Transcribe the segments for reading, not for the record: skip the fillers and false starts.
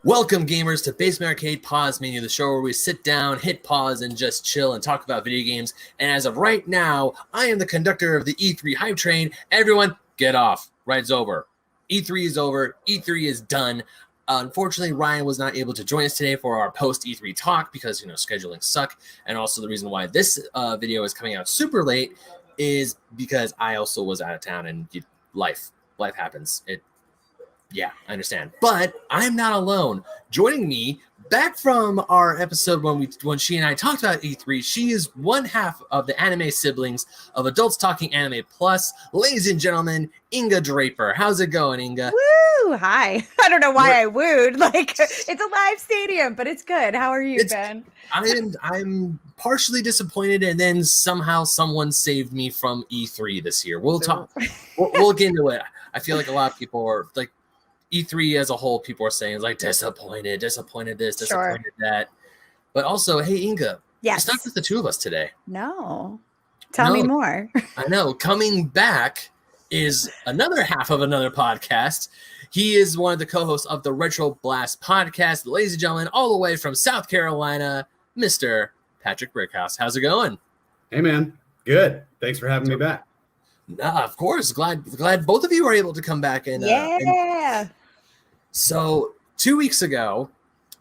Welcome, gamers, to Basement Arcade Pause Menu, the show where we sit down, hit pause, and just chill and talk about video games. And as of right now, I am the conductor of the E3 hype train. Everyone, get off. Ride's over. E3 is over. E3 is done. Unfortunately, Ryan was not able to join us today for our post-E3 talk because, scheduling suck. And also the reason why this video is coming out super late is because I also was out of town and life happens. Yeah, I understand. But I'm not alone. Joining me back from our episode when she and I talked about E3, she is one half of the anime siblings of Adults Talking Anime Plus. Ladies and gentlemen, Inga Draper. How's it going, Inga? Woo! Hi. I don't know why I wooed. It's a live stadium, but it's good. How are you, Ben? I'm partially disappointed, and then somehow someone saved me from E3 this year. We'll talk. We'll get into it. I feel like a lot of people are like, E3 as a whole, people are saying is like disappointed this, disappointed that. But also, hey, Inga, yes. It's not just the two of us today. No. Tell me more. I know. Coming back is another half of another podcast. He is one of the co-hosts of the Retro Blast podcast. Ladies and gentlemen, all the way from South Carolina, Mr. Patrick Brickhouse. How's it going? Hey, man. Good. Thanks for having me back. Of course. Glad both of you were able to come back. So 2 weeks ago,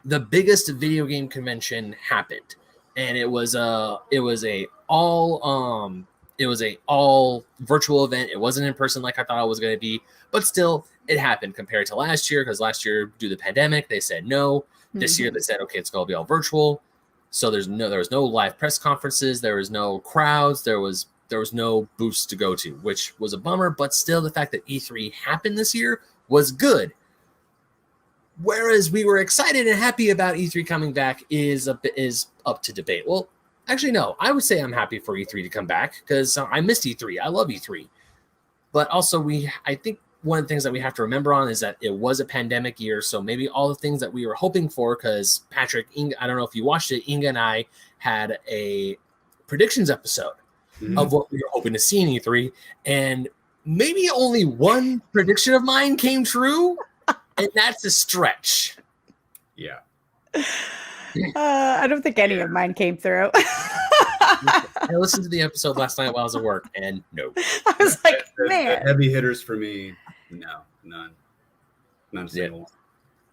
the biggest video game convention happened, and it was a all virtual event. It wasn't in person like I thought it was going to be, but still it happened compared to last year, because last year, due to the pandemic, they said no. This year they said, okay, it's going to be all virtual. So there was no live press conferences, there was no crowds, there was no booths to go to, which was a bummer, but still the fact that E3 happened this year was good. Whereas we were excited and happy about E3 coming back is up to debate. Well, actually, no. I would say I'm happy for E3 to come back because I missed E3. I love E3. But also, I think one of the things that we have to remember on is that it was a pandemic year, so maybe all the things that we were hoping for, because Patrick, Inga, I don't know if you watched it, Inga and I had a predictions episode of what we were hoping to see in E3, and maybe only one prediction of mine came true. And that's a stretch. Yeah. I don't think any of mine came through. I listened to the episode last night while I was at work, and no. I was like, man. The heavy hitters for me, no, none. None single.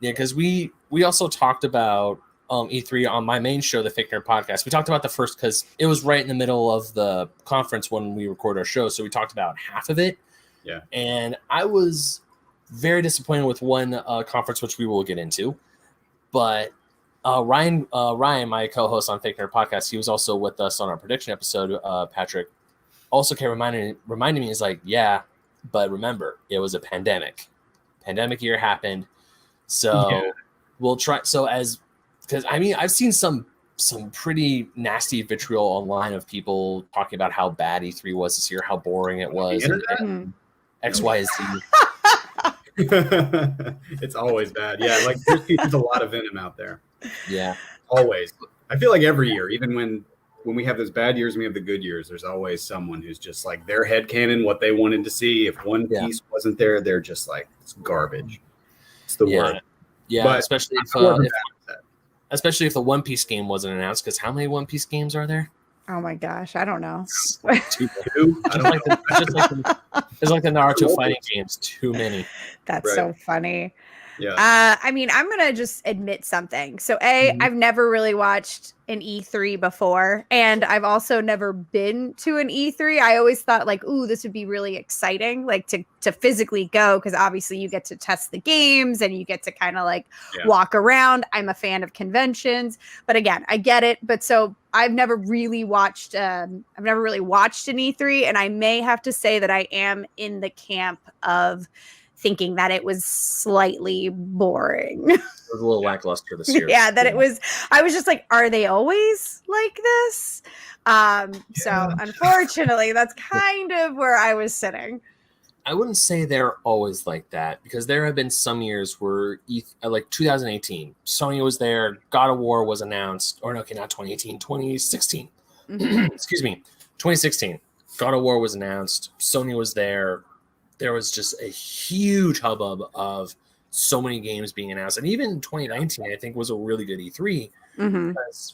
Yeah, because we also talked about E3 on my main show, the Fake Nerd Podcast. We talked about the first, because it was right in the middle of the conference when we recorded our show, so we talked about half of it. Yeah. And I was very disappointed with one conference, which we will get into. But Ryan, my co-host on Fake Nerd Podcast, he was also with us on our prediction episode. Patrick also kept reminding me, is like, yeah, but remember, it was a pandemic. Pandemic year happened, so we'll try. So because I've seen some pretty nasty vitriol online of people talking about how bad E3 was this year, how boring it was, and X, Y, and Z. It's always bad. Yeah, like there's a lot of venom out there. Yeah, always. I feel like every year, even when we have those bad years and we have the good years, there's always someone who's just like their headcanon, what they wanted to see. If one piece wasn't there, they're just like, it's garbage. It's the word. Yeah, but especially if the One Piece game wasn't announced, because how many One Piece games are there? Oh my gosh, I don't know. Two? It's like the Naruto fighting games. Too many. That's so funny. Yeah. I'm gonna just admit something. So I've never really watched an E3 before, and I've also never been to an E3. I always thought like, ooh, this would be really exciting, like to physically go, because obviously you get to test the games and you get to kind of like walk around. I'm a fan of conventions, but again, I get it. But so I've never really watched an E3, and I may have to say that I am in the camp of thinking that it was slightly boring. It was a little lackluster this year. Yeah, I was just like, are they always like this? So unfortunately, that's kind of where I was sitting. I wouldn't say they're always like that, because there have been some years where, like 2018, Sony was there, God of War was announced, or no, okay, not 2018, 2016. Excuse me, 2016. God of War was announced, Sony was there. There was just a huge hubbub of so many games being announced. And even 2019, I think, was a really good E3 because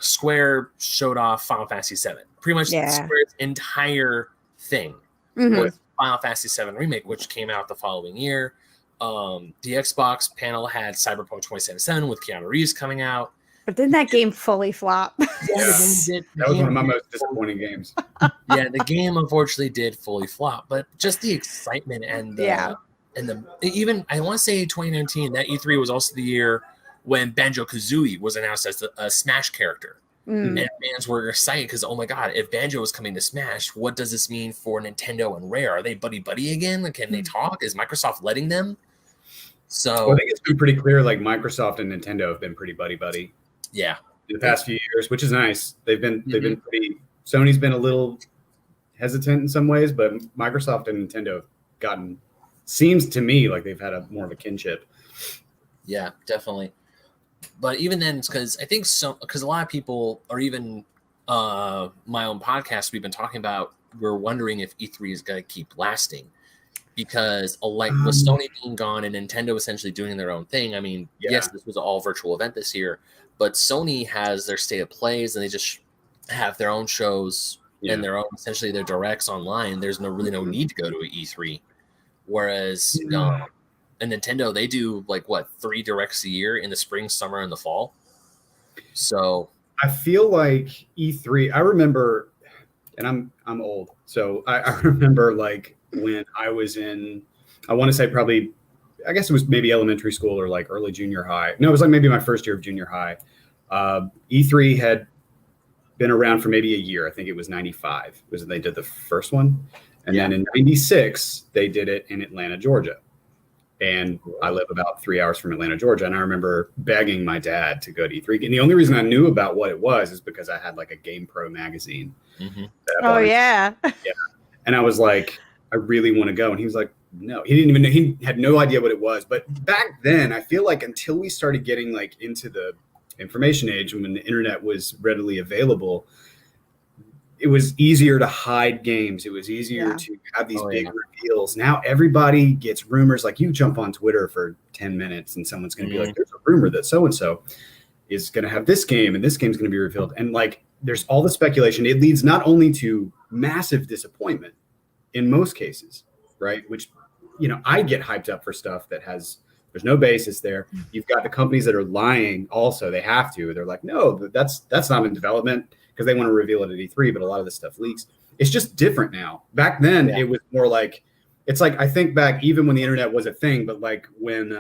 Square showed off Final Fantasy VII. Pretty much Square's entire thing was Final Fantasy VII Remake, which came out the following year. The Xbox panel had Cyberpunk 2077 with Keanu Reeves coming out. But didn't that game fully flop? Yeah. That was one of my most disappointing games. Yeah, the game unfortunately did fully flop, but just the excitement and the even I want to say 2019, that E3 was also the year when Banjo-Kazooie was announced as a Smash character. And fans were excited because, oh my god, if Banjo is coming to Smash, what does this mean for Nintendo and Rare? Are they buddy-buddy again? Like, can they talk? Is Microsoft letting them? So I think it's been pretty clear, like Microsoft and Nintendo have been pretty buddy-buddy. Yeah. In the past few years, which is nice. They've been pretty. Sony's been a little hesitant in some ways, but Microsoft and Nintendo have gotten, seems to me like they've had more of a kinship. Yeah, definitely. But even then, it's because I think because a lot of people, or even my own podcast, we've been talking about, we're wondering if E3 is going to keep lasting because like with Sony being gone and Nintendo essentially doing their own thing. I mean, yes, this was an all virtual event this year, but Sony has their state of plays and they just have their own shows and their own, essentially their directs online. There's no need to go to an E3. Whereas and Nintendo, they do like 3 directs a year in the spring, summer, and the fall. So I feel like E3. I remember, and I'm old, so I remember like when I was in, I want to say probably, I guess it was maybe elementary school or like early junior high. No, it was like maybe my first year of junior high. E3 had been around for maybe a year. I think it was 95 was when they did the first one, and then in 96 they did it in Atlanta, Georgia. And I live about 3 hours from Atlanta, Georgia. And I remember begging my dad to go to E3. And the only reason I knew about what it was is because I had like a Game Pro magazine. Oh, yeah. And I was like, I really want to go. And he was like, no, he didn't even know. He had no idea what it was. But back then, I feel like until we started getting like into the information age when the internet was readily available, it was easier to hide games. It was easier to have these big reveals. Now everybody gets rumors. Like you jump on Twitter for 10 minutes and someone's going to be like, there's a rumor that so-and-so is going to have this game and this game's going to be revealed. And like, there's all the speculation. It leads not only to massive disappointment in most cases, right? Which, I get hyped up for stuff that there's no basis there. You've got the companies that are lying also. They have to. They're like, no, that's not in development, because they want to reveal it at E3, but a lot of this stuff leaks. It's just different now. Back then, it was more like, it's like, I think back even when the internet was a thing, but like when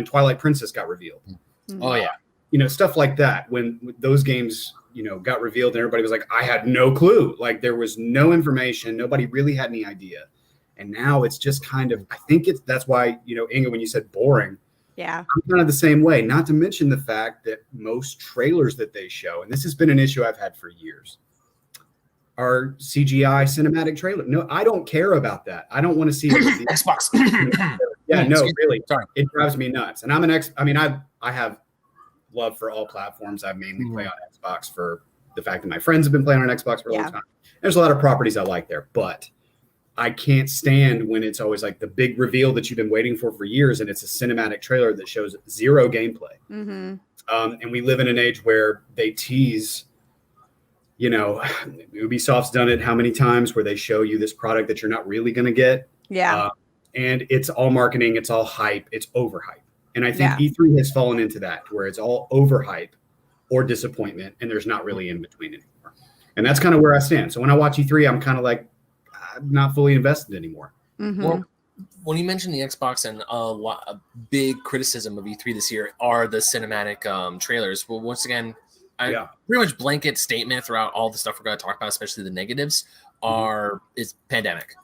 Twilight Princess got revealed. Oh, yeah. Stuff like that. When those games, got revealed and everybody was like, I had no clue. Like there was no information. Nobody really had any idea. And now it's just kind of, I think that's why, Inga, when you said boring, I'm kind of the same way, not to mention the fact that most trailers that they show, and this has been an issue I've had for years, are CGI cinematic trailer. No, I don't care about that. I don't want to see Xbox. Really. Sorry. It drives me nuts. And I have love for all platforms. I mainly play on Xbox for the fact that my friends have been playing on Xbox for a long time. There's a lot of properties I like there, but I can't stand when it's always like the big reveal that you've been waiting for years, and it's a cinematic trailer that shows zero gameplay. And we live in an age where they tease, Ubisoft's done it how many times where they show you this product that you're not really going to get. And it's all marketing. It's all hype. It's overhype. And I think E3 has fallen into that where it's all overhype or disappointment, and there's not really in between anymore. And that's kind of where I stand. So when I watch E3, I'm kind of like, I'm not fully invested anymore. Well, when you mentioned the Xbox, and a big criticism of E3 this year are the cinematic trailers. Well, once again, pretty much blanket statement throughout all the stuff we're going to talk about, especially the negatives, is pandemic.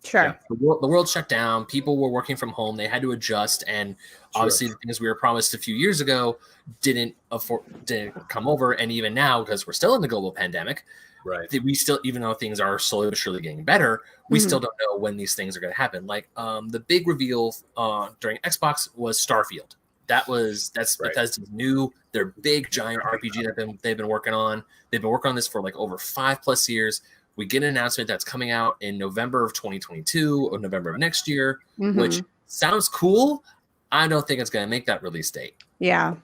Sure. The world shut down. People were working from home. They had to adjust, and obviously the things we were promised a few years ago didn't come over. And even now, because we're still in the global pandemic, right? We still, even though things are slowly but surely getting better, we still don't know when these things are going to happen. Like the big reveal during Xbox was Starfield. That's Bethesda's new, their big giant RPG that they've been working on. They've been working on this for like over 5+ years. We get an announcement that's coming out in November of 2022 or November of next year, which sounds cool. I don't think it's going to make that release date. Yeah.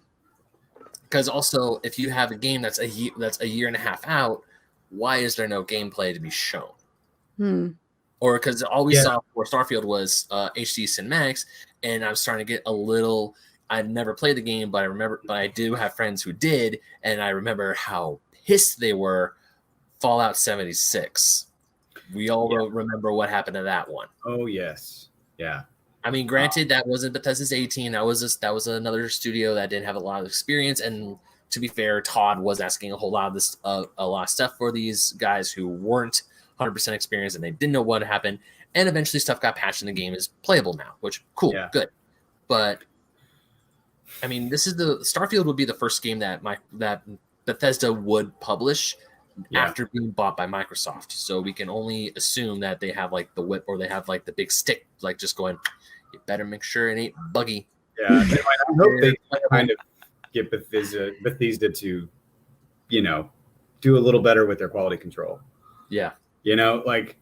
Because also, if you have a game that's a year and a half out, why is there no gameplay to be shown? Or because all we saw for Starfield was HD cinematics, and I'm starting to get a little. I've never played the game, but I do have friends who did, and I remember how pissed they were. Fallout 76. We all remember what happened to that one. Oh yes, yeah. I mean, granted, that wasn't Bethesda's 18. That was another studio that didn't have a lot of experience. And to be fair, Todd was asking a whole lot of this, a lot of stuff for these guys who weren't 100% experienced, and they didn't know what happened. And eventually, stuff got patched, and the game is playable now. Which cool, good. But I mean, Starfield would be the first game that Bethesda would publish after being bought by Microsoft. So we can only assume that they have like the whip, or they have like the big stick, like just going, you better make sure it ain't buggy. Yeah, I hope they kind of get Bethesda to, do a little better with their quality control. Yeah. Like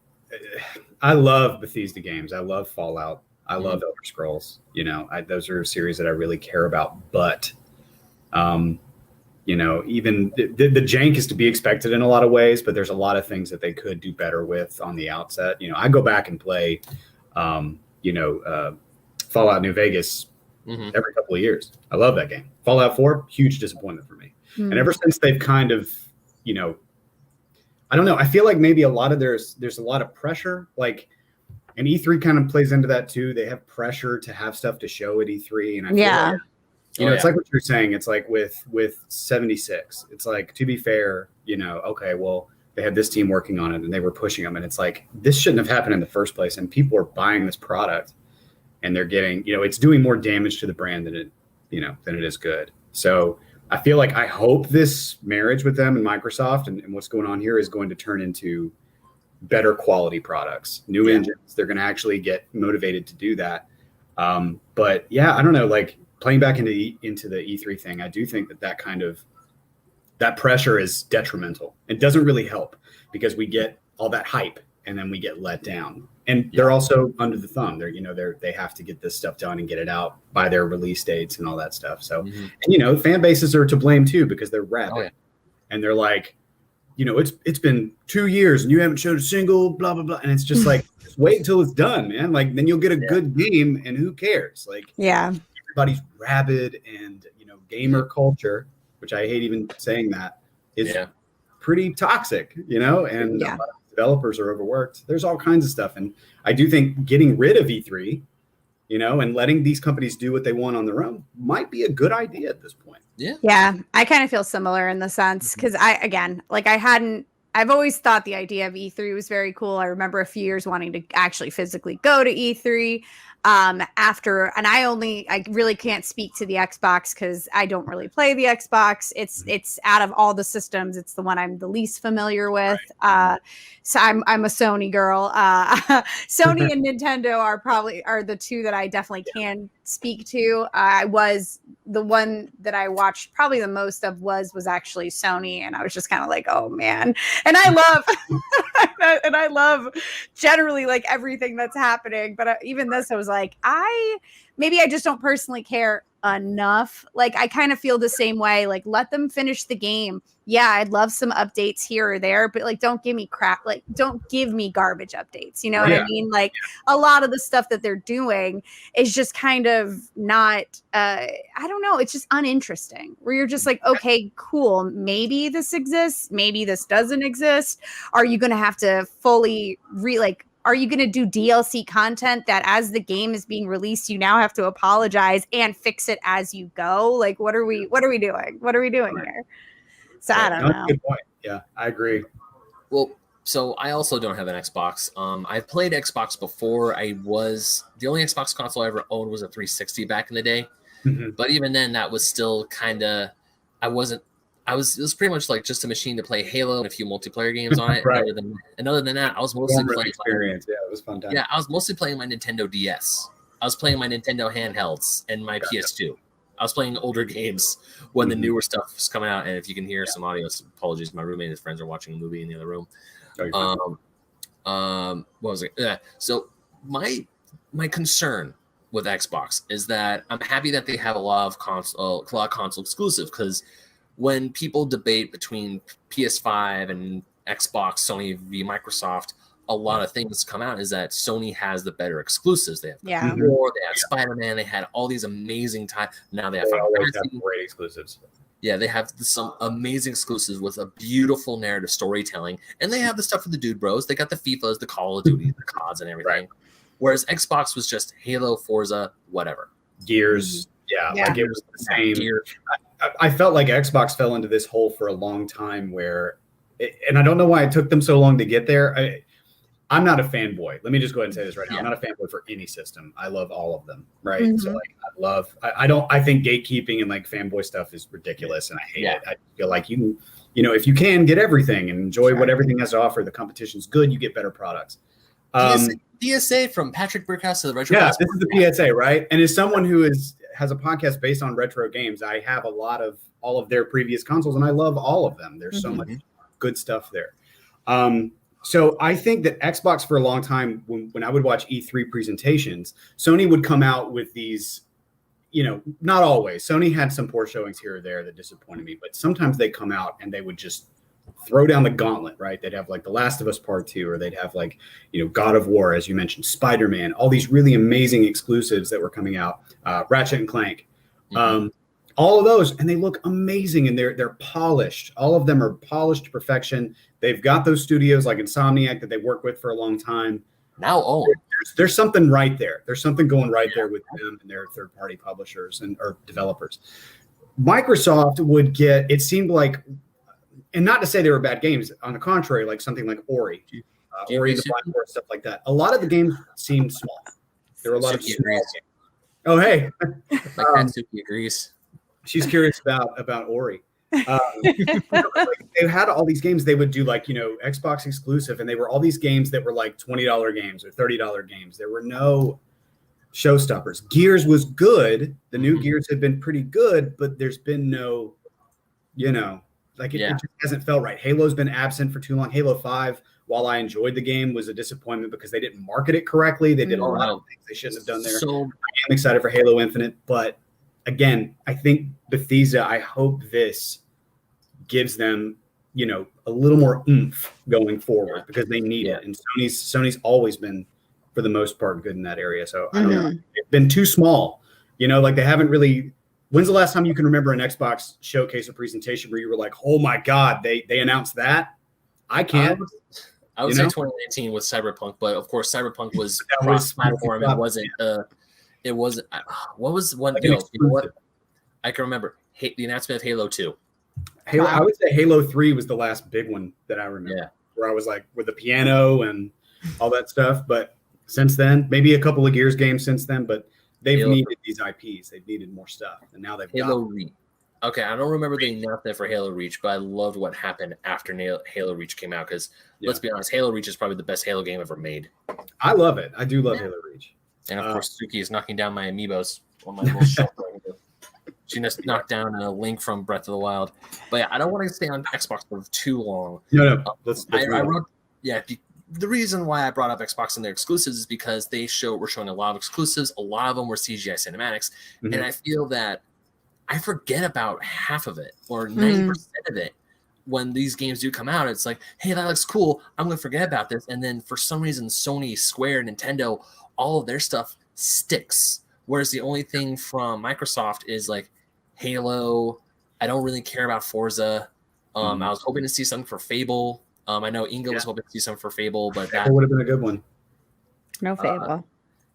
I love Bethesda games. I love Fallout. I love Elder Scrolls. Those are a series that I really care about. But, even the jank is to be expected in a lot of ways, but there's a lot of things that they could do better with on the outset. I go back and play, Fallout New Vegas every couple of years. I love that game. Fallout 4, huge disappointment for me. And ever since they've kind of, I don't know. I feel like maybe there's a lot of pressure, like, and E3 kind of plays into that too. They have pressure to have stuff to show at E3, and I feel like, it's like what you're saying. It's like with 76. It's like, to be fair, okay, well, they had this team working on it and they were pushing them, and it's like, this shouldn't have happened in the first place. And people are buying this product, and they're getting, it's doing more damage to the brand than it is good. So I feel like, I hope this marriage with them and Microsoft and what's going on here is going to turn into better quality products, new engines. They're going to actually get motivated to do that. But yeah, I don't know, like playing back into the E3 thing, I do think that pressure is detrimental. It doesn't really help because we get all that hype and then we get let down. And they're also under the thumb. They have to get this stuff done and get it out by their release dates and all that stuff. So, and fan bases are to blame too, because they're rabid and they're like, it's been 2 years and you haven't showed a single blah, blah, blah. And it's just like, just wait until it's done, man. Like, then you'll get a good game and who cares? Like, everybody's rabid, and, gamer culture, which I hate even saying that, is pretty toxic, and a lot of developers are overworked. There's all kinds of stuff. And I do think getting rid of E3, and letting these companies do what they want on their own might be a good idea at this point. Yeah. I kind of feel similar in the sense, because I've always thought the idea of E3 was very cool. I remember a few years wanting to actually physically go to E3 and I really can't speak to the Xbox because I don't really play the Xbox. It's out of all the systems, it's the one I'm the least familiar with. So I'm a Sony girl. Sony and Nintendo are the two that I definitely can speak to. I was the one that I watched probably the most of was actually Sony, and I was just kind of like, oh man. And I love generally like everything that's happening, but even this, I was like, maybe I just don't personally care enough. Like, I kind of feel the same way. Like, let them finish the game. Yeah, I'd love some updates here or there, but like, don't give me crap. Like, don't give me garbage updates. You know what I mean? Like, a lot of the stuff that they're doing is just kind of not, I don't know. It's just uninteresting, where you're just like, okay, cool. Maybe this exists. Maybe this doesn't exist. Are you going to have to fully are you going to do DLC content that as the game is being released, you now have to apologize and fix it as you go? Like, what are we doing? What are we doing here? So I don't know. Good point. Yeah, I agree. Well, so I also don't have an Xbox. I've played Xbox before. The only Xbox console I ever owned was a 360 back in the day. But even then, that was still kind of, it was pretty much like just a machine to play Halo and a few multiplayer games on it. Other than that, I was mostly playing experience. Yeah, it was fun time. Yeah, I was mostly playing my Nintendo DS. I was playing my Nintendo handhelds and my PS2. I was playing older games when the newer stuff was coming out. And if you can hear some audio, apologies. My roommate and his friends are watching a movie in the other room. What was it? Yeah. So my concern with Xbox is that I'm happy that they have a lot of console exclusive, because when people debate between PS5 and Xbox, Sony v Microsoft, a lot of things come out is that Sony has the better exclusives. They have God of War, they have Spider-Man, they had all these amazing now they have Final Fantasy. Great exclusives. Yeah, they have some amazing exclusives with a beautiful narrative storytelling, and they have the stuff for the dude bros. They got the FIFAs, the Call of Duty, the CODs, and everything. Right. Whereas Xbox was just Halo, Forza, whatever. Gears, like it was the same. I felt like Xbox fell into this hole for a long time and I don't know why it took them so long to get there. I'm not a fanboy. Let me just go ahead and say this right now. I'm not a fanboy for any system. I love all of them, right? Mm-hmm. So like I think gatekeeping and like fanboy stuff is ridiculous, and I hate it. I feel like you know, if you can get everything and enjoy what everything has to offer, the competition's good, you get better products. PSA from Patrick Brickhouse to the Retro. Yeah, this is the PSA, right? And as someone who has a podcast based on retro games, I have all of their previous consoles, and I love all of them. There's so much good stuff there. So I think that Xbox for a long time, when I would watch E3 presentations, Sony would come out with these, you know, not always. Sony had some poor showings here or there that disappointed me, but sometimes they come out and they would just throw down the gauntlet, right? They'd have like The Last of Us Part 2, or they'd have like, you know, God of War, as you mentioned, Spider-Man, all these really amazing exclusives that were coming out, Ratchet and Clank. All of those, and they look amazing, and they're polished. All of them are polished to perfection. They've got those studios like Insomniac that they work with for a long time. Now there's something right there. There's something going right there with them and their third-party publishers or developers. Microsoft would get, it seemed like, and not to say they were bad games, on the contrary, like something like Ori, Ori the Blind Forest, stuff like that. A lot of the games seemed small. There were a lot of small games. Oh, hey. Like Natsuki agrees. She's curious about Ori. They had all these games they would do, like, you know, Xbox exclusive, and they were all these games that were like $20 games or $30 games. There were no showstoppers. Gears was good. The new Gears have been pretty good, but there's been no, you know, like it just hasn't felt right. Halo's been absent for too long. Halo 5, while I enjoyed the game, was a disappointment because they didn't market it correctly. They did a lot of things they shouldn't have done there. So, I am excited for Halo Infinite, but again, I think Bethesda, I hope this gives them, you know, a little more oomph going forward, because they need it. And Sony's always been, for the most part, good in that area. So I don't know. It's been too small. You know, like they haven't really. When's the last time you can remember an Xbox showcase or presentation where you were like, oh my God, they announced that? I can't. I would say 2019 with Cyberpunk, but of course Cyberpunk was cross-platform. It wasn't. It wasn't. What was one? You know what? I can remember the announcement of Halo 2. I would say Halo 3 was the last big one that I remember, where I was like, with the piano and all that stuff. But since then, maybe a couple of Gears games since then, but they've needed these IPs. They've needed more stuff, and now they've Halo Reach. Okay, I don't remember the announcement for Halo Reach, but I loved what happened after Halo Reach came out, because let's be honest, Halo Reach is probably the best Halo game ever made. I love it. I do love Halo Reach. And of course, Suki is knocking down my amiibos on my little shelf. She just knocked down a Link from Breath of the Wild. But yeah, I don't want to stay on Xbox for too long. No. I wrote, the reason why I brought up Xbox and their exclusives is because they were showing a lot of exclusives. A lot of them were CGI cinematics. And I feel that I forget about half of it, or 90% of it. When these games do come out, it's like, hey, that looks cool. I'm going to forget about this. And then for some reason, Sony, Square, Nintendo, all of their stuff sticks. Whereas the only thing from Microsoft is like Halo. I don't really care about Forza. I was hoping to see something for Fable. I know Inga was hoping to see something for Fable, but that would have been a good one. No Fable.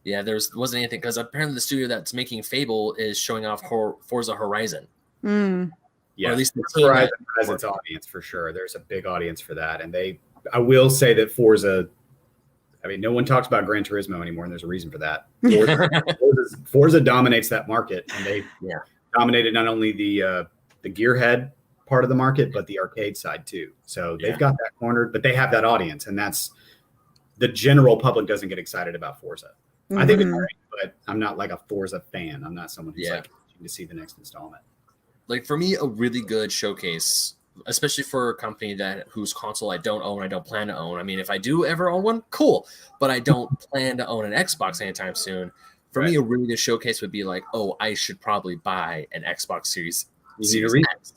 There wasn't anything, because apparently the studio that's making Fable is showing off Forza Horizon. Yeah, or at least the Horizon has its audience for sure. There's a big audience for that, and I will say that Forza. I mean, no one talks about Gran Turismo anymore, and there's a reason for that. Forza dominates that market, and they dominated not only the gearhead part of the market, but the arcade side too. So they've got that cornered, but they have that audience, and that's the general public doesn't get excited about Forza. I think it's great, but I'm not like a Forza fan. I'm not someone who's like to see the next installment. Like for me, a really good showcase, especially for a company whose console I don't own, I don't plan to own. I mean, if I do ever own one, cool, but I don't plan to own an Xbox anytime soon. For me, a really good showcase would be like, oh, I should probably buy an Xbox Series X.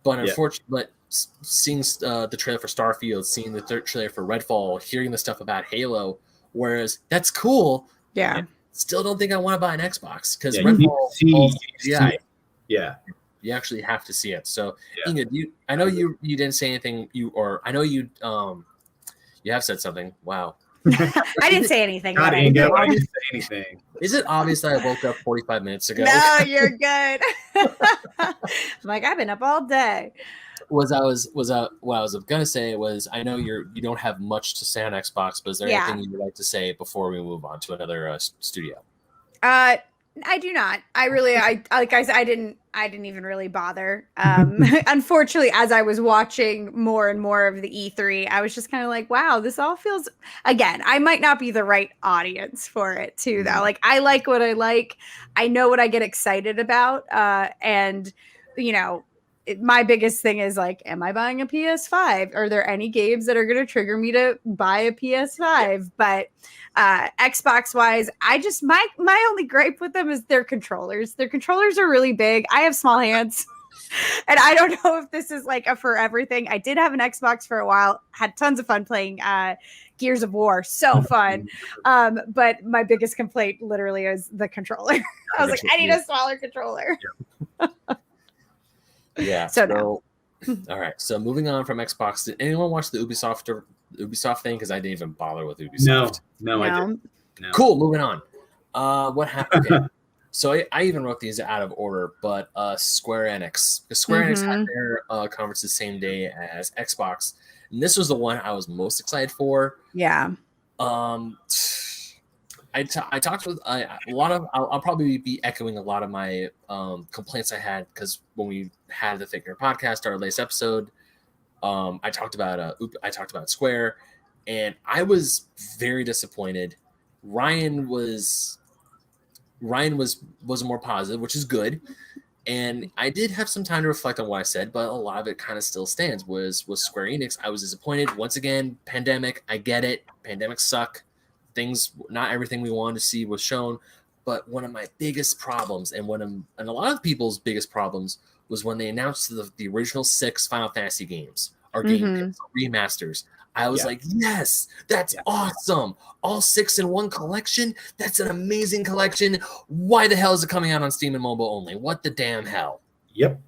But unfortunately, seeing the trailer for Starfield, seeing the trailer for Redfall, hearing the stuff about Halo, whereas that's cool. Yeah. Still don't think I want to buy an Xbox because Redfall, you actually have to see it. So, Inga, I know you didn't say anything. I know you have said something. Wow. I didn't say anything. God, Inga, why didn't you say anything? Is it obvious that I woke up 45 minutes ago? No, you're good. I'm like, I've been up all day. I do not. I like I said, I didn't even really bother. Unfortunately, as I was watching more and more of the E3, I was just kind of like, wow, this all feels, again, I might not be the right audience for it too, though. Like, I like what I like. I know what I get excited about. And, you know, my biggest thing is like, am I buying a PS5? Are there any games that are going to trigger me to buy a PS5? But Xbox wise, I just my only gripe with them is their controllers. Their controllers are really big. I have small hands. And I don't know if this is like a for everything. I did have an Xbox for a while, had tons of fun playing Gears of War. So fun. But my biggest complaint literally is the controller. I was like, I need a smaller controller. Yeah. So no. All right. So moving on from Xbox, did anyone watch the Ubisoft thing? Because I didn't even bother with Ubisoft. No, I didn't. No. Cool. Moving on. What happened? Okay. So I even wrote these out of order, but Square Enix. Because Square Enix had their conference the same day as Xbox, and this was the one I was most excited for. Yeah. I talked with a lot of. I'll probably be echoing a lot of my complaints I had, because when we had the Thicker podcast, our latest episode, I talked about Square, and I was very disappointed. Ryan was more positive, which is good, and I did have some time to reflect on what I said, but a lot of it kind of still stands. Was Square Enix? I was disappointed once again. Pandemic, I get it. Pandemics suck. Things, not everything we wanted to see was shown, but one of my biggest problems, and a lot of people's biggest problems, was when they announced the original 6 Final Fantasy games are getting remasters. I was like, yes, that's awesome. All 6 in one collection. That's an amazing collection. Why the hell is it coming out on Steam and mobile only? What the damn hell? Yep.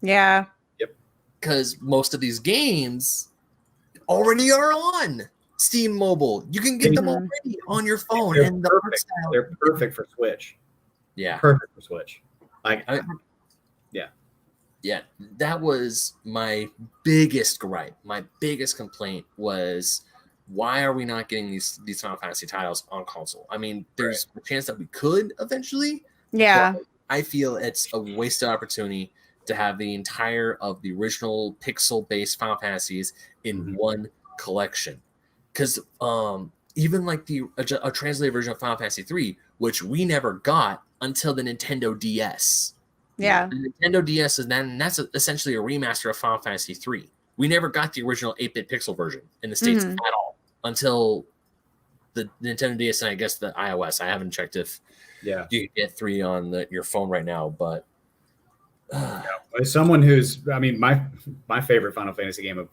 Yeah. Yep. Because most of these games already are on Steam Mobile. You can get them already on your phone. They're perfect for Switch. Yeah. Perfect for Switch. Yeah, that was my biggest gripe. My biggest complaint was, why are we not getting these Final Fantasy titles on console? I mean, there's a chance that we could eventually. Yeah. But I feel it's a wasted opportunity to have the entire of the original pixel-based Final Fantasies in one collection. Because even like a translated version of Final Fantasy 3, which we never got until the Nintendo DS. Yeah. The Nintendo DS that's essentially a remaster of Final Fantasy 3. We never got the original 8-bit pixel version in the States at all until the Nintendo DS and I guess the iOS. I haven't checked if you can get 3 on your phone right now, but as someone who's, I mean, my favorite Final Fantasy game of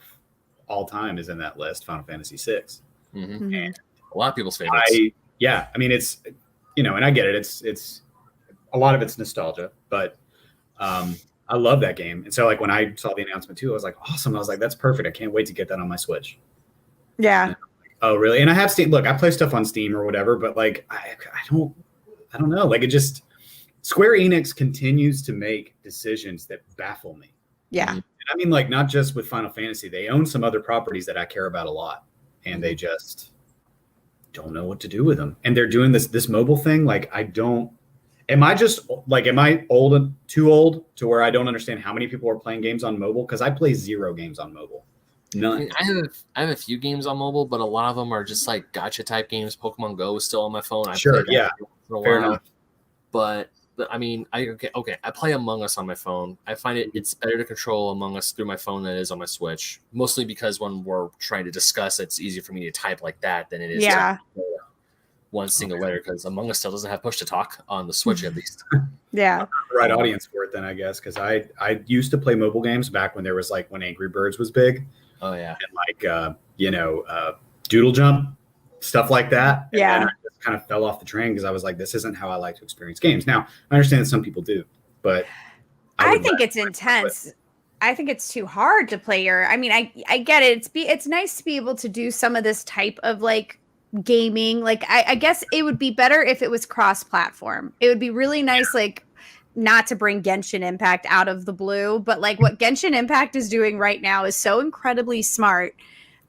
all time is in that list, Final Fantasy 6. And a lot of people's favorites. I mean, it's, and I get it. It's a lot of it's nostalgia, but I love that game. And so like when I saw the announcement too, I was like, awesome. I was like, that's perfect. I can't wait to get that on my Switch. Yeah. Like, oh, really? And I have Steam. Look, I play stuff on Steam or whatever, but like, I don't know. Like, it just, Square Enix continues to make decisions that baffle me. Yeah. And I mean, like, not just with Final Fantasy, they own some other properties that I care about a lot, and they just don't know what to do with them. And they're doing this mobile thing. Like, am I too old to where I don't understand how many people are playing games on mobile? Because I play 0 games on mobile. None. I have a few games on mobile, but a lot of them are just like gotcha type games. Pokemon Go is still on my phone. Fair enough. But I mean, I play Among Us on my phone. I find it's better to control Among Us through my phone than it is on my Switch. Mostly because when we're trying to discuss, it's easier for me to type like that than it is. Yeah. one single layer, because Among Us still doesn't have push to talk on the Switch at least. Yeah. I'm the right audience for it then, I guess, because I used to play mobile games back when there was like when Angry Birds was big. Oh yeah. And Doodle Jump, stuff like that. And Yeah. then I just kind of fell off the train because I was like, this isn't how I like to experience games. Now, I understand that some people do, but I think it's intense. I think it's too hard to play I get it. It's nice to be able to do some of this type of like gaming. Like I guess it would be better if it was cross-platform. It would be really nice, like not to bring Genshin Impact out of the blue, but like what Genshin Impact is doing right now is so incredibly smart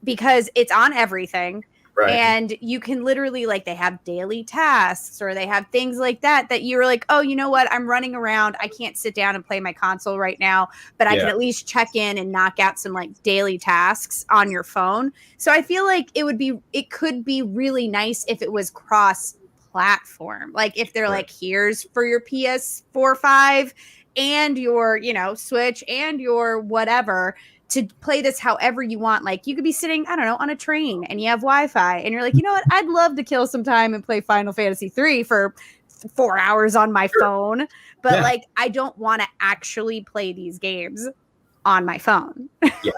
because it's on everything. Right. And you can literally, like, they have daily tasks or they have things like that you're like, oh, you know what? I'm running around. I can't sit down and play my console right now, but I can at least check in and knock out some like daily tasks on your phone. So I feel like it could be really nice if it was cross-platform. Like if they're like, here's for your PS4, 5 and your, Switch and your whatever, to play this however you want. Like you could be sitting, I don't know, on a train and you have Wi-Fi and you're like, you know what? I'd love to kill some time and play Final Fantasy 3 for 4 hours on my phone. But like, I don't want to actually play these games on my phone.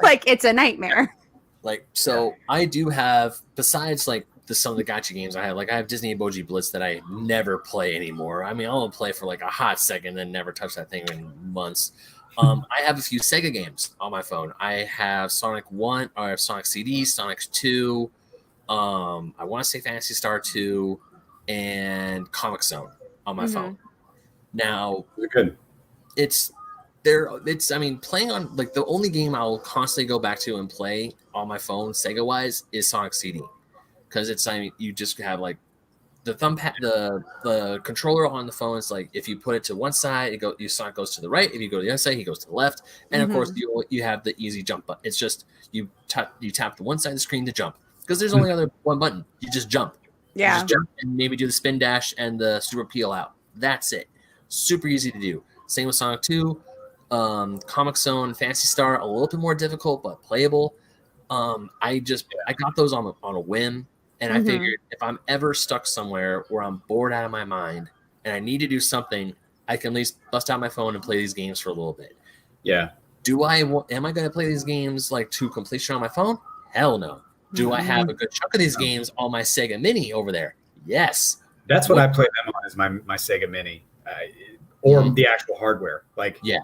Like it's a nightmare. Like, so I do have, besides like some of the gacha games I have Disney Emoji Blitz that I never play anymore. I mean, I'll play for like a hot second and never touch that thing in months. I have a few Sega games on my phone. I have Sonic 1, or I have Sonic CD, Sonic 2, I want to say Phantasy Star 2, and Comic Zone on my phone. Now, good. Playing on, like, the only game I'll constantly go back to and play on my phone, Sega-wise, is Sonic CD. Because you just have, like, the thumbpad, the controller on the phone is like, if you put it to one side, Sonic goes to the right. If you go to the other side, he goes to the left. And of course, you have the easy jump button. It's just you tap the one side of the screen to jump, because there's only one button. You just jump. Yeah. You just jump and maybe do the spin dash and the super peel out. That's it. Super easy to do. Same with Sonic 2, Comic Zone, Phantasy Star, a little bit more difficult but playable. I got those on a whim. And I figured if I'm ever stuck somewhere where I'm bored out of my mind and I need to do something, I can at least bust out my phone and play these games for a little bit. Yeah. Am I going to play these games like to completion on my phone? Hell no. Do I have a good chunk of these games on my Sega Mini over there? Yes. That's what I play them on, is my Sega Mini, or the actual hardware. Like, I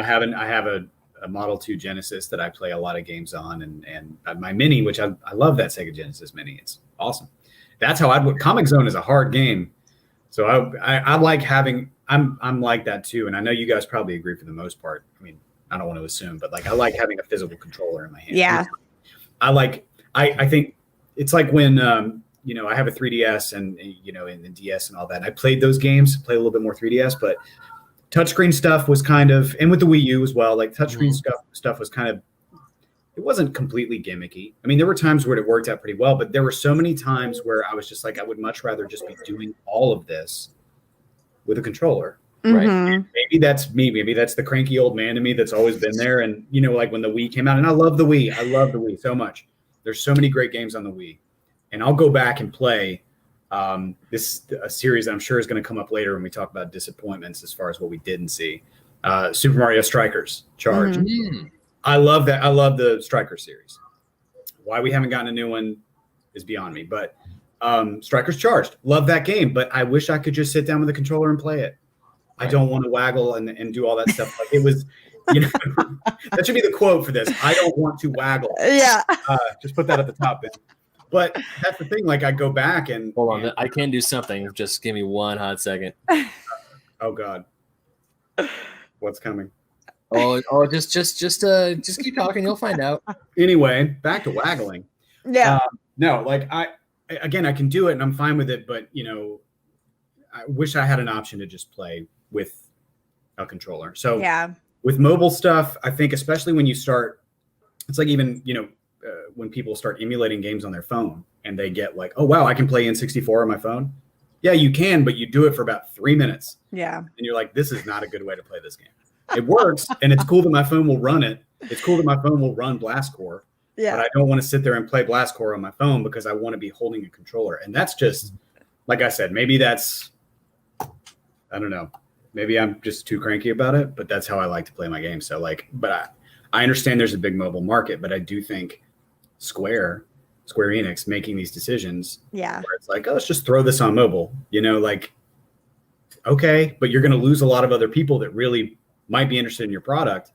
have a Model 2 Genesis that I play a lot of games on, and my Mini, which I love that Sega Genesis Mini. It's awesome. That's how Comic Zone is a hard game. So I like having, I'm like that too. And I know you guys probably agree for the most part. I mean, I don't want to assume, but like, I like having a physical controller in my hand. Yeah. I think it's like when, I have a 3DS and the DS and all that. And I played those games, played a little bit more 3DS, but touchscreen stuff was kind of, and with the Wii U as well, like touchscreen stuff was kind of, it wasn't completely gimmicky. I mean, there were times where it worked out pretty well, but there were so many times where I was just like, I would much rather just be doing all of this with a controller. Right. And maybe that's me. Maybe that's the cranky old man in me that's always been there. And, like when the Wii came out, and I love the Wii. I love the Wii so much. There's so many great games on the Wii. And I'll go back and play a series that I'm sure is going to come up later when we talk about disappointments as far as what we didn't see. Super Mario Strikers Charge. I love that. I love the Strikers series. Why we haven't gotten a new one is beyond me. But Strikers Charged, love that game. But I wish I could just sit down with a controller and play it. I don't want to waggle and do all that stuff. Like it was, that should be the quote for this. I don't want to waggle. Yeah. Just put that at the top. But that's the thing. Like I go back and hold on. I can do something. Just give me one hot second. Oh God. What's coming? Just keep talking. You'll find out. Anyway, back to waggling. Yeah. No, like I can do it and I'm fine with it. But, I wish I had an option to just play with a controller. So with mobile stuff, I think especially when you start, it's like even, when people start emulating games on their phone and they get like, oh, wow, I can play N64 on my phone. Yeah, you can, but you do it for about 3 minutes. Yeah. And you're like, this is not a good way to play this game. It works, and it's cool that my phone will run it. It's cool that my phone will run Blast Core. Yeah. But I don't want to sit there and play Blast Core on my phone because I want to be holding a controller. And that's just like I said, maybe that's, I don't know. Maybe I'm just too cranky about it, but that's how I like to play my game. So like, but I understand there's a big mobile market, but I do think Square Enix making these decisions. Yeah. Where it's like, oh, let's just throw this on mobile, like, okay, but you're going to lose a lot of other people that really might be interested in your product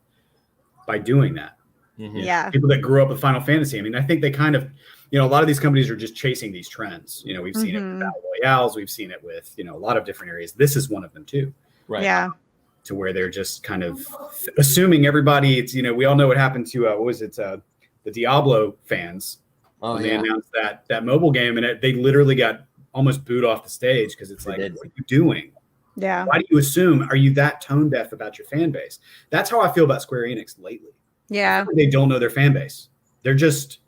by doing that. Mm-hmm. Yeah. People that grew up with Final Fantasy. I mean, I think they kind of, a lot of these companies are just chasing these trends. We've seen it with Battle Royales. We've seen it with, a lot of different areas. This is one of them too. Right. Yeah. To where they're just kind of assuming everybody, it's, we all know what happened to, the Diablo fans. Oh, when yeah. they announced that mobile game, and they literally got almost booed off the stage because it's like, what are you doing? Yeah. Why do you assume? Are you that tone deaf about your fan base? That's how I feel about Square Enix lately. Yeah. They don't know their fan base. They're just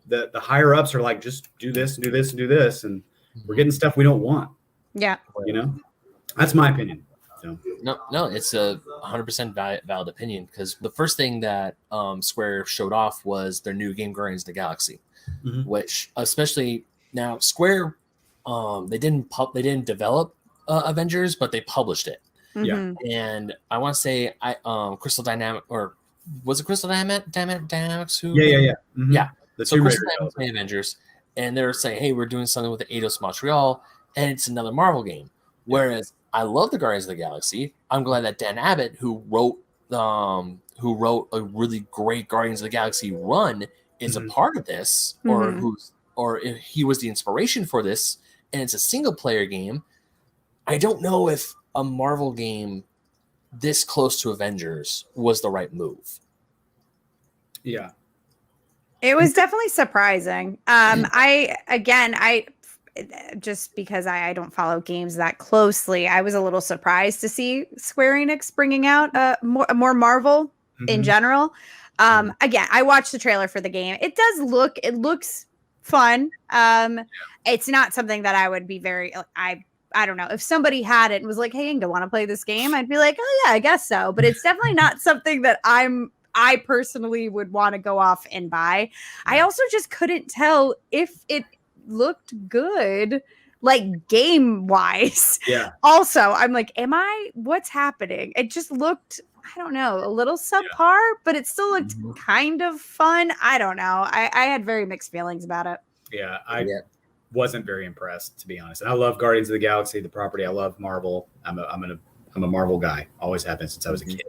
the higher ups are like, just do this, and do this, and do this, and we're getting stuff we don't want. Yeah. That's my opinion. So. No, it's a 100% valid opinion, because the first thing that Square showed off was their new game Guardians of the Galaxy, which, especially now, Square, they didn't develop Avengers, but they published it. Yeah. And I want to say Crystal Dynamics, or was it Crystal Dynamics who? Yeah. Mm-hmm. Yeah. So Crystal Dynamics made Avengers, and they're saying, hey, we're doing something with the Eidos Montreal, and it's another Marvel game. Whereas I love the Guardians of the Galaxy. I'm glad that Dan Abbott, who wrote a really great Guardians of the Galaxy run, is a part of this, or if he was the inspiration for this, and it's a single player game. I don't know if a Marvel game this close to Avengers was the right move. Yeah. It was definitely surprising. I just because I don't follow games that closely, I was a little surprised to see Square Enix bringing out more Marvel in general. Again, I watched the trailer for the game. It looks fun. It's not something that I would be I don't know, if somebody had it and was like, hey, Inga, want to play this game? I'd be like, oh yeah, I guess so. But it's definitely not something that I personally would want to go off and buy. I also just couldn't tell if it looked good, like game wise. Yeah. Also, I'm like, what's happening? It just looked, I don't know, a little subpar, but it still looked kind of fun. I don't know. I had very mixed feelings about it. Yeah. I wasn't very impressed, to be honest. And I love Guardians of the Galaxy, the property. I love Marvel. I'm a Marvel guy. Always have been since I was a kid.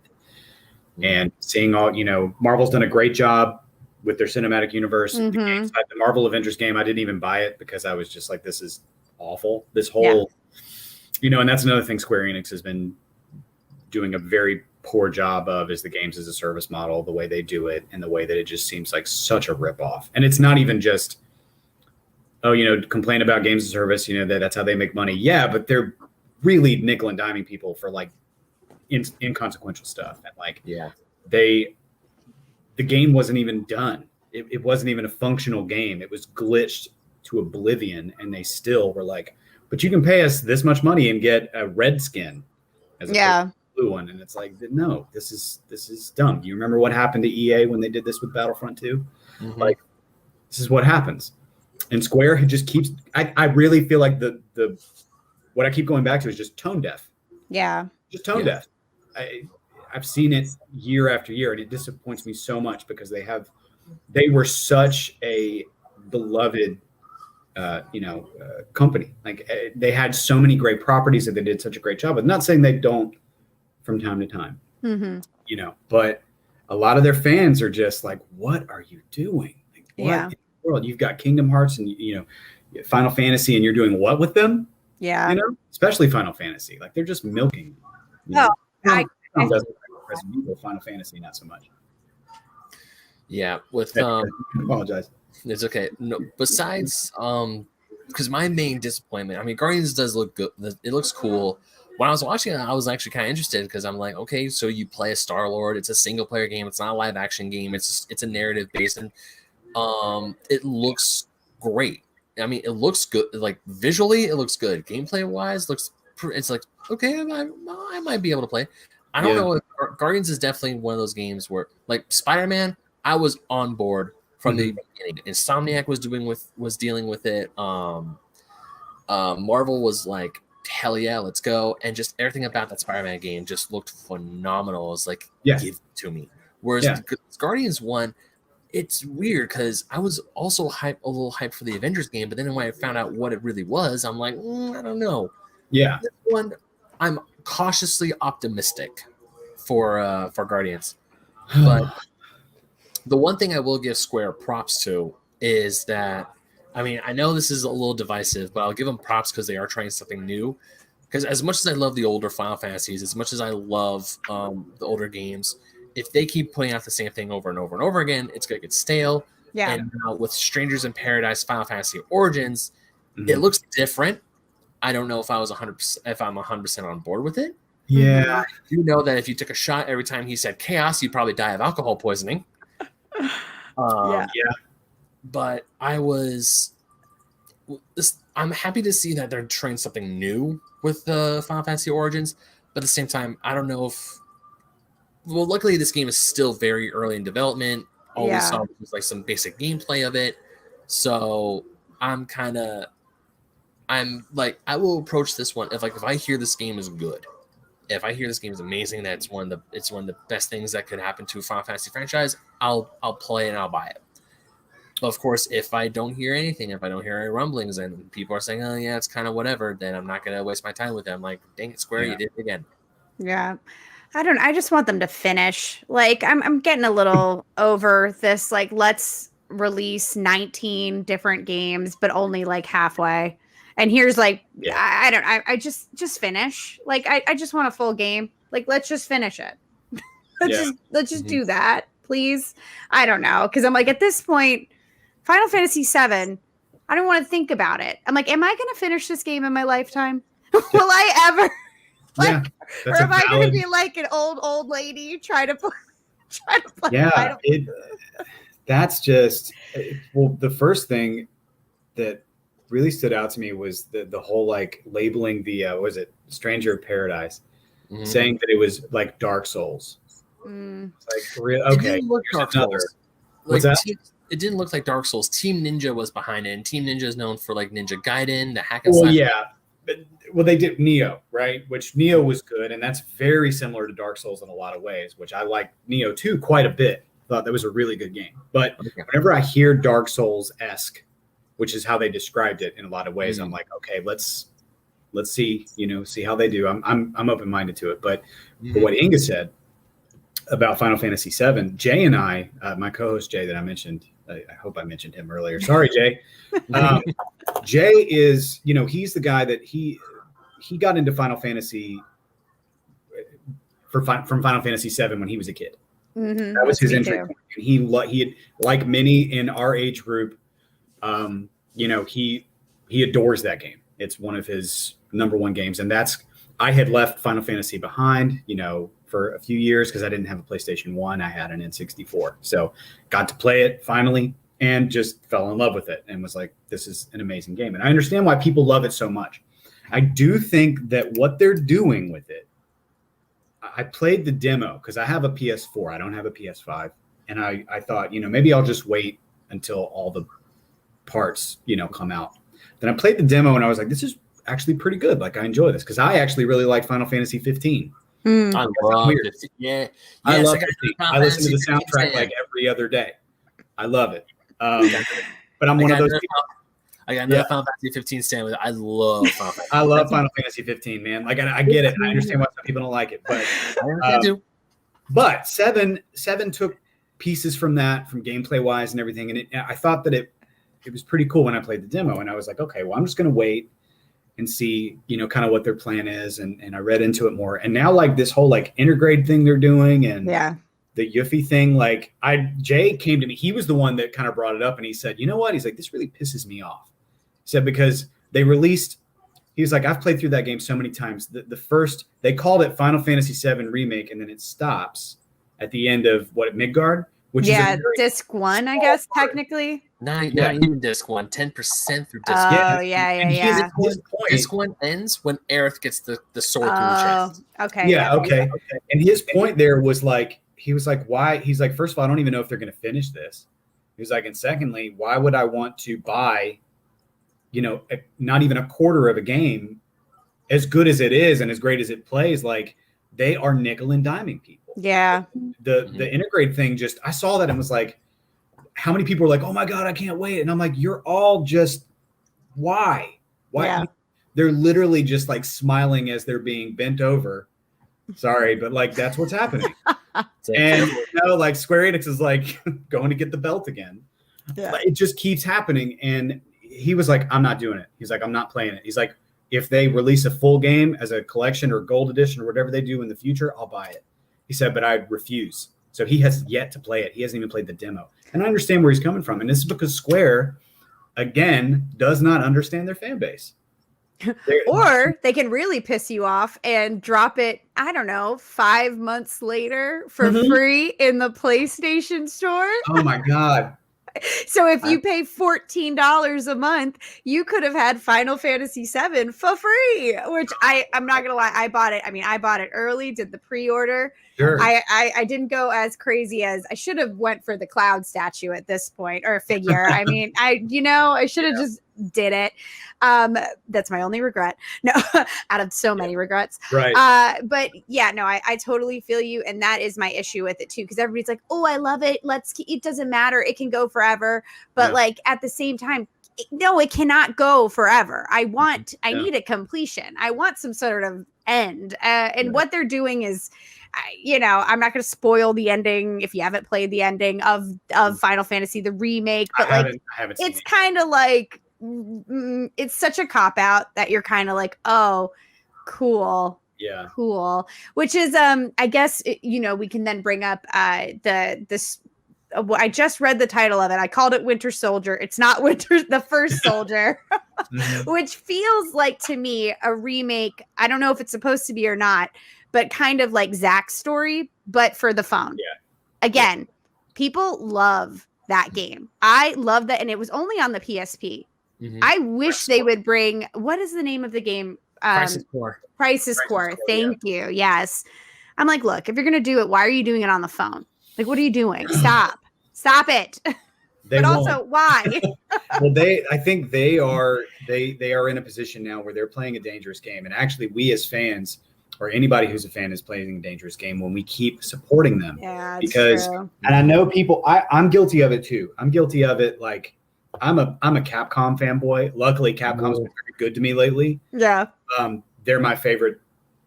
And seeing all, Marvel's done a great job with their cinematic universe. The Marvel Avengers game, I didn't even buy it because I was just like, this is awful. This whole, and that's another thing Square Enix has been doing a very poor job of, is the games as a service model, the way they do it, and the way that it just seems like such a ripoff. And it's not even just, complain about games as a service, that's how they make money. Yeah, but they're really nickel and diming people for like inconsequential stuff. And like, the game wasn't even done. It wasn't even a functional game. It was glitched to oblivion, and they still were like, but you can pay us this much money and get a red skin as a blue one. And it's like, no, this is dumb. You remember what happened to EA when they did this with Battlefront 2? Like, this is what happens. And Square just keeps, I really feel like the what I keep going back to is just tone deaf. Yeah. Just tone deaf. I've seen it year after year, and it disappoints me so much because they were such a beloved, company. Like they had so many great properties that they did such a great job. I'm not saying they don't from time to time, but a lot of their fans are just like, what are you doing? Like, what in the world? You've got Kingdom Hearts and, Final Fantasy, and you're doing what with them? Yeah. Especially Final Fantasy. Like they're just milking. Final Fantasy, not so much. Yeah, with I apologize. It's okay. No, besides, because my main disappointment, I mean, Guardians does look good. It looks cool. When I was watching it, I was actually kind of interested because I'm like, okay, so you play a Star-Lord. It's a single player game. It's not a live action game. It's a narrative based, and it looks great. I mean, it looks good. Like visually, it looks good. Gameplay wise, it's like, okay, I might be able to play. I don't know if Guardians is definitely one of those games where, like Spider-Man, I was on board from the beginning. Insomniac was dealing with it. Marvel was like, hell yeah, let's go. And just everything about that Spider-Man game just looked phenomenal. It was like, give it to me. Whereas Guardians 1, it's weird because I was also a little hyped for the Avengers game, but then when I found out what it really was, I'm like, I don't know. Yeah. This one, I'm cautiously optimistic for Guardians. But the one thing I will give Square props to is that, I mean, I know this is a little divisive, but I'll give them props because they are trying something new. Because as much as I love the older Final Fantasies, as much as I love the older games, if they keep putting out the same thing over and over and over again, it's going to get stale. Yeah. And now with Strangers in Paradise Final Fantasy Origins, it looks different. I don't know if I'm 100% on board with it. Yeah. I do know that if you took a shot every time he said chaos, you'd probably die of alcohol poisoning. But I'm happy to see that they're trying something new with the Final Fantasy Origins, but at the same time, I don't know if. Well, luckily this game is still very early in development. All we saw was like some basic gameplay of it, so I'm like, I will approach this one if I hear this game is good, if I hear this game is amazing, that it's one of the best things that could happen to a Final Fantasy franchise, I'll play it and I'll buy it. Of course, if I don't hear anything, if I don't hear any rumblings and people are saying, oh yeah, it's kind of whatever, then I'm not going to waste my time with them. Like, dang it, Square, you did it again. Yeah. I just want them to finish. Like, I'm getting a little over this, like, let's release 19 different games, but only like halfway. And here's like, I just finish. Like, I just want a full game. Like, let's just finish it. let's just do that, please. I don't know. Cause I'm like, at this point, Final Fantasy VII, I don't want to think about it. I'm like, am I going to finish this game in my lifetime? Will I ever? Like, or am I going to be like an old lady trying to play? Yeah, that's just, well, the first thing that really stood out to me was the whole like labeling the was it Stranger of Paradise, saying that it was like Dark Souls. It's like, okay, it didn't look Dark Souls. What's that? It didn't look like Dark Souls. Team Ninja was behind it, and Team Ninja is known for like Ninja Gaiden, the hack and slash. Well, yeah. Well, they did Neo, right? Which Neo was good, and that's very similar to Dark Souls in a lot of ways, which I like Neo 2 quite a bit. Thought that was a really good game. But whenever I hear Dark Souls-esque, which is how they described it in a lot of ways, I'm like, okay, let's see, see how they do. I'm open-minded to it. But what Inga said about Final Fantasy VII, Jay and I, my co-host Jay that I mentioned, I hope I mentioned him earlier. Sorry, Jay. Jay is, he's the guy that he got into Final Fantasy from Final Fantasy VII when he was a kid. That was his entry point. And he had, like many in our age group, he adores that game. It's one of his number one games, and I had left Final Fantasy behind, for a few years because I didn't have a PlayStation 1. I had an N64. So got to play it finally and just fell in love with it and was like, this is an amazing game. And I understand why people love it so much. I do think that what they're doing with it, I played the demo because I have a PS4. I don't have a PS5. And I thought, maybe I'll just wait until all the parts, come out. Then I played the demo and I was like, this is actually pretty good. Like, I enjoy this because I actually really like Final Fantasy 15. I love it. Yeah. I love it. I listen to the soundtrack like every other day. I love it. But I'm one of those people. I got another Final Fantasy 15 stand with it. I love Final Fantasy. I love Final Fantasy 15, man. Like, I get it. I understand why some people don't like it, but I do. But seven took pieces from that, from gameplay wise and everything, and I thought that it was pretty cool when I played the demo, and I was like, okay, well, I'm just gonna wait and see, kind of what their plan is, and I read into it more, and now like this whole like intergrade thing they're doing, and the Yuffie thing, like Jay came to me, he was the one that kind of brought it up, and he said, you know what? He's like, this really pisses me off. He said, because they released, he was like, I've played through that game so many times. The first, they called it Final Fantasy VII Remake, and then it stops at the end of Midgard, which is disc 1, I guess, technically. Not even disc 1, 10% through disc 1. Oh, yeah. Disc 1 ends when Aerith gets the sword through the chest. Okay. Yeah, okay. And his point there was like, he was like, why? He's like, first of all, I don't even know if they're going to finish this. He was like, and secondly, why would I want to buy, not even a quarter of a game, as good as it is and as great as it plays, like they are nickel and diming people. Yeah. The integrate thing, just I saw that and was like, how many people are like, oh my God, I can't wait. And I'm like, you're all just why? Yeah. They're literally just like smiling as they're being bent over. Sorry, but like that's what's happening. And like Square Enix is like going to get the belt again. Yeah. But it just keeps happening. And he was like, I'm not doing it. He's like, I'm not playing it. He's like, if they release a full game as a collection or gold edition or whatever they do in the future, I'll buy it. He said, but I refuse. So he has yet to play it. He hasn't even played the demo. And I understand where he's coming from. And this is because Square, again, does not understand their fan base. Or they can really piss you off and drop it, I don't know, 5 months later for free in the PlayStation Store. Oh my God. So if you pay $14 a month, you could have had Final Fantasy VII for free, which I'm not going to lie. I bought it. I mean, I bought it early, did the pre-order. Sure. I didn't go as crazy as I should have went for the Cloud statue at this point, or a figure. I mean, I should have just did it. That's my only regret. No, out of so many regrets. Right. But yeah, no, I totally feel you. And that is my issue with it too. Because everybody's like, oh, I love it. It doesn't matter. It can go forever. But like at the same time, no, it cannot go forever. I need a completion. I want some sort of end. And what they're doing is, I'm not going to spoil the ending if you haven't played the ending of Final Fantasy, the remake, but I haven't it's kind of like, it's such a cop out that you're kind of like, oh, cool. Yeah. Cool. Which is, I guess, we can then bring up this. I just read the title of it. I called it Winter Soldier. It's not the First Soldier, which feels like to me a remake. I don't know if it's supposed to be or not, but kind of like Zack's story, but for the phone. Yeah. Again, people love that game. I love that. And it was only on the PSP. I wish they would bring, what is the name of the game? Crisis Core. Crisis Core. Thank you. Yes. I'm like, look, if you're going to do it, why are you doing it on the phone? Like, what are you doing? Stop it. But also, why? Well, I think they are in a position now where they're playing a dangerous game. And actually, we as fans, or anybody who's a fan, is playing a dangerous game when we keep supporting them. Yeah, because true. And I know people, I'm guilty of it too. I'm guilty of it. Like, I'm a Capcom fanboy. Luckily, Capcom's been very good to me lately. Yeah. They're my favorite,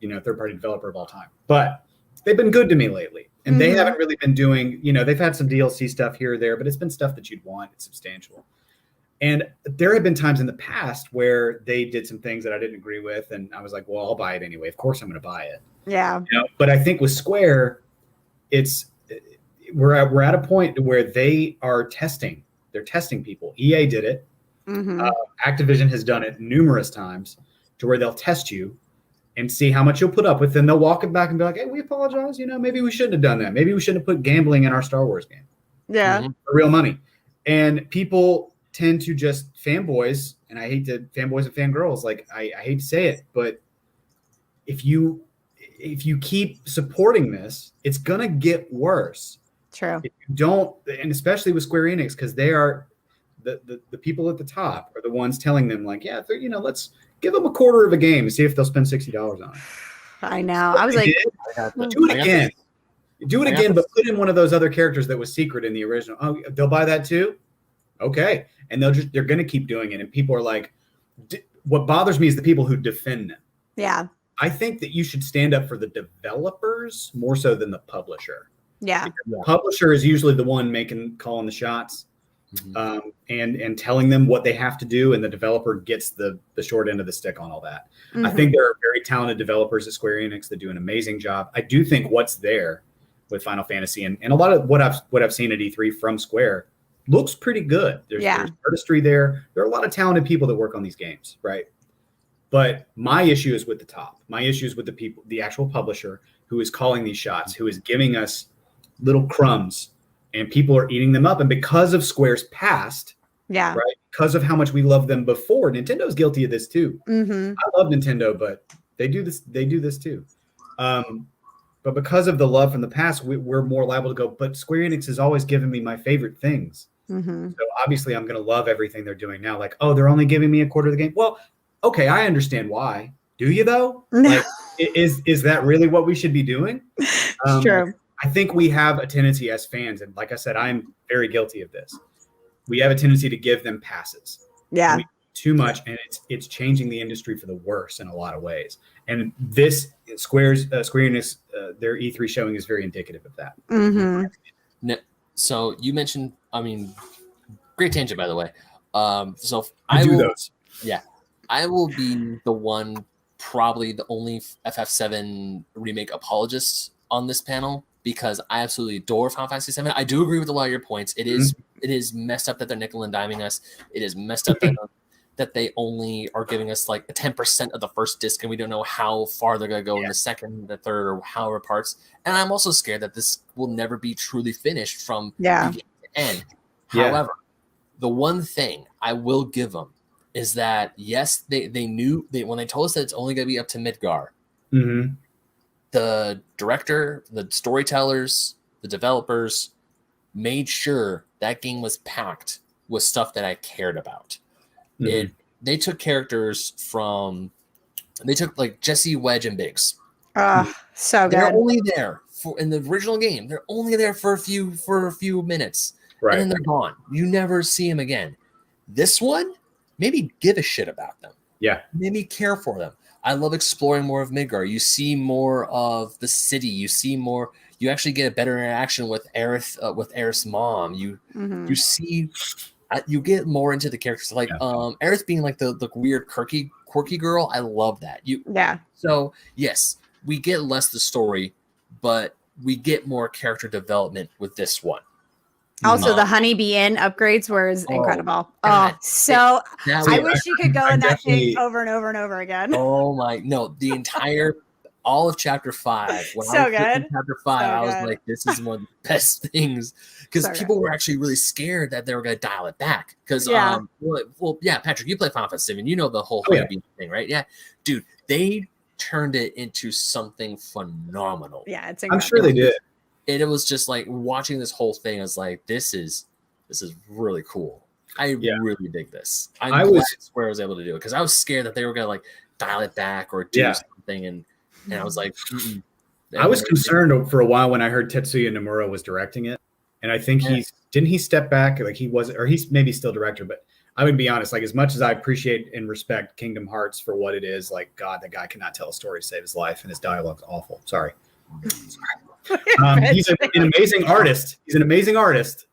third-party developer of all time. But they've been good to me lately. And they haven't really been doing, they've had some DLC stuff here or there, but it's been stuff that you'd want. It's substantial. And there have been times in the past where they did some things that I didn't agree with. And I was like, well, I'll buy it anyway. Of course I'm going to buy it. Yeah. But I think with Square, we're at a point where they are testing. They're testing people. EA did it. Activision has done it numerous times to where they'll test you and see how much you'll put up with. Then they'll walk it back and be like, hey, we apologize. Maybe we shouldn't have done that. Maybe we shouldn't have put gambling in our Star Wars game. Yeah. For real money. And people tend to just fanboys, and I hate to fanboys and fangirls. Like, I hate to say it, but if you keep supporting this, it's going to get worse. True. If you don't, and especially with Square Enix, because they are the people at the top are the ones telling them, like, yeah, let's give them a quarter of a game and see if they'll spend $60 on it. I know. I was like, do it again. Do it again, but put in one of those other characters that was secret in the original. Oh, they'll buy that too? Okay. And they're going to keep doing it. And people are like, what bothers me is the people who defend them. Yeah. I think that you should stand up for the developers more so than the publisher. Yeah. The publisher is usually the one calling the shots. And telling them what they have to do, and the developer gets the short end of the stick on all that. I think there are very talented developers at Square Enix that do an amazing job. I do think what's there with Final Fantasy and a lot of what I've seen at E3 from Square looks pretty good. There's artistry there. There are a lot of talented people that work on these games, right? But my issue is with the top. My issue is with the people, the actual publisher who is calling these shots, who is giving us little crumbs. And people are eating them up. And because of Square's past, right? Because of how much we loved them before, Nintendo's guilty of this too. I love Nintendo, but they do this too. But because of the love from the past, we're more liable to go, but Square Enix has always given me my favorite things. Mm-hmm. So obviously I'm going to love everything they're doing now. Like, oh, they're only giving me a quarter of the game. Well, okay, I understand why. Do you though? Like, is that really what we should be doing? It's true. I think we have a tendency as fans, and like I said, I'm very guilty of this. We have a tendency to give them passes. Yeah. We do too much, and it's changing the industry for the worse in a lot of ways. And this Square Enix, their E3 showing is very indicative of that. Mm-hmm. So you mentioned, I mean, great tangent, by the way. So I do those. Yeah, I will be the one, probably the only FF7 remake apologist on this panel, because I absolutely adore Final Fantasy 7. I do agree with a lot of your points. It is messed up that they're nickel and diming us. It is messed up that they only are giving us like 10% of the first disc, and we don't know how far they're going to go in the second, the third, or however parts. And I'm also scared that this will never be truly finished from beginning to end. However, the one thing I will give them is that, yes, they knew when they told us that it's only going to be up to Midgar. Mm-hmm. The director, the storytellers, the developers made sure that game was packed with stuff that I cared about. Mm-hmm. They took characters from, they took like Jesse, Wedge, and Biggs. So good. They're only there in the original game. They're only there for a few minutes, right? And then they're gone. You never see them again. This one, maybe give a shit about them. Yeah, maybe care for them. I love exploring more of Midgar. You see more of the city. You see more. You actually get a better interaction with Aerith's mom. You see. You get more into the characters, like Aerith being like the weird quirky girl. I love that. So yes, we get less the story, but we get more character development with this one. Also, the Honeybee Inn upgrades were incredible. I wish you could go in that thing over and over and over again. Oh my no! The entire all of chapter 5. When so I was good. in chapter 5, I was like, this is one of the best things, because people were actually really scared that they were going to dial it back. Because, Patrick, you play Final Fantasy 7. You know the whole thing, right? Yeah. Dude, they turned it into something phenomenal. Yeah, it's incredible. I'm sure they did. And it was just like watching this whole thing. I was like, this is really cool. I really dig this. I'm glad Square was able to do it, because I was scared that they were going to like dial it back or do something. And I was like, I was concerned for a while when I heard Tetsuya Nomura was directing it. And I think didn't he step back? Like he was, or he's maybe still director, but I would be honest, like as much as I appreciate and respect Kingdom Hearts for what it is, like, God, the guy cannot tell a story to save his life, and his dialogue's awful. Sorry. He's an amazing artist. He's an amazing artist,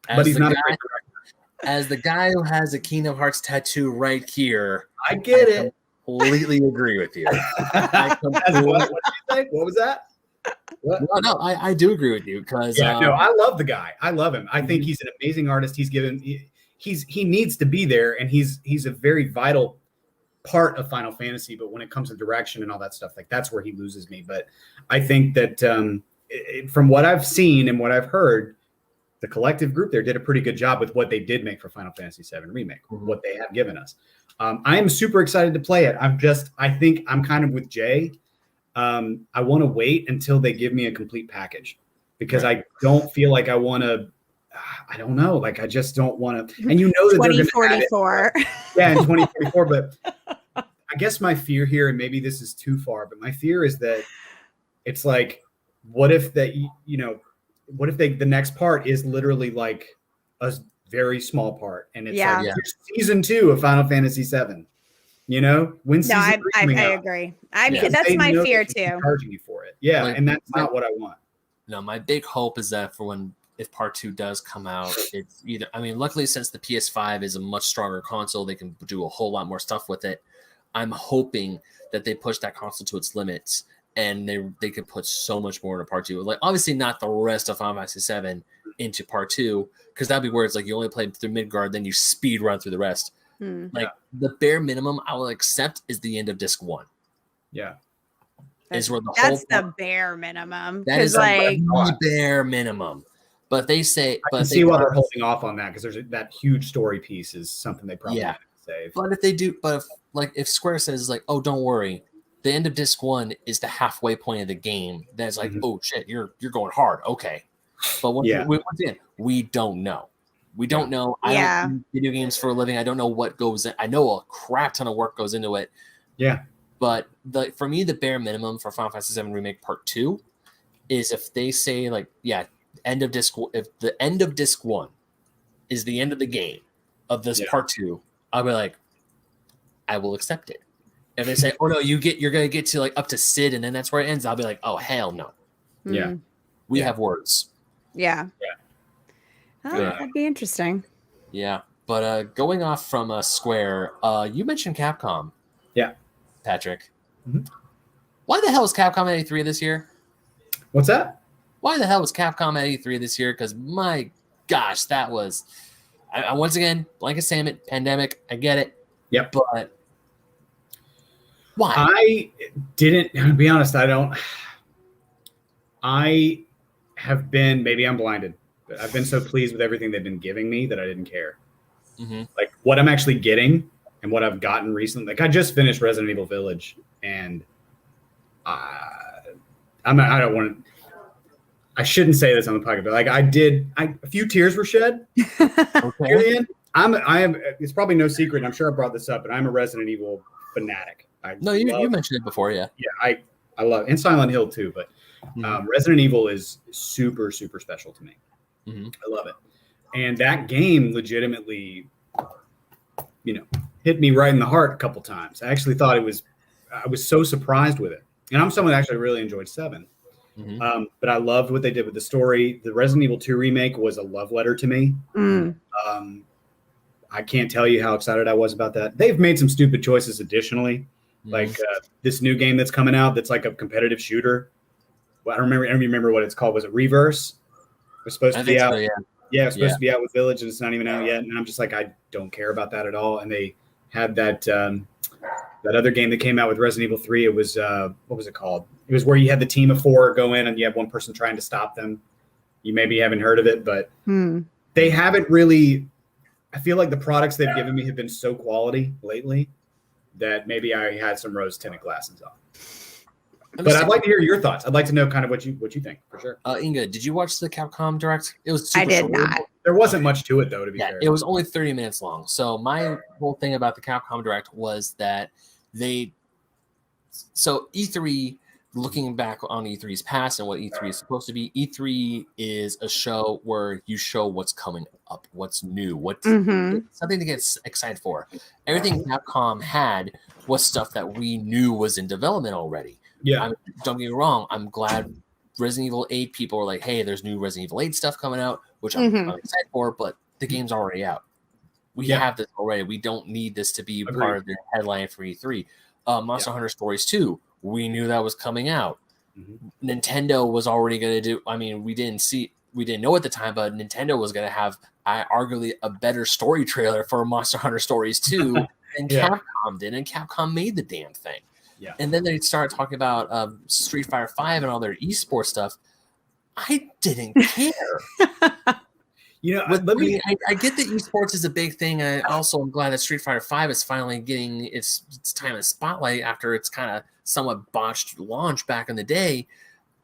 but he's not a great director. As the guy who has a Kingdom Hearts tattoo right here, I get it. Completely agree with you. What did you say? What was that? What? No, I do agree with you, because I love the guy. I love him. I think he's an amazing artist. He needs to be there, and he's a very vital part of Final Fantasy. But when it comes to direction and all that stuff, like that's where he loses me. But I think that from what I've seen and what I've heard, the collective group there did a pretty good job with what they did make for Final Fantasy VII Remake, what they have given us. I'm super excited to play it. I think I'm kind of with Jay. I want to wait until they give me a complete package, because I don't feel like I want to. I don't know. Like I just don't want to. And you know that 2044. Yeah, in 2044. But I guess my fear here, and maybe this is too far, but my fear is that it's like, what if that the next part is literally like a very small part, and it's like season 2 of Final Fantasy VII. When season 3 coming out, I agree. I mean, that's my fear too. Charging you for it, and that's not what I want. No, my big hope is that if part 2 does come out, it's either. I mean, luckily since the PS5 is a much stronger console, they can do a whole lot more stuff with it. I'm hoping that they push that console to its limits, and they could put so much more into part 2. Like obviously not the rest of Final Fantasy 7 into part 2, because that'd be where it's like you only play through Midgard, then you speed run through the rest. Like the bare minimum I will accept is the end of disc 1. Yeah. Is where that's the bare minimum. That is like the bare minimum. But they say, I can see why they're holding off on that, because there's that huge story piece is something they probably have to save. But if they do, if Square says like, oh, don't worry, the end of disc 1 is the halfway point of the game, then it's like, oh shit, you're going hard, okay. But once again, we don't know. We don't know. I don't do video games for a living. I don't know what goes in. I know a crap ton of work goes into it. Yeah. But for me, the bare minimum for Final Fantasy VII Remake Part 2 is if they say like, end of disc. If the end of disc 1 is the end of the game of this Part 2, I'll be like, I will accept it. If they say, oh no, you're gonna get to like up to Sid and then that's where it ends, I'll be like, oh hell no. Yeah. We have words. Yeah. Oh, that'd be interesting. Yeah. But going off from Square, you mentioned Capcom. Yeah. Patrick. Mm-hmm. Why the hell is Capcom at E3 this year? What's that? Why the hell was Capcom at E3 this year? Because my gosh, that was I once again, blanket statement, pandemic, I get it. Yep. But why? I didn't, to be honest, I have been, maybe I'm blinded, but I've been so pleased with everything they've been giving me that I didn't care. Mm-hmm. Like what I'm actually getting and what I've gotten recently. Like I just finished Resident Evil Village and I shouldn't say this on the podcast, but like a few tears were shed. Okay. I am, it's probably no secret. And I'm sure I brought this up, but I'm a Resident Evil fanatic. You mentioned it before, yeah. Yeah, I love, and Silent Hill too, but Resident Evil is super, super special to me. Mm-hmm. I love it. And that game legitimately, hit me right in the heart a couple times. I actually thought I was so surprised with it. And I'm someone that actually really enjoyed 7. Mm-hmm. But I loved what they did with the story. The Resident Evil 2 remake was a love letter to me. Mm. I can't tell you how excited I was about that. They've made some stupid choices additionally. Like this new game that's coming out that's like a competitive shooter. Well, I don't remember what it's called. Was it Reverse? It was supposed to be out. So, yeah, it was supposed to be out with Village, and it's not even out yet. And I'm just like, I don't care about that at all. And they had that other game that came out with Resident Evil 3. It was what was it called? It was where you had the team of 4 go in, and you have one person trying to stop them. You maybe haven't heard of it, but they haven't really. I feel like the products they've given me have been so quality lately that maybe I had some rose-tinted glasses on. But I'd like to hear your thoughts. I'd like to know kind of what you think, for sure. Inga, did you watch the Capcom Direct? It was super I did short. not. There wasn't much to it, though, to be fair. It was only 30 minutes long. So my whole thing about the Capcom Direct was that so E3, looking back on E3's past and what E3 is supposed to be, E3 is a show where you show what's coming up, what's new, what's something to get excited for. Everything Capcom had was stuff that we knew was in development already. Yeah. Don't get me wrong. I'm glad Resident Evil 8 people are like, hey, there's new Resident Evil 8 stuff coming out, which I'm excited for, but the game's already out. We have this already. We don't need this to be part of the headline for E3. Monster Hunter Stories 2, we knew that was coming out. Mm-hmm. Nintendo was already going to do, I mean, we didn't know at the time, but Nintendo was going to have arguably a better story trailer for Monster Hunter Stories 2 than Capcom did, and Capcom made the damn thing. Yeah. And then they started talking about Street Fighter 5 and all their esports stuff. I didn't care. I get that esports is a big thing. I also am glad that Street Fighter 5 is finally getting its time in the spotlight after its kind of somewhat botched launch back in the day.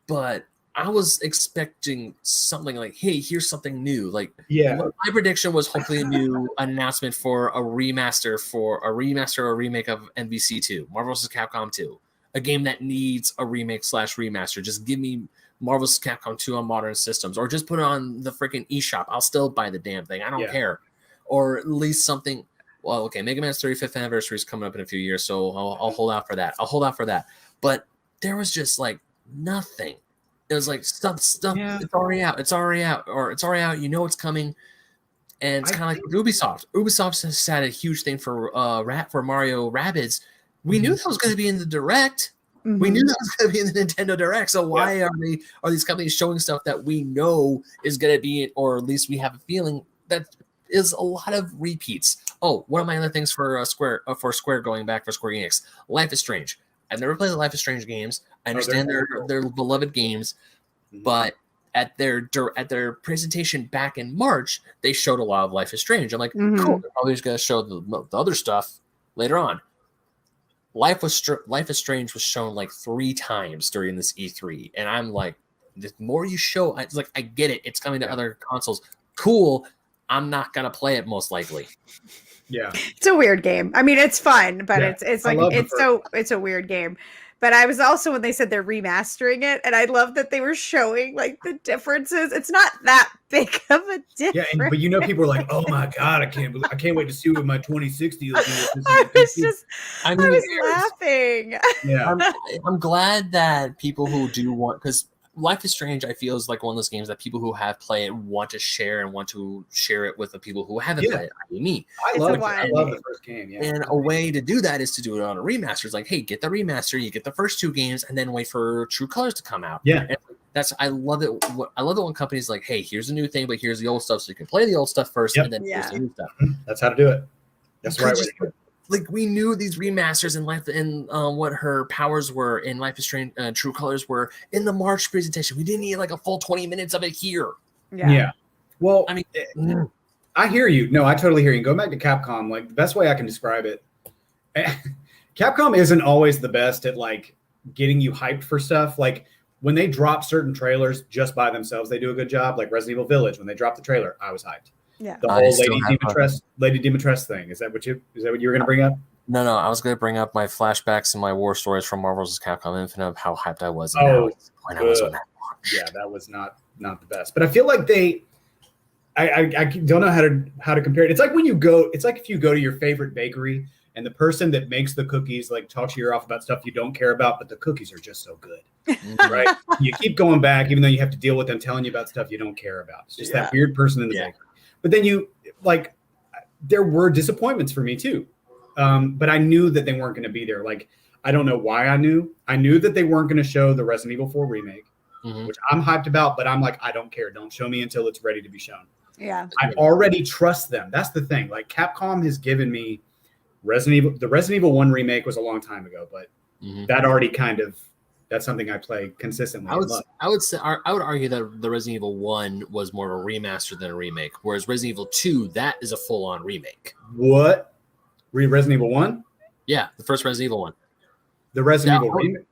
But I was expecting something like, hey, here's something new. Like, my prediction was hopefully an announcement for a remaster or remake of MVC2, Marvel vs. Capcom 2, a game that needs a remake/remaster. Just give me Marvel vs. Capcom 2 on modern systems, or just put it on the freaking eShop. I'll still buy the damn thing. I don't care. Or at least something. Well, okay, Mega Man's 35th anniversary is coming up in a few years, so I'll hold out for that. But there was just like nothing. It was like stuff. Yeah. It's already out, or it's already out. You know it's coming, and it's kind of like Ubisoft. Ubisoft has had a huge thing for Mario Rabbids. We knew that was going to be in the Direct. Mm-hmm. We knew that was going to be in the Nintendo Direct. So why are these companies showing stuff that we know is going to be, or at least we have a feeling that is a lot of repeats? Oh, one of my other things for Square going back for Square Enix, Life is Strange. I've never played the Life is Strange games. I understand they're beloved games, but at their presentation back in March, they showed a lot of Life is Strange. I'm like, cool. They're probably just going to show the other stuff later on. Life is Strange was shown like 3 times during this E3, and I'm like, the more you show, it's like I get it. It's coming to other consoles. Cool. I'm not gonna play it most likely. Yeah, it's a weird game. I mean, it's fun, but it's like it's a weird game. But I was also, when they said they're remastering it, and I love that they were showing like the differences. It's not that big of a difference. Yeah, but people are like, "Oh my god, I can't wait to see what my 2060 will do." I was laughing. Yeah, I'm glad that people who do want, because Life is Strange, I feel, is like one of those games that people who have played want to share and want to share it with the people who haven't played it, i.e. me. I love the first game. Yeah. And a way to do that is to do it on a remaster. It's like, hey, get the remaster, you get the first 2 games, and then wait for True Colors to come out. Yeah. And I love it. I love it when companies like, hey, here's a new thing, but here's the old stuff, so you can play the old stuff first, and then here's the new stuff. That's how to do it. That's right. Like, we knew these remasters and what her powers were in Life is Strange, True Colors were in the March presentation. We didn't need like a full 20 minutes of it here. Yeah. Well, I mean, I hear you. No, I totally hear you. Go back to Capcom. Like, the best way I can describe it, Capcom isn't always the best at like getting you hyped for stuff. Like, when they drop certain trailers just by themselves, they do a good job. Like Resident Evil Village, when they dropped the trailer, I was hyped. Yeah. The whole Lady Demetress thing. Is that what you were going to bring up? No, I was going to bring up my flashbacks and my war stories from Marvel's Capcom Infinite of how hyped I was. When I was on that launch. Yeah, that was not the best. But I feel like I don't know how to compare it. It's like if you go to your favorite bakery and the person that makes the cookies like talks your ear off about stuff you don't care about, but the cookies are just so good, right? You keep going back, even though you have to deal with them telling you about stuff you don't care about. It's just that weird person in the bakery. But then there were disappointments for me too. But I knew that they weren't going to be there. Like, I don't know why I knew that they weren't going to show the Resident Evil 4 remake, which I'm hyped about, but I'm like, I don't care. Don't show me until it's ready to be shown. Yeah. I already trust them. That's the thing. Like, Capcom has given me the Resident Evil 1 remake was a long time ago, but that already that's something I play consistently. I would argue that the Resident Evil 1 was more of a remaster than a remake, whereas Resident Evil 2, that is a full-on remake. What? Resident Evil 1? Yeah, the first Resident Evil 1. The Resident Evil remake?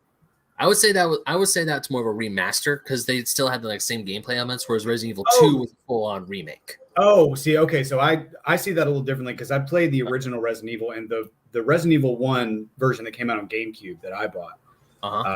I would say that's more of a remaster because they still had the same gameplay elements, whereas Resident Evil 2 was a full-on remake. Oh, see, okay, so I see that a little differently because I played the original Resident Evil, and the Resident Evil 1 version that came out on GameCube that I bought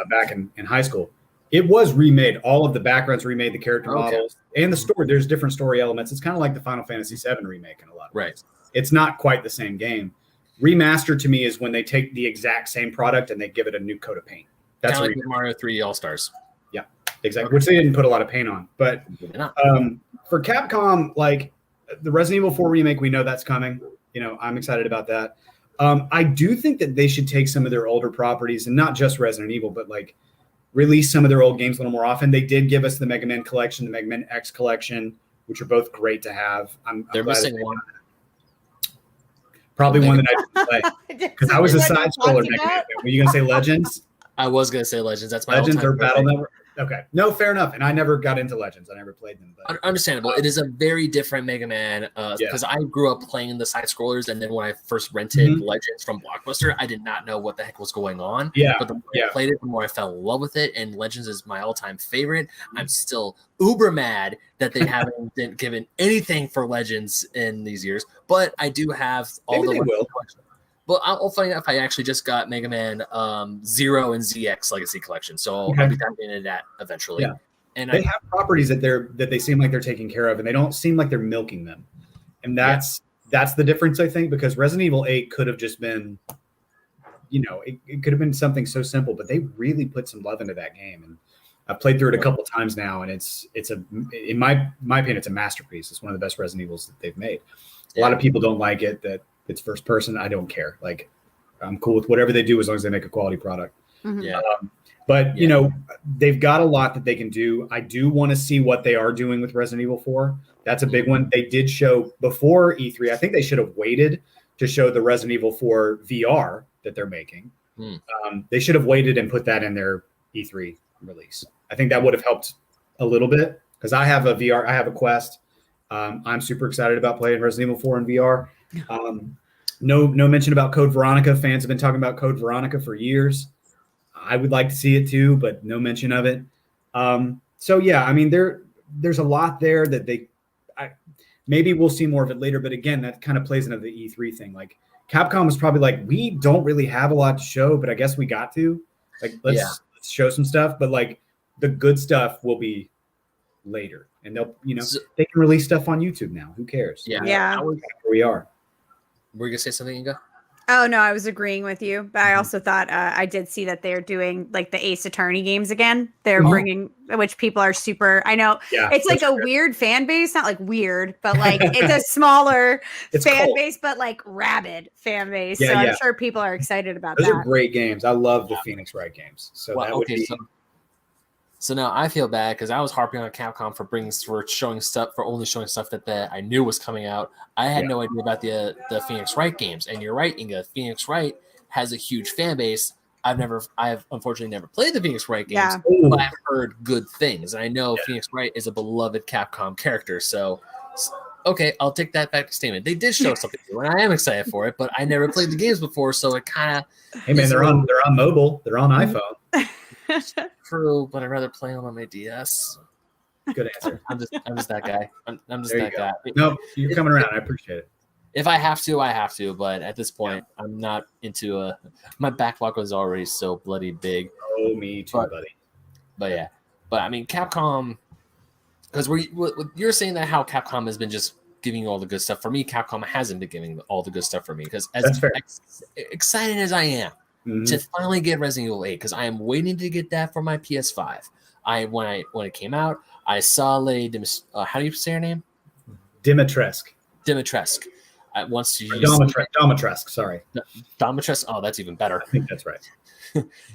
back in high school, it was remade. All of the backgrounds remade, the character models, and the story. There's different story elements. It's kind of like the Final Fantasy VII remake in a lot of ways. It's not quite the same game. Remaster to me is when they take the exact same product and they give it a new coat of paint. That's like Mario 3 All-Stars. Yeah, exactly. Which they didn't put a lot of paint on. But for Capcom, like the Resident Evil 4 remake, we know that's coming. I'm excited about that. I do think that they should take some of their older properties and not just Resident Evil, but like release some of their old games a little more often. They did give us the Mega Man collection, the Mega Man X collection, which are both great to have. They're missing one. Probably one that I didn't play because I was a side scroller. Were you going to say Legends? I was going to say Legends. That's my Legends or Battle Network. Okay, no, fair enough. And I never got into Legends. I never played them. But understandable. It is a very different Mega Man because I grew up playing the side scrollers, and then when I first rented Legends from Blockbuster, I did not know what the heck was going on. Yeah, but the more I played it, the more I fell in love with it. And Legends is my all-time favorite. I'm still uber mad that they haven't been given anything for Legends in these years, but I do have all the collection. Well, I'll find out if I actually just got Mega Man 0 and ZX Legacy Collection, so I'll be diving into that eventually. Yeah. And they have properties that they seem like they're taking care of, and they don't seem like they're milking them. And that's the difference, I think, because Resident Evil 8 could have just been, it could have been something so simple, but they really put some love into that game. And I've played through it a couple of times now, and in my opinion, it's a masterpiece. It's one of the best Resident Evils that they've made. A lot of people don't like it that it's first person. I don't care. Like, I'm cool with whatever they do as long as they make a quality product. Yeah. But they've got a lot that they can do. I do want to see what they are doing with Resident Evil 4. That's a big one. They did show before E3. I think they should have waited to show the Resident Evil 4 VR that they're making. They should have waited and put that in their E3 release. I think that would have helped a little bit because I have a VR. I have a Quest. I'm super excited about playing Resident Evil 4 in VR. No mention about Code Veronica. Fans have been talking about Code Veronica for years. I would like to see it too, but no mention of it. So yeah, I mean, there's a lot there that maybe we'll see more of it later. But again, that kind of plays into the E3 thing. Like Capcom was probably like, we don't really have a lot to show, but I guess we got to. Like, let's show some stuff. But like the good stuff will be later. And they'll, they can release stuff on YouTube now. Who cares? Yeah. Where we are. Were you going to say something, Inga? Oh, no, I was agreeing with you. But I also thought I did see that they're doing like the Ace Attorney games again. They're bringing, which people are super, I know it's like a weird fan base, not like weird, but like it's a smaller fan base, but like rabid fan base. So I'm sure people are excited about that. Those are great games. I love the Phoenix Wright games. So that would be. So now I feel bad because I was harping on Capcom for only showing stuff that I knew was coming out. I had no idea about the Phoenix Wright games, and you're right, Inga. Phoenix Wright has a huge fan base. I've unfortunately never played the Phoenix Wright games, but I've heard good things, and I know Phoenix Wright is a beloved Capcom character. So, okay, I'll take that back to statement. They did show something new, and I am excited for it, but I never played the games before, so it kind of. Hey man, they're on mobile. They're on iPhone. True, but I'd rather play them on my DS. Good answer. I'm just that guy. I'm just that guy. No, you're coming around. I appreciate it. If I have to, I have to. But at this point, I'm not into my backlog was already so bloody big. Oh, me too, buddy. But yeah. But I mean, Capcom, because you're saying that how Capcom has been just giving you all the good stuff. For me, Capcom hasn't been giving all the good stuff for me. Because as excited as I am to finally get Resident Evil 8, because I am waiting to get that for my PS5. When it came out, I saw how do you say her name? Dimitrescu. Wants to use Domitrescu, sorry. Domitrescu. Oh, that's even better. I think that's right.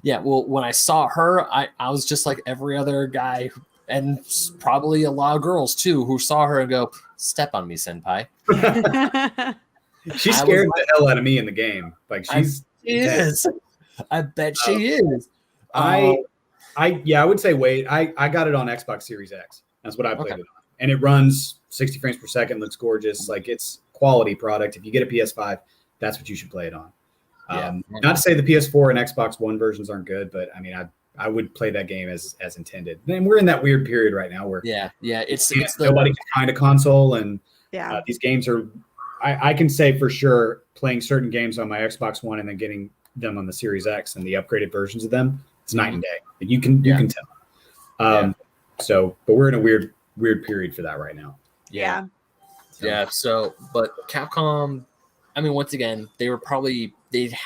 Yeah, well, when I saw her, I was just like every other guy, and probably a lot of girls too, who saw her and go, "Step on me, senpai." She scared the hell out of me in the game. Like she is. I bet she is. I would say wait. I got it on Xbox Series X. That's what I played it on, and it runs 60 frames per second. Looks gorgeous. Like it's quality product. If you get a PS5, that's what you should play it on. Not to say the PS4 and Xbox One versions aren't good, but I mean, I would play that game as intended. And we're in that weird period right now where it's nobody can find a console, and these games are. I can say for sure playing certain games on my Xbox One and then getting them on the Series X and the upgraded versions of them, it's night and day. You can tell. So, but we're in a weird period for that right now. Yeah. So, but Capcom, I mean, once again, they probably didn't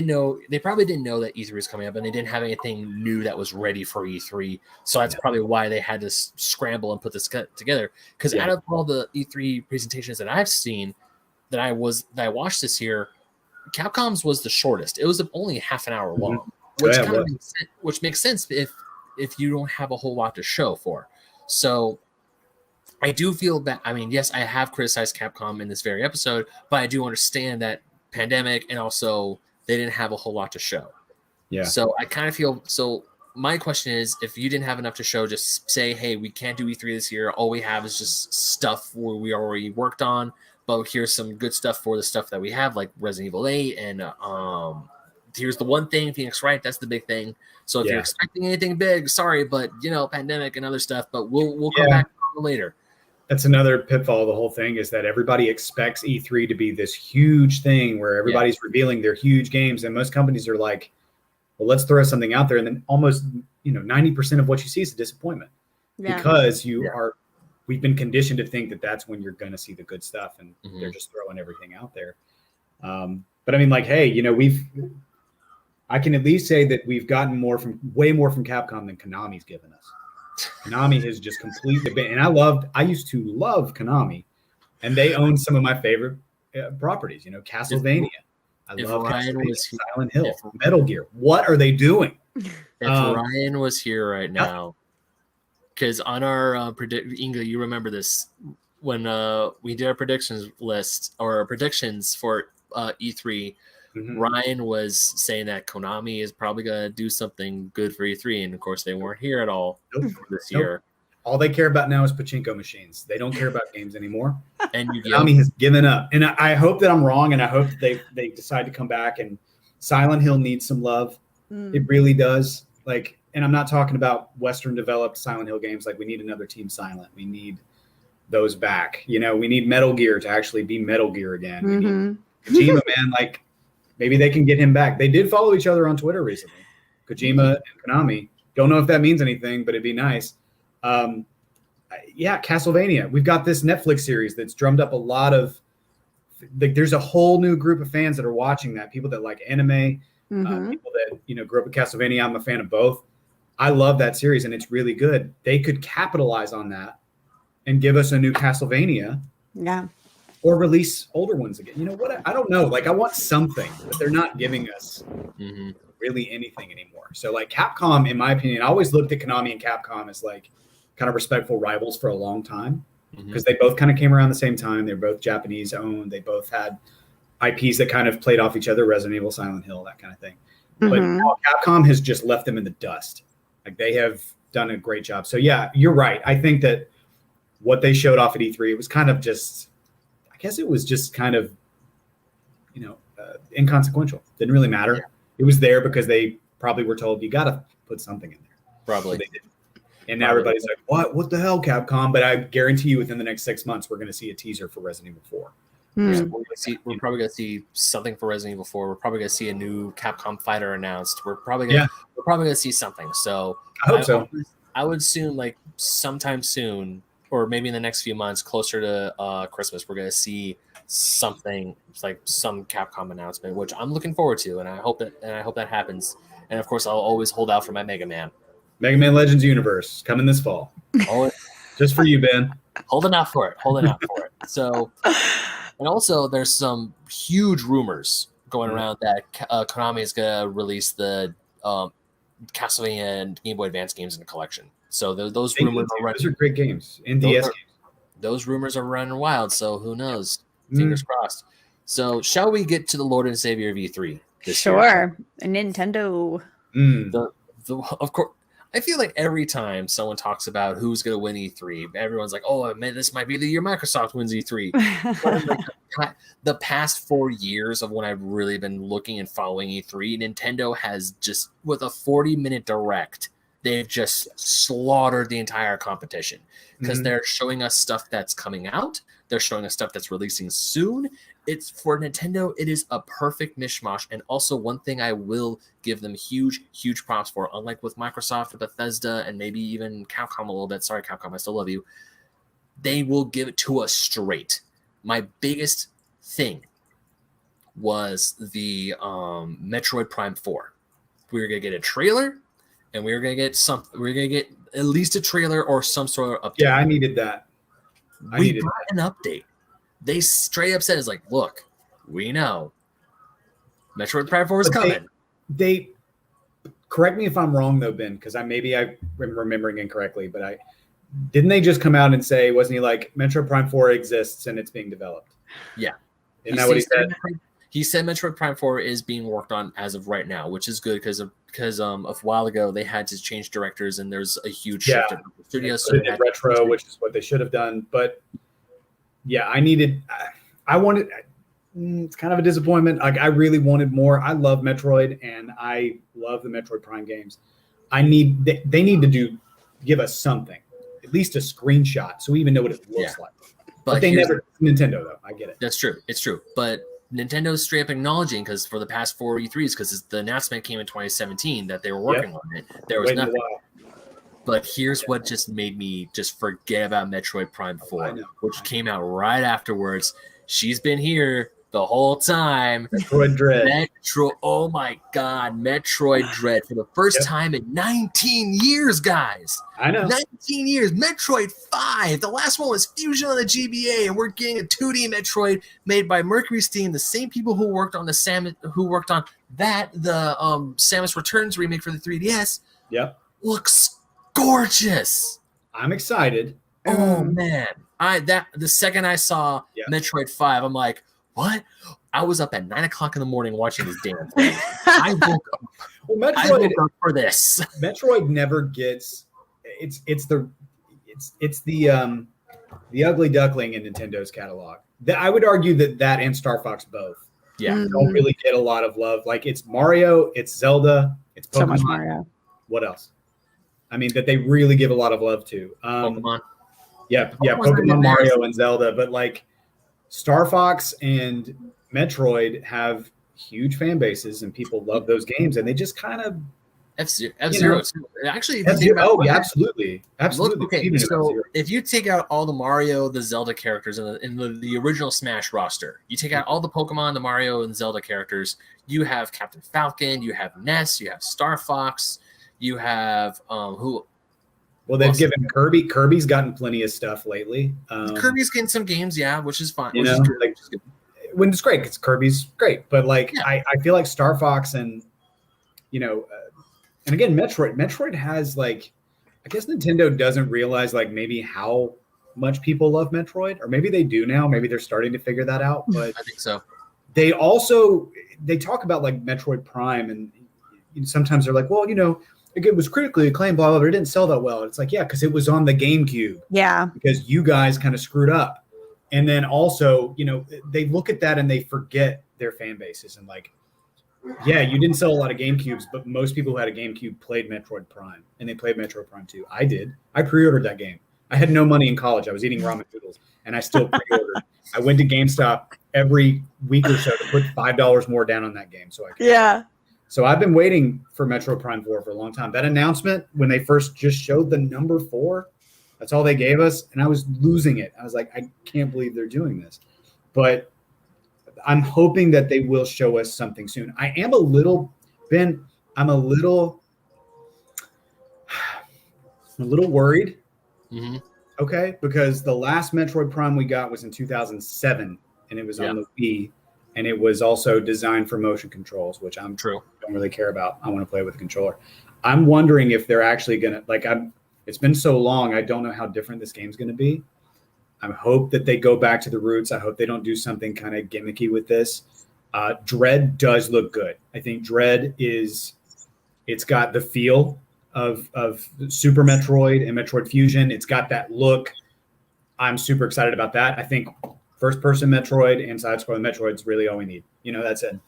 know that E3 was coming up, and they didn't have anything new that was ready for E3. So that's probably why they had to scramble and put this together. Because out of all the E3 presentations that I've seen, that I watched this year, Capcom's was the shortest. It was only half an hour long, which makes sense if you don't have a whole lot to show for. So I do feel bad. I mean, yes, I have criticized Capcom in this very episode, but I do understand that pandemic and also they didn't have a whole lot to show. Yeah. So I kind of feel so. My question is, if you didn't have enough to show, just say, hey, we can't do E3 this year. All we have is just stuff where we already worked on, but here's some good stuff for the stuff that we have, like Resident Evil 8, and here's the one thing, Phoenix Wright. That's the big thing. So if you're expecting anything big, sorry, but pandemic and other stuff. But we'll come back later. That's another pitfall of the whole thing, is that everybody expects E3 to be this huge thing where everybody's revealing their huge games, and most companies are like, well, let's throw something out there, and then almost 90% of what you see is a disappointment because we've been conditioned to think that that's when you're going to see the good stuff, and they're just throwing everything out there. But I mean, like, hey, I can at least say that we've gotten way more from Capcom than Konami's given us. Konami has just completely been, and I used to love Konami, and they own some of my favorite properties. Castlevania. I love Castlevania, Silent Hill, Metal Gear. What are they doing? If Ryan was here right now, because on our Inga, you remember this when we did our predictions list or our predictions for E3. Ryan was saying that Konami is probably going to do something good for E3, and of course they weren't here at all this year. All they care about now is pachinko machines. They don't care about games anymore. And Konami has given up. And I hope that I'm wrong, and I hope that they decide to come back. And Silent Hill needs some love. It really does. Like, and I'm not talking about Western developed Silent Hill games. Like, we need another Team Silent. We need those back. You know, we need Metal Gear to actually be Metal Gear again. We need Kojima, man, like maybe they can get him back. They did follow each other on Twitter recently, Kojima and Konami. Don't know if that means anything, but it'd be nice. Yeah, Castlevania. We've got this Netflix series that's drummed up a lot of, like, there's a whole new group of fans that are watching that. People that like anime, people that, you know, grew up with Castlevania. I'm a fan of both. I love that series, and it's really good. They could capitalize on that and give us a new Castlevania. Yeah. Or release older ones again. You know what? I don't know. Like, I want something, but they're not giving us really anything anymore. So, like, Capcom, in my opinion, I always looked at Konami and Capcom as, like, kind of respectful rivals for a long time because they both kind of came around the same time. They're both Japanese owned. They both had IPs that kind of played off each other, Resident Evil, Silent Hill, that kind of thing. But now Capcom has just left them in the dust. Like, they have done a great job. So, yeah, you're right. I think that what they showed off at E3, it was kind of just, I guess it was just kind of, you know, inconsequential. Didn't really matter. Yeah. It was there because they probably were told, you got to put something in there. Probably. So they did. And now everybody's like, what the hell, Capcom? But I guarantee you within the next 6 months, we're going to see a teaser for Resident Evil 4. Yeah, we're probably going to see something for Resident Evil 4. We're probably going to see a new Capcom fighter announced. We're probably going to see something. So I hope so. I would assume like sometime soon, or maybe in the next few months, closer to Christmas, we're going to see something like some Capcom announcement, which I'm looking forward to, and I hope that happens. And of course, I'll always hold out for my Mega Man. Mega Man Legends Universe coming this fall. Just for you, Ben. Holding out for it. So, and also there's some huge rumors going around that Konami is going to release the Castlevania and Game Boy Advance games in a collection. So those rumors are running. Those are great games. NDS games. Those rumors are running wild. So who knows? Fingers crossed. So shall we get to the Lord and Savior of E3 this year? Sure. Nintendo. Of course. I feel like every time someone talks about who's going to win E3, everyone's like, oh, man, this might be the year Microsoft wins E3. Like, the past 4 years of when I've really been looking and following E3, Nintendo has just, with a 40-minute direct, they've just slaughtered the entire competition because they're showing us stuff that's coming out. They're showing us stuff that's releasing soon. It's for Nintendo, it is a perfect mishmash. And also one thing I will give them huge props for, unlike with Microsoft, Bethesda, and maybe even Capcom a little bit. Sorry, Capcom, I still love you. They will give it to us straight. My biggest thing was the Metroid Prime 4. We were going to get a trailer, and we were going to get at least a trailer or some sort of update. Yeah, I needed that. We got an update. They straight up said, "Is like, look, we know Metroid Prime 4 is coming." They correct me if I'm wrong though, Ben, because maybe I'm remembering incorrectly, but didn't they just come out and say, wasn't he like, Metroid Prime 4 exists and it's being developed? Yeah, isn't that what he said? He said Metroid Prime 4 is being worked on as of right now, which is good because a while ago they had to change directors and there's a huge shift in the studio. So they did retro, which is what they should have done, but. Yeah, I wanted, it's kind of a disappointment. Like, I really wanted more. I love Metroid and I love the Metroid Prime games. They need to give us something, at least a screenshot so we even know what it looks like. But they never, Nintendo though, I get it. That's true. It's true. But Nintendo's straight up acknowledging, because for the past 4 E3s, because the announcement came in 2017 that they were working on it, there was nothing. But here's what just made me just forget about Metroid Prime 4, which came out right afterwards. She's been here the whole time. Metroid Dread. Oh my God, Metroid Dread for the first time in 19 years, guys. I know. 19 years. Metroid 5. The last one was Fusion on the GBA, and we're getting a 2D Metroid made by Mercury Steam, the same people who worked on the Samus Returns remake for the 3DS. Yep. Looks gorgeous. I'm excited. Oh man. The second I saw Metroid 5, I'm like, what? I was up at 9 o'clock in the morning watching this damn thing. I woke up for this. Metroid never gets it's the ugly duckling in Nintendo's catalog. I would argue that and Star Fox both. Yeah. Don't really get a lot of love. Like, it's Mario, it's Zelda, it's Pokemon. So much Mario. What else? I mean, that they really give a lot of love to. Pokemon. Yeah, Pokemon's not even Pokemon, there. Mario, and Zelda, but like Star Fox and Metroid have huge fan bases, and people love those games, and they just kind of F-Zero too. Actually, if you think F-Zero. about Oh, yeah, absolutely. look, okay, Speaking of so F-Zero. if you take out all the Mario, the Zelda characters in the original Smash roster, you take out all the Pokemon, the Mario, and Zelda characters, you have Captain Falcon, you have Ness, you have Star Fox, you have who? Well, they've given Kirby. Kirby's gotten plenty of stuff lately. Kirby's getting some games, yeah, which is fine. You know, like when it's great, because Kirby's great. But like, yeah. I feel like Star Fox and and again, Metroid has like, I guess Nintendo doesn't realize like maybe how much people love Metroid, or maybe they do now. Maybe they're starting to figure that out. But I think so. They talk about like Metroid Prime, and sometimes they're like, well, it was critically acclaimed, blah, blah, but it didn't sell that well. It's like, yeah, because it was on the GameCube. Yeah. Because you guys kind of screwed up. And then also, they look at that and they forget their fan bases. And like, yeah, you didn't sell a lot of GameCubes, but most people who had a GameCube played Metroid Prime. And they played Metroid Prime 2. I did. I pre-ordered that game. I had no money in college. I was eating ramen noodles. And I still pre-ordered. I went to GameStop every week or so to put $5 more down on that game. So I could. Yeah. So I've been waiting for Metroid Prime 4 for a long time. That announcement, when they first just showed the number 4, that's all they gave us. And I was losing it. I was like, I can't believe they're doing this. But I'm hoping that they will show us something soon. I am a little worried. Mm-hmm. Okay. Because the last Metroid Prime we got was in 2007, and it was on the Wii. And it was also designed for motion controls, which don't really care about. I want to play with a controller. I'm wondering if they're actually going to, it's been so long, I don't know how different this game's going to be. I hope that they go back to the roots. I hope they don't do something kind of gimmicky with this. Dread does look good. I think Dread it's got the feel of Super Metroid and Metroid Fusion. It's got that look. I'm super excited about that. I think first-person Metroid and side-scrolling Metroid's really all we need. That's it.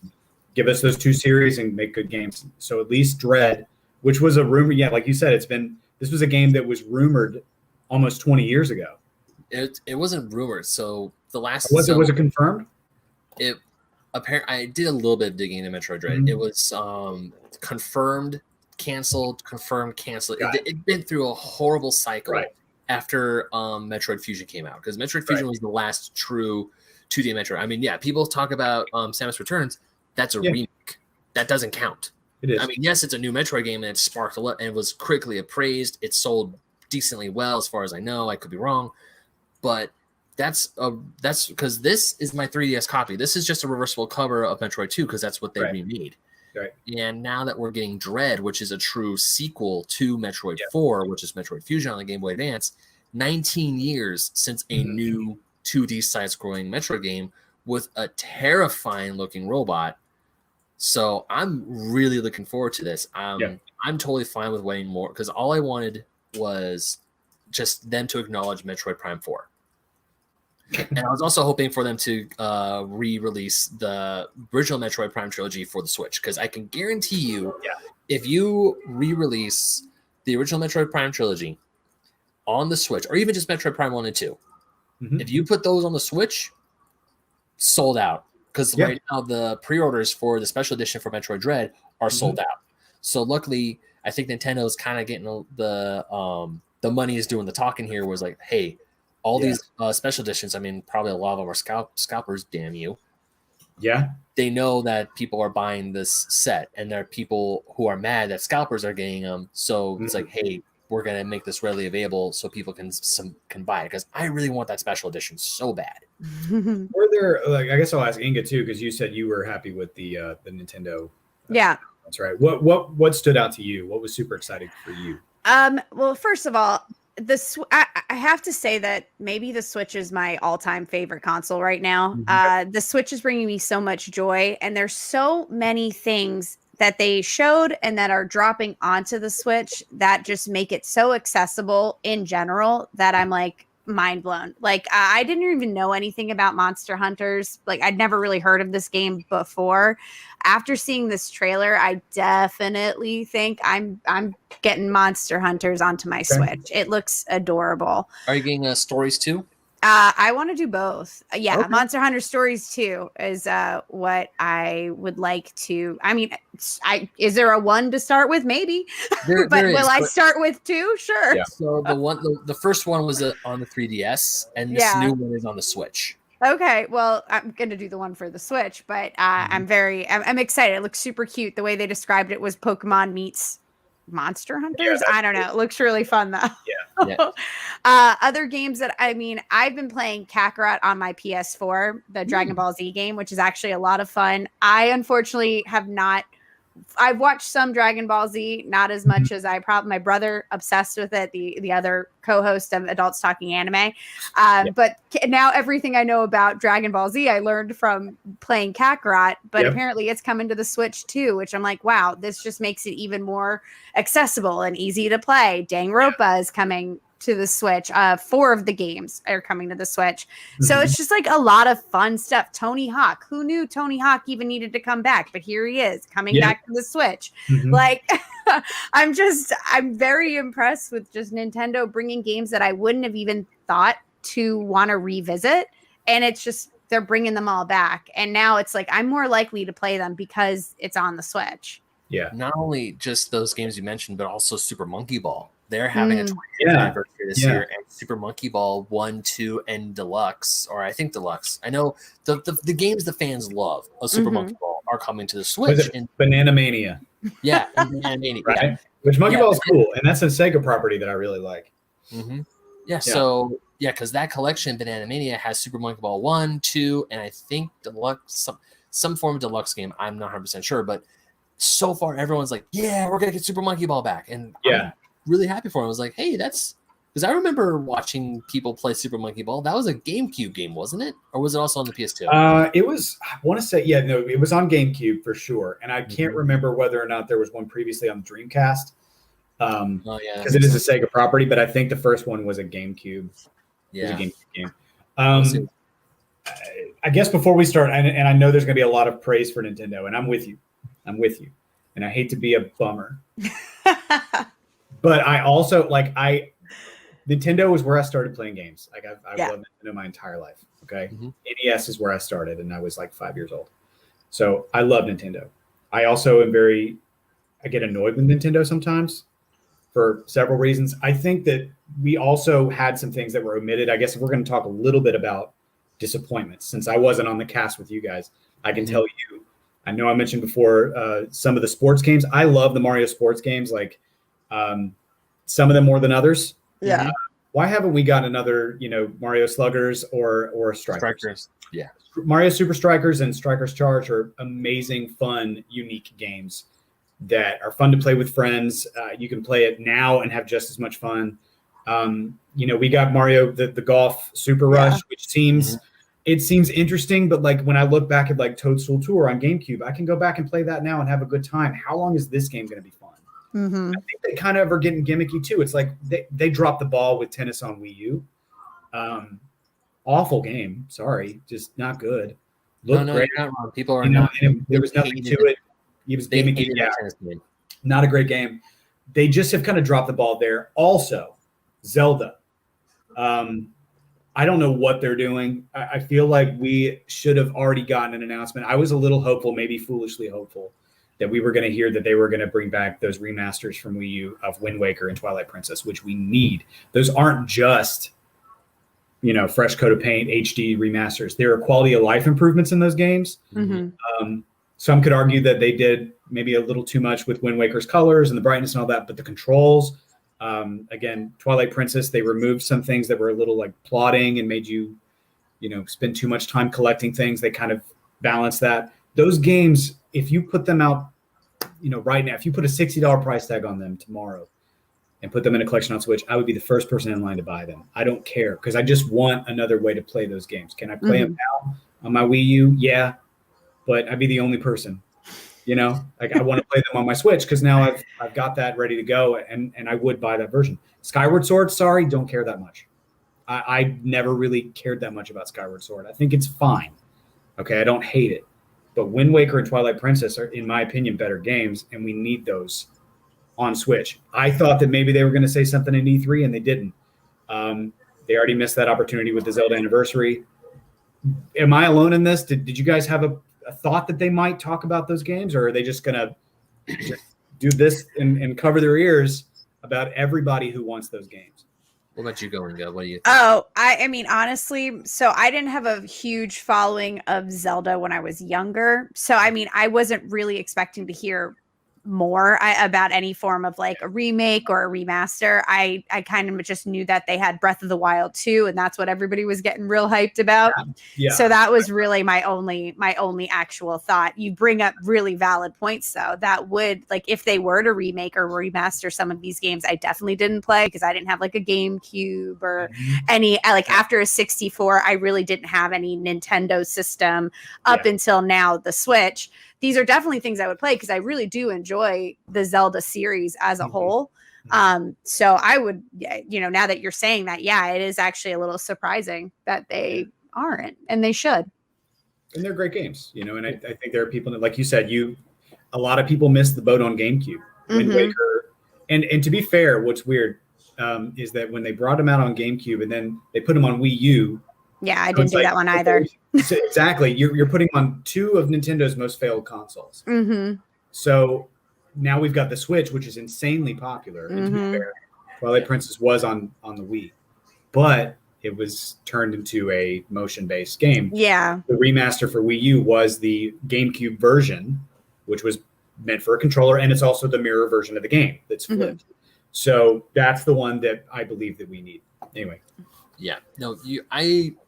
Give us those 2 series and make good games. So at least Dread, which was a rumor, like you said, this was a game that was rumored almost 20 years ago. It wasn't rumored. So the last was it confirmed? It apparently I did a little bit of digging into Metroid Dread. Mm-hmm. It was confirmed, canceled, confirmed, canceled. It'd been through a horrible cycle. Right. After Metroid Fusion came out, because Metroid Fusion was the last true 2D Metroid. I mean, yeah, people talk about Samus Returns. That's a remake. That doesn't count. It is. I mean, yes, it's a new Metroid game, and it sparked a lot, and it was critically appraised. It sold decently well, as far as I know. I could be wrong, but that's because this is my 3DS copy. This is just a reversible cover of Metroid 2, because that's what they remade. Right. And now that we're getting Dread, which is a true sequel to Metroid 4, which is Metroid Fusion on the Game Boy Advance, 19 years since a new 2D side-scrolling Metroid game with a terrifying-looking robot. So I'm really looking forward to this. I'm totally fine with waiting more, because all I wanted was just them to acknowledge Metroid Prime 4. And I was also hoping for them to re-release the original Metroid Prime trilogy for the Switch, because I can guarantee you, if you re-release the original Metroid Prime trilogy on the Switch, or even just Metroid Prime 1 and 2, if you put those on the Switch, sold out. Because right now the pre-orders for the special edition for Metroid Dread are sold out. So luckily, I think Nintendo's kind of getting the money is doing the talking here. Was like, hey, all these special editions, I mean, probably a lot of them are scalpers, damn you. Yeah. They know that people are buying this set, and there are people who are mad that scalpers are getting them. So it's like, hey, we're going to make this readily available so people can buy it, because I really want that special edition so bad. Were there, I guess I'll ask Inga too, because you said you were happy with the Nintendo. That's right. What stood out to you? What was super exciting for you? Well, first of all, I have to say that maybe the Switch is my all-time favorite console right now. The Switch is bringing me so much joy, and there's so many things that they showed and that are dropping onto the Switch that just make it so accessible in general that I'm like, mind blown. Like I didn't even know anything about Monster Hunters. Like I'd never really heard of this game before. After seeing this trailer, I definitely think I'm getting Monster Hunters onto my Switch. It looks adorable. Are you getting stories too? I want to do both. Yeah, Okay. Monster Hunter Stories 2 is what I would like to. I mean, is there a 1 to start with? Maybe, but will I start with 2? Sure. Yeah. So the first one was on the 3DS, and this new one is on the Switch. Okay, well, I'm gonna do the one for the Switch, but I'm excited. It looks super cute. The way they described it was Pokemon meets Monster Hunters. I don't know. It looks really fun though. Yeah. Other games that I've been playing Kakarot on my PS4, the Dragon Ball Z game, which is actually a lot of fun. I unfortunately have not. I've watched some Dragon Ball Z, not as much as my brother obsessed with it, the other co-host of Adults Talking Anime. But now everything I know about Dragon Ball Z, I learned from playing Kakarot, but apparently it's coming to the Switch too, which I'm like, wow, this just makes it even more accessible and easy to play. Danganronpa is coming to the Switch. 4 of the games are coming to the Switch. So it's just like a lot of fun stuff. Tony Hawk. Who knew Tony Hawk even needed to come back? But here he is coming back to the Switch. Like I'm very impressed with just Nintendo bringing games that I wouldn't have even thought to want to revisit. And it's just, they're bringing them all back. And now it's like, I'm more likely to play them because it's on the Switch. Yeah. Not only just those games you mentioned, but also Super Monkey Ball. They're having a 20th anniversary this year, and Super Monkey Ball 1, 2, and Deluxe, or I think Deluxe. I know the games the fans love of Super Monkey Ball are coming to the Switch. And Banana Mania. Yeah, Banana Mania. Right? Yeah. Which Monkey Ball is cool, and that's a Sega property that I really like. Yeah, so because that collection, Banana Mania, has Super Monkey Ball 1, 2, and I think Deluxe, some form of Deluxe game. I'm not 100% sure, but so far everyone's like, yeah, we're going to get Super Monkey Ball back. And I'm really happy for him. I was like, hey, that's because I remember watching people play Super Monkey Ball. That was a GameCube game, wasn't it? Or was it also on the PS2? It was, I want to say, it was on GameCube for sure. And I can't remember whether or not there was one previously on Dreamcast. Because it is a Sega property, but I think the first one was a GameCube. Yeah. It was a GameCube game. I guess before we start, and I know there's going to be a lot of praise for Nintendo, and I'm with you. And I hate to be a bummer. But I also Nintendo is where I started playing games. Like I've loved Nintendo my entire life. Okay. NES is where I started, and I was like 5 years old. So I love Nintendo. I also I get annoyed with Nintendo sometimes for several reasons. I think that we also had some things that were omitted. I guess if we're going to talk a little bit about disappointments, since I wasn't on the cast with you guys, I can tell you, I know I mentioned before some of the sports games. I love the Mario sports games, like some of them more than others. Yeah. Why haven't we got another, Mario Sluggers or Strikers? Yeah. Mario Super Strikers and Strikers Charge are amazing, fun, unique games that are fun to play with friends. You can play it now and have just as much fun. We got Mario, the Golf Super Rush, which seems interesting, but like when I look back at like Toadstool Tour on GameCube, I can go back and play that now and have a good time. How long is this game going to be fun? I think they kind of are getting gimmicky too. It's like they dropped the ball with Tennis on Wii U. Awful game. Sorry, just not good. Looked great. You're not wrong. People are not. There was nothing to it. It was gimmicky. Not a great game. They just have kind of dropped the ball there. Also, Zelda. I don't know what they're doing. I feel like we should have already gotten an announcement. I was a little hopeful, maybe foolishly hopeful, that we were going to hear that they were going to bring back those remasters from Wii U of Wind Waker and Twilight Princess, which we need. Those aren't just, fresh coat of paint, HD remasters. There are quality of life improvements in those games. Some could argue that they did maybe a little too much with Wind Waker's colors and the brightness and all that, but the controls, again, Twilight Princess, they removed some things that were a little like plotting and made you, spend too much time collecting things. They kind of balanced that. Those games, if you put them out, right now, if you put a $60 price tag on them tomorrow and put them in a collection on Switch, I would be the first person in line to buy them. I don't care because I just want another way to play those games. Can I play them now on my Wii U? Yeah, but I'd be the only person. I want to play them on my Switch because now I've got that ready to go, and I would buy that version. Skyward Sword, sorry, don't care that much. I never really cared that much about Skyward Sword. I think it's fine. Okay, I don't hate it. But Wind Waker and Twilight Princess are, in my opinion, better games, and we need those on Switch. I thought that maybe they were going to say something in E3, and they didn't. They already missed that opportunity with the Zelda anniversary. Am I alone in this? Did you guys have a thought that they might talk about those games, or are they just going to do this and cover their ears about everybody who wants those games? What about you, Inga? What do you think? Oh, I mean, honestly, so I didn't have a huge following of Zelda when I was younger. So, I mean, I wasn't really expecting to hear more about any form of like a remake or a remaster. I kind of just knew that they had Breath of the Wild 2, and that's what everybody was getting real hyped about. Yeah. So that was really my only actual thought. You bring up really valid points though. That would, like, if they were to remake or remaster some of these games, I definitely didn't play because I didn't have like a GameCube or any, like, after a 64, I really didn't have any Nintendo system up until now, the Switch. These are definitely things I would play because I really do enjoy the Zelda series as a whole. So I would, now that you're saying that, it is actually a little surprising that they aren't, and they should. And they're great games, and I think there are people that, like you said, a lot of people missed the boat on GameCube. Wind Waker. And to be fair, what's weird is that when they brought them out on GameCube and then they put them on Wii U. Yeah, I didn't do that one either. Exactly. You're putting on two of Nintendo's most failed consoles. So now we've got the Switch, which is insanely popular. And to be fair, Twilight Princess was on the Wii, but it was turned into a motion-based game. Yeah. The remaster for Wii U was the GameCube version, which was meant for a controller, and it's also the mirror version of the game that's flipped. So that's the one that I believe that we need. Anyway. Yeah. No,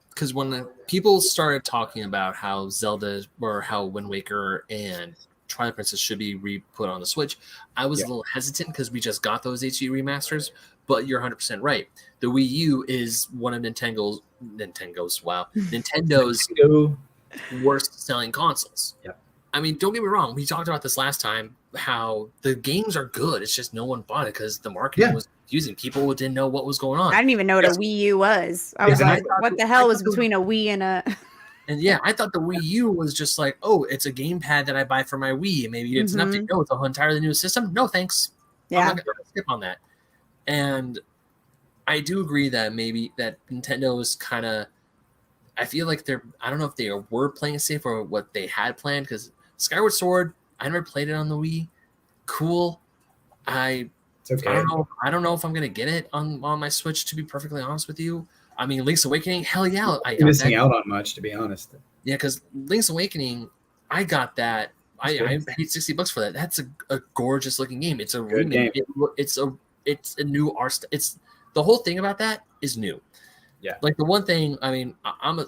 because when people started talking about how Zelda or how Wind Waker and Twilight Princess should be re-put on the Switch, I was a little hesitant because we just got those HD remasters. But you're 100% right. The Wii U is one of Nintendo's worst selling consoles. Yeah. I mean, don't get me wrong. We talked about this last time, how the games are good. It's just no one bought it because the marketing was confusing. People didn't know what was going on. I didn't even know what a Wii U was. I was like, what the hell was between a Wii and a... And I thought the Wii U was just like, oh, it's a gamepad that I buy for my Wii. And maybe it's enough to know it's an entirely new system. No, thanks. Yeah. I'm not going to skip on that. And I do agree that maybe that Nintendo is kind of, I feel like I don't know if they were playing it safe or what they had planned, because Skyward Sword, I never played it on the Wii. Cool. It's okay. I don't know if I'm going to get it on my Switch, to be perfectly honest with you. I mean, Link's Awakening, hell yeah. I got missing out on much, to be honest. Yeah, because Link's Awakening, I got that. I paid $60 for that. That's a gorgeous looking game. It's a remake. It's a new art. It's the whole thing about that is new. Yeah. Like the one thing, I mean, I'm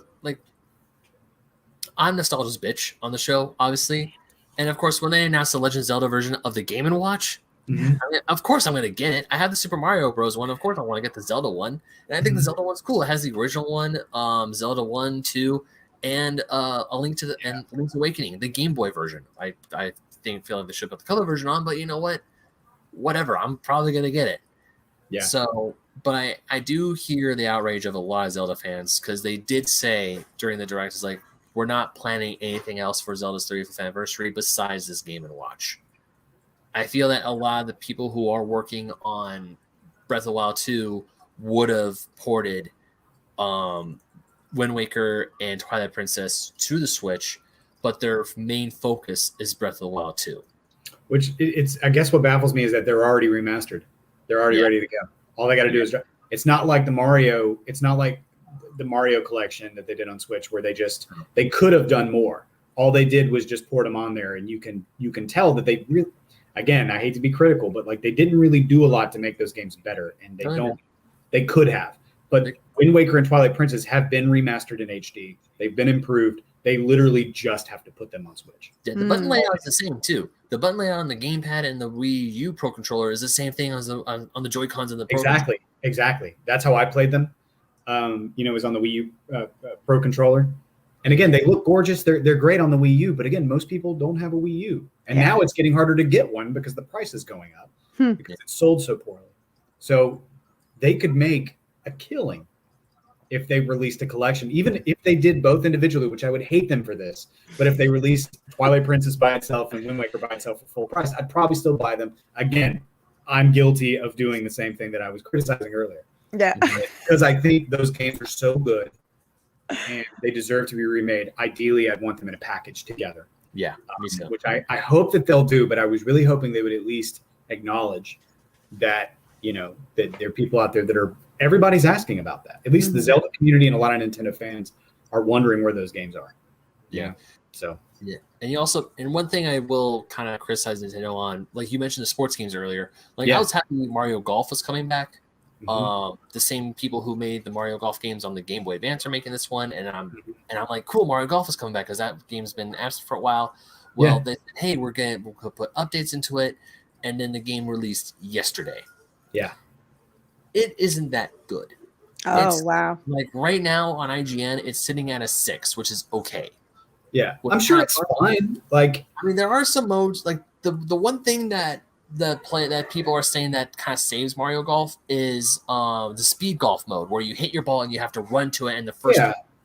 nostalgia's bitch on the show, obviously. And of course, when they announced the Legend of Zelda version of the Game & Watch, I mean, of course I'm going to get it. I have the Super Mario Bros. One. Of course I want to get the Zelda one. And I think the Zelda one's cool. It has the original one, Zelda 1, 2, and a Link's Awakening, the Game Boy version. I feel like they should put the color version on, but you know what? Whatever. I'm probably going to get it. Yeah. So, but I do hear the outrage of a lot of Zelda fans, because they did say during the direct, it's like, we're not planning anything else for Zelda's 35th anniversary besides this Game & Watch. I feel that a lot of the people who are working on Breath of the Wild 2 would have ported Wind Waker and Twilight Princess to the Switch, but their main focus is Breath of the Wild 2. Which it's, I guess what baffles me is that they're already remastered. They're already ready to go. All they got to do is, it's not like the Mario collection that they did on Switch, where they could have done more. All they did was just port them on there, and you can tell that they really, again, I hate to be critical, but like they didn't really do a lot to make those games better, and they could have. But Wind Waker and Twilight Princess have been remastered in HD. They've been improved. They literally just have to put them on Switch. Yeah, the button layout is the same too. The button layout on the gamepad and the Wii U Pro Controller is the same thing as on the Joy-Cons and the Pro Controller. Exactly. That's how I played them. It was on the Wii U Pro Controller. And again, they look gorgeous. They're great on the Wii U. But again, most people don't have a Wii U. And now it's getting harder to get one because the price is going up because it's sold so poorly. So they could make a killing if they released a collection, even if they did both individually, which I would hate them for this, but if they released Twilight Princess by itself and Wind Waker by itself at full price, I'd probably still buy them. Again, I'm guilty of doing the same thing that I was criticizing earlier. Yeah. Because I think those games are so good and they deserve to be remade. Ideally, I'd want them in a package together. Yeah, me too. Which I hope that they'll do, but I was really hoping they would at least acknowledge that, that there are people out there that are, everybody's asking about that. At least the Zelda community and a lot of Nintendo fans are wondering where those games are. Yeah. So. Yeah. And one thing I will kind of criticize Nintendo on, like you mentioned the sports games earlier, I was happy Mario Golf was coming back. The same people who made the Mario Golf games on the Game Boy Advance are making this one, and I'm like, cool, Mario Golf is coming back because that game's been absent for a while. Well, they said, hey, we'll put updates into it, and then the game released yesterday. Yeah, it isn't that good. Wow! Like right now on IGN, it's sitting at a 6, which is okay. Yeah, I'm sure it's fine. Like, I mean, there are some modes. Like the one thing that people are saying that kind of saves Mario Golf is the speed golf mode, where you hit your ball and you have to run to it, and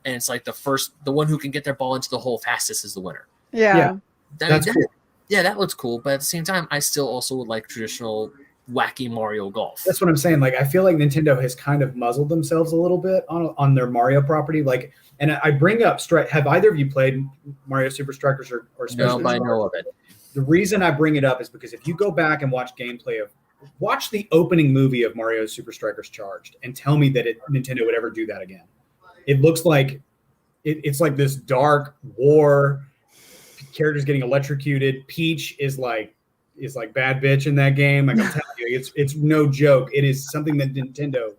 and it's like the one who can get their ball into the hole fastest is the winner. Yeah. That's cool. Yeah, that looks cool. But at the same time, I still also would like traditional wacky Mario Golf. That's what I'm saying. Like, I feel like Nintendo has kind of muzzled themselves a little bit on their Mario property. Like, and I bring up have either of you played Mario Super Strikers or no, but I know of it. The reason I bring it up is because if you go back and watch watch the opening movie of Mario Super Strikers Charged and tell me that Nintendo would ever do that again. It looks like it's like this dark war, characters getting electrocuted. Peach is like bad bitch in that game. Like, I'm telling you, it's no joke. It is something that Nintendo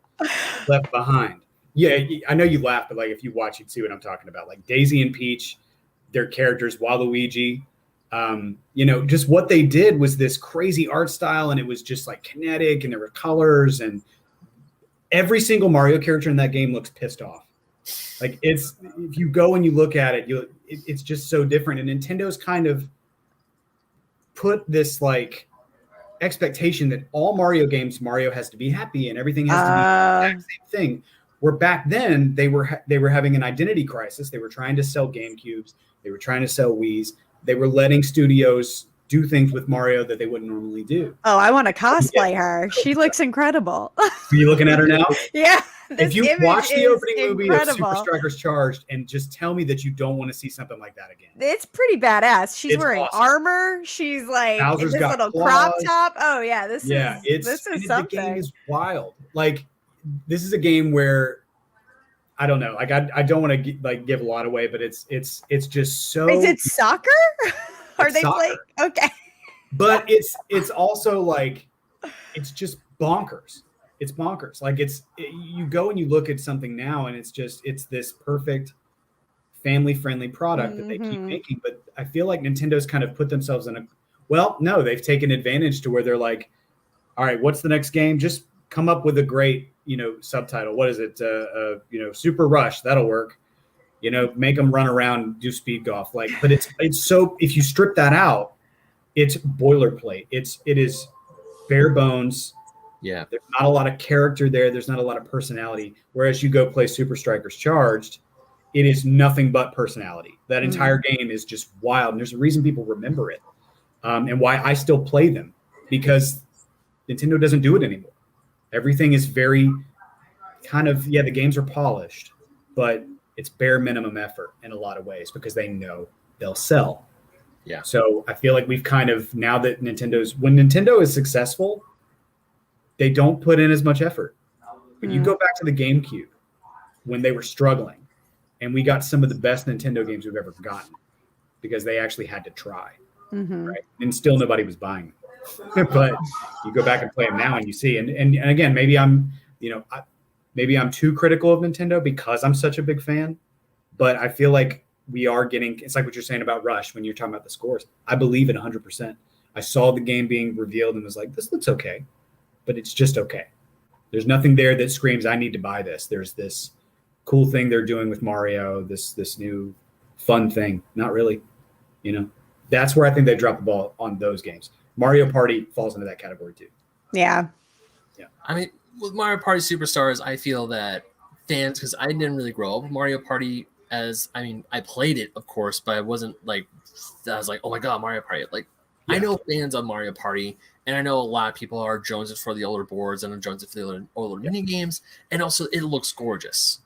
left behind. Yeah, I know you laugh, but like if you watch, you'd see what I'm talking about. Like Daisy and Peach, their characters, Waluigi. Just what they did was this crazy art style, and it was just like kinetic, and there were colors, and every single Mario character in that game looks pissed off. Like, if you go and you look at it, it's just so different. And Nintendo's kind of put this like expectation that all Mario games, Mario has to be happy and everything has to be the exact same thing. Where back then they were having an identity crisis. They were trying to sell GameCubes. They were trying to sell Wiis. They were letting studios do things with Mario that they wouldn't normally do. Oh, I want to cosplay her. She looks incredible. Are you looking at her now? Yeah. If you watch the opening movie of Super Strikers Charged and just tell me that you don't want to see something like that again. It's pretty badass. She's wearing awesome. armor. She's like Bowser's this got little claws. crop top. Oh yeah, this is something. The game is wild. Like, this is a game where I don't know. Like, I don't want to give a lot away, but it's just so. Is it soccer? Are they soccer. playing? Okay. But it's also like, it's just bonkers. It's bonkers. Like, you go and you look at something now, and it's this perfect family-friendly product that they keep making. But I feel like Nintendo's kind of put themselves in they've taken advantage to where they're like, all right, what's the next game? Just come up with a great, subtitle. What is it? Super Rush. That'll work. Make them run around, do speed golf. Like, but it's so, if you strip that out, it's boilerplate. It is bare bones. Yeah. There's not a lot of character there. There's not a lot of personality. Whereas you go play Super Strikers Charged, it is nothing but personality. That entire game is just wild. And there's a reason people remember it. And why I still play them, because Nintendo doesn't do it anymore. Everything is very kind of, the games are polished, but it's bare minimum effort in a lot of ways because they know they'll sell. Yeah. So I feel like we've kind of, now that when Nintendo is successful, they don't put in as much effort. But you go back to the GameCube when they were struggling, and we got some of the best Nintendo games we've ever gotten because they actually had to try. Right? And still nobody was buying them. But you go back and play them now and you see, and again, maybe I'm too critical of Nintendo because I'm such a big fan, but I feel like we are getting, it's like what you're saying about Rush when you're talking about the scores. I believe it 100%. I saw the game being revealed and was like, this looks okay, but it's just okay. There's nothing there that screams, I need to buy this. There's this cool thing they're doing with Mario, this new fun thing. Not really, That's where I think they dropped the ball on those games. Mario Party falls into that category too. Yeah. I mean, with Mario Party Superstars, I feel that fans, because I didn't really grow up with Mario Party I played it, of course, but I wasn't like, I was like, oh my God, Mario Party. Like, I know fans of Mario Party, and I know a lot of people are jonesing for the older boards and are jonesing for the older mini games, and also it looks gorgeous.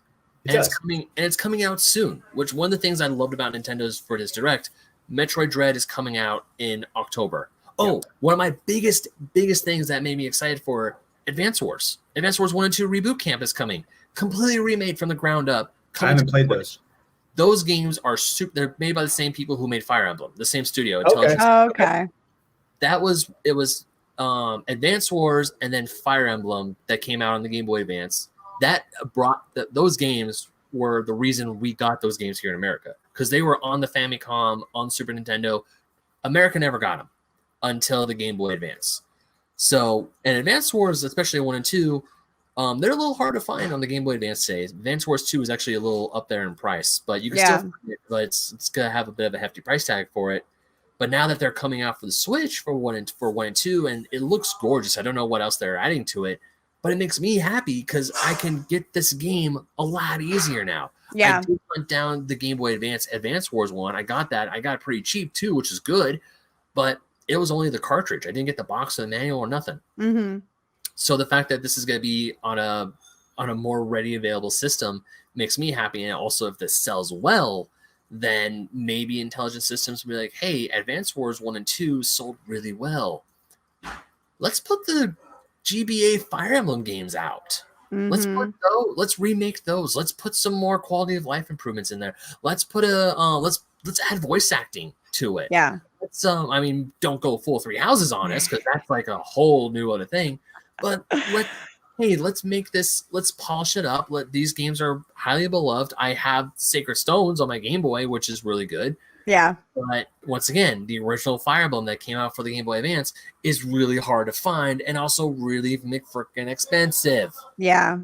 It's coming out soon, which one of the things I loved about Nintendo's for this Direct, Metroid Dread is coming out in October. Oh, one of my biggest things that made me excited for Advance Wars. Advance Wars 1 and 2 Reboot Camp is coming. Completely remade from the ground up. I haven't played those. Those games are they're made by the same people who made Fire Emblem, the same studio. Okay. It was Advance Wars and then Fire Emblem that came out on the Game Boy Advance. That brought those games were the reason we got those games here in America, because they were on the Famicom, on Super Nintendo. America never got them until the Game Boy Advance. So, and Advance Wars, especially 1 and 2, they're a little hard to find on the Game Boy Advance today. Advance Wars 2 is actually a little up there in price, but you can still find it, but it's going to have a bit of a hefty price tag for it. But now that they're coming out for the Switch for 1 and 2, and it looks gorgeous. I don't know what else they're adding to it, but it makes me happy because I can get this game a lot easier now. Yeah. I did hunt down the Game Boy Advance Wars 1. I got that. I got it pretty cheap too, which is good, but it was only the cartridge. I didn't get the box or the manual or nothing. Mm-hmm. So the fact that this is going to be on a more ready available system makes me happy. And also, if this sells well, then maybe Intelligent Systems will be like, hey, Advance Wars 1 and 2 sold really well. Let's put the GBA Fire Emblem games out. Mm-hmm. Let's remake those. Let's put some more quality of life improvements in there. Let's put let's add voice acting to it. Yeah. Let's don't go full Three Houses on us, because that's like a whole new other thing. But let's make this, let's polish it up. These games are highly beloved. I have Sacred Stones on my Game Boy, which is really good. Yeah. But once again, the original Fire Emblem that came out for the Game Boy Advance is really hard to find and also really freaking expensive. Yeah.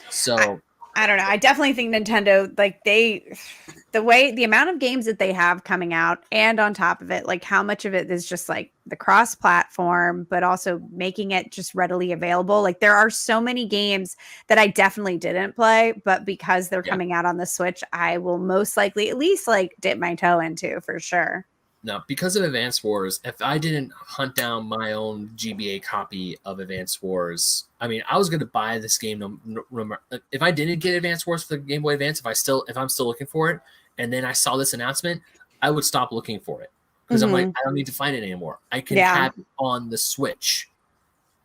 So I don't know. I definitely think Nintendo, like the amount of games that they have coming out, and on top of it, like how much of it is just like the cross-platform, but also making it just readily available. Like there are so many games that I definitely didn't play, but because they're coming out on the Switch, I will most likely at least like dip my toe into for sure. Now, because of Advance Wars, if I didn't hunt down my own GBA copy of Advance Wars, I was going to buy this game. If I didn't get Advance Wars for the Game Boy Advance, if I'm still looking for it, and then I saw this announcement, I would stop looking for it, because I'm like, I don't need to find it anymore. I can have it on the Switch.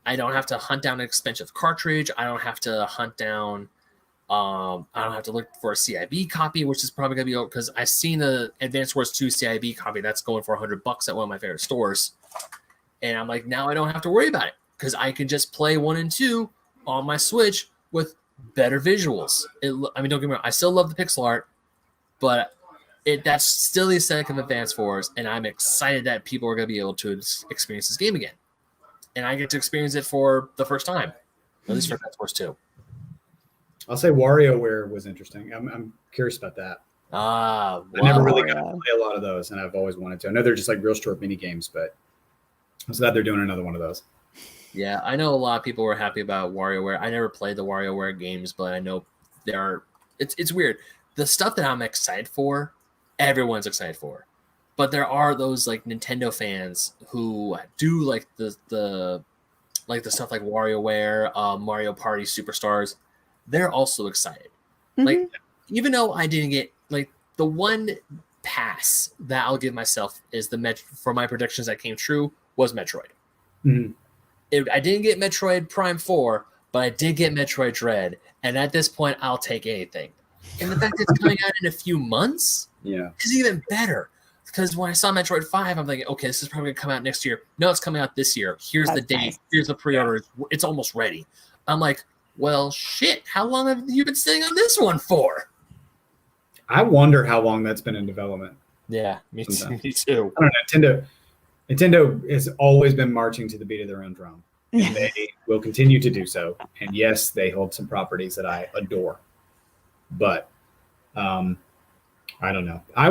I don't have to hunt down an expensive cartridge. I don't have to hunt down. I don't have to look for a CIB copy, which is probably going to be, because I've seen the Advance Wars 2 CIB copy that's going for $100 at one of my favorite stores. And I'm like, now I don't have to worry about it, because I can just play 1 and 2 on my Switch with better visuals. Don't get me wrong, I still love the pixel art, but that's still the aesthetic of Advance Wars, and I'm excited that people are going to be able to experience this game again. And I get to experience it for the first time, at least for Advance Wars 2. I'll say WarioWare was interesting. I'm curious about that. I never really got to play a lot of those, and I've always wanted to. I know they're just like real short mini games, but I'm glad they're doing another one of those. Yeah, I know a lot of people were happy about WarioWare. I never played the WarioWare games, but I know it's weird. The stuff that I'm excited for, everyone's excited for. But there are those like Nintendo fans who do like the stuff like WarioWare, Mario Party Superstars. They're also excited. Mm-hmm. Like, even though I didn't get, like, the one pass that I'll give myself is for my predictions that came true was Metroid. Mm-hmm. I didn't get Metroid Prime 4, but I did get Metroid Dread. And at this point, I'll take anything. And the fact that it's coming out in a few months is even better. Because when I saw Metroid 5, I'm thinking, okay, this is probably going to come out next year. No, it's coming out this year. Here's the date. Nice. Here's the pre-order. It's almost ready. I'm like, well, shit, how long have you been sitting on this one for? I wonder how long that's been in development. Yeah, me too. I don't know. Nintendo has always been marching to the beat of their own drum. And they will continue to do so. And yes, they hold some properties that I adore. But I don't know. I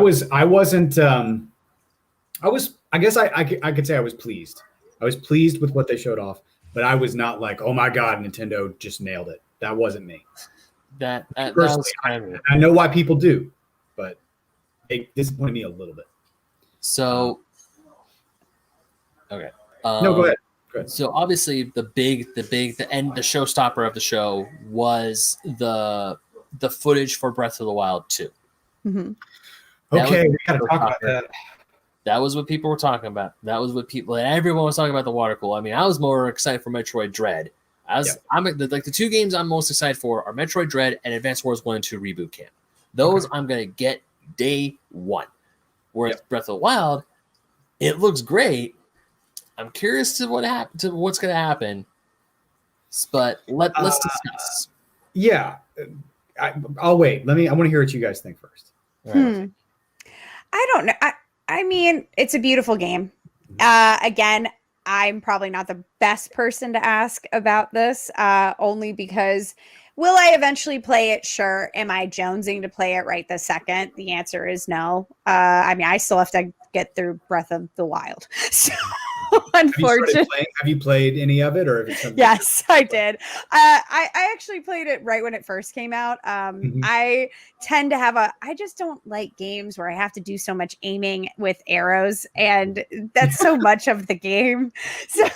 guess I could say I was pleased. I was pleased with what they showed off. But I was not like, oh my God, Nintendo just nailed it. That wasn't me. that Personally, was kind of, I know why people do, but it disappointed me a little bit. so. Okay. No, go ahead. Go ahead. So obviously the end, the showstopper of the show was the footage for Breath of the Wild 2. Mm-hmm. Okay, we gotta talk about that. That was what people were talking about. That was what everyone was talking about the water cool. I mean, I was more excited for Metroid Dread. I'm like the two games I'm most excited for are Metroid Dread and Advance Wars 1 and 2 Reboot Camp. Those I'm gonna get day one. Whereas Breath of the Wild, it looks great. I'm curious to what's going to happen, but let's discuss. Yeah, I'll wait. I want to hear what you guys think first. I don't know. I mean, it's a beautiful game. Again, I'm probably not the best person to ask about this, only because will I eventually play it? Sure. Am I jonesing to play it right this second? The answer is no. I mean, I still have to get through Breath of the Wild. So unfortunately, have you played any of it, or yes, I did. I actually played it right when it first came out. I tend to have I just don't like games where I have to do so much aiming with arrows, and that's so much of the game. So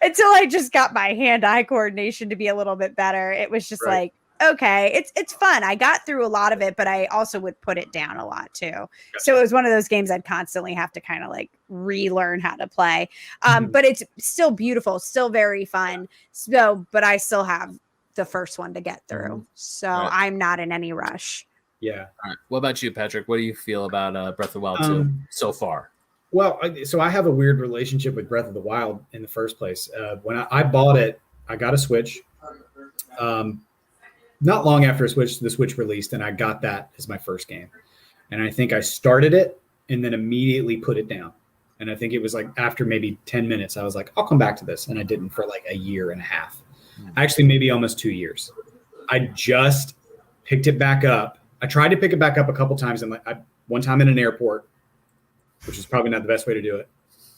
until I just got my hand-eye coordination to be a little bit better, it was just like, okay, it's fun. I got through a lot of it, but I also would put it down a lot too. Gotcha. So it was one of those games I'd constantly have to kind of like relearn how to play. But it's still beautiful, still very fun. So, but I still have the first one to get through. So I'm not in any rush. Yeah. All right. What about you, Patrick? What do you feel about Breath of the Wild 2 so far? Well, so I have a weird relationship with Breath of the Wild in the first place. When I bought it, I got a Switch. Not long after the Switch released, and I got that as my first game. And I think I started it and then immediately put it down. And I think it was like after maybe 10 minutes, I was like, I'll come back to this. And I didn't for like a year and a half. Actually, maybe almost 2 years. I just picked it back up. I tried to pick it back up a couple times. And one time in an airport, which is probably not the best way to do it.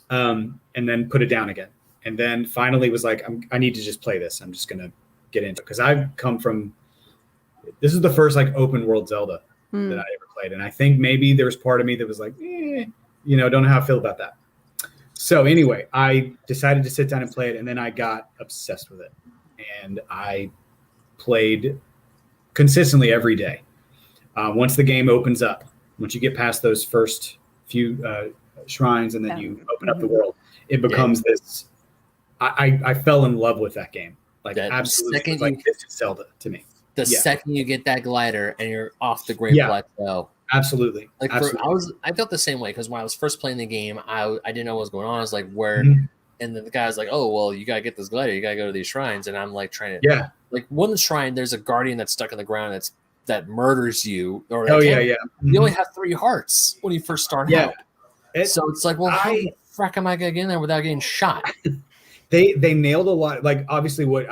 And then put it down again. And then finally was like, I need to just play this. I'm just going to get into it. Because I've come from... This is the first like open world Zelda that I ever played. And I think maybe there was part of me that was like, don't know how I feel about that. So anyway, I decided to sit down and play it. And then I got obsessed with it. And I played consistently every day. Once the game opens up, once you get past those first few shrines and then you open up the world, it becomes this. I fell in love with that game. Like that absolutely, like this is Zelda to me. The second you get that glider and you're off the Great Plateau. Absolutely. Like I felt the same way because when I was first playing the game, I didn't know what was going on. I was like, where? And then the guy was like, oh, well, you got to get this glider. You got to go to these shrines. And I'm like trying to, like one shrine, there's a guardian that's stuck in the ground that murders you. Or you only have 3 hearts when you first start out. So it's like, well, how the frack am I going to get in there without getting shot? They nailed a lot. Like obviously what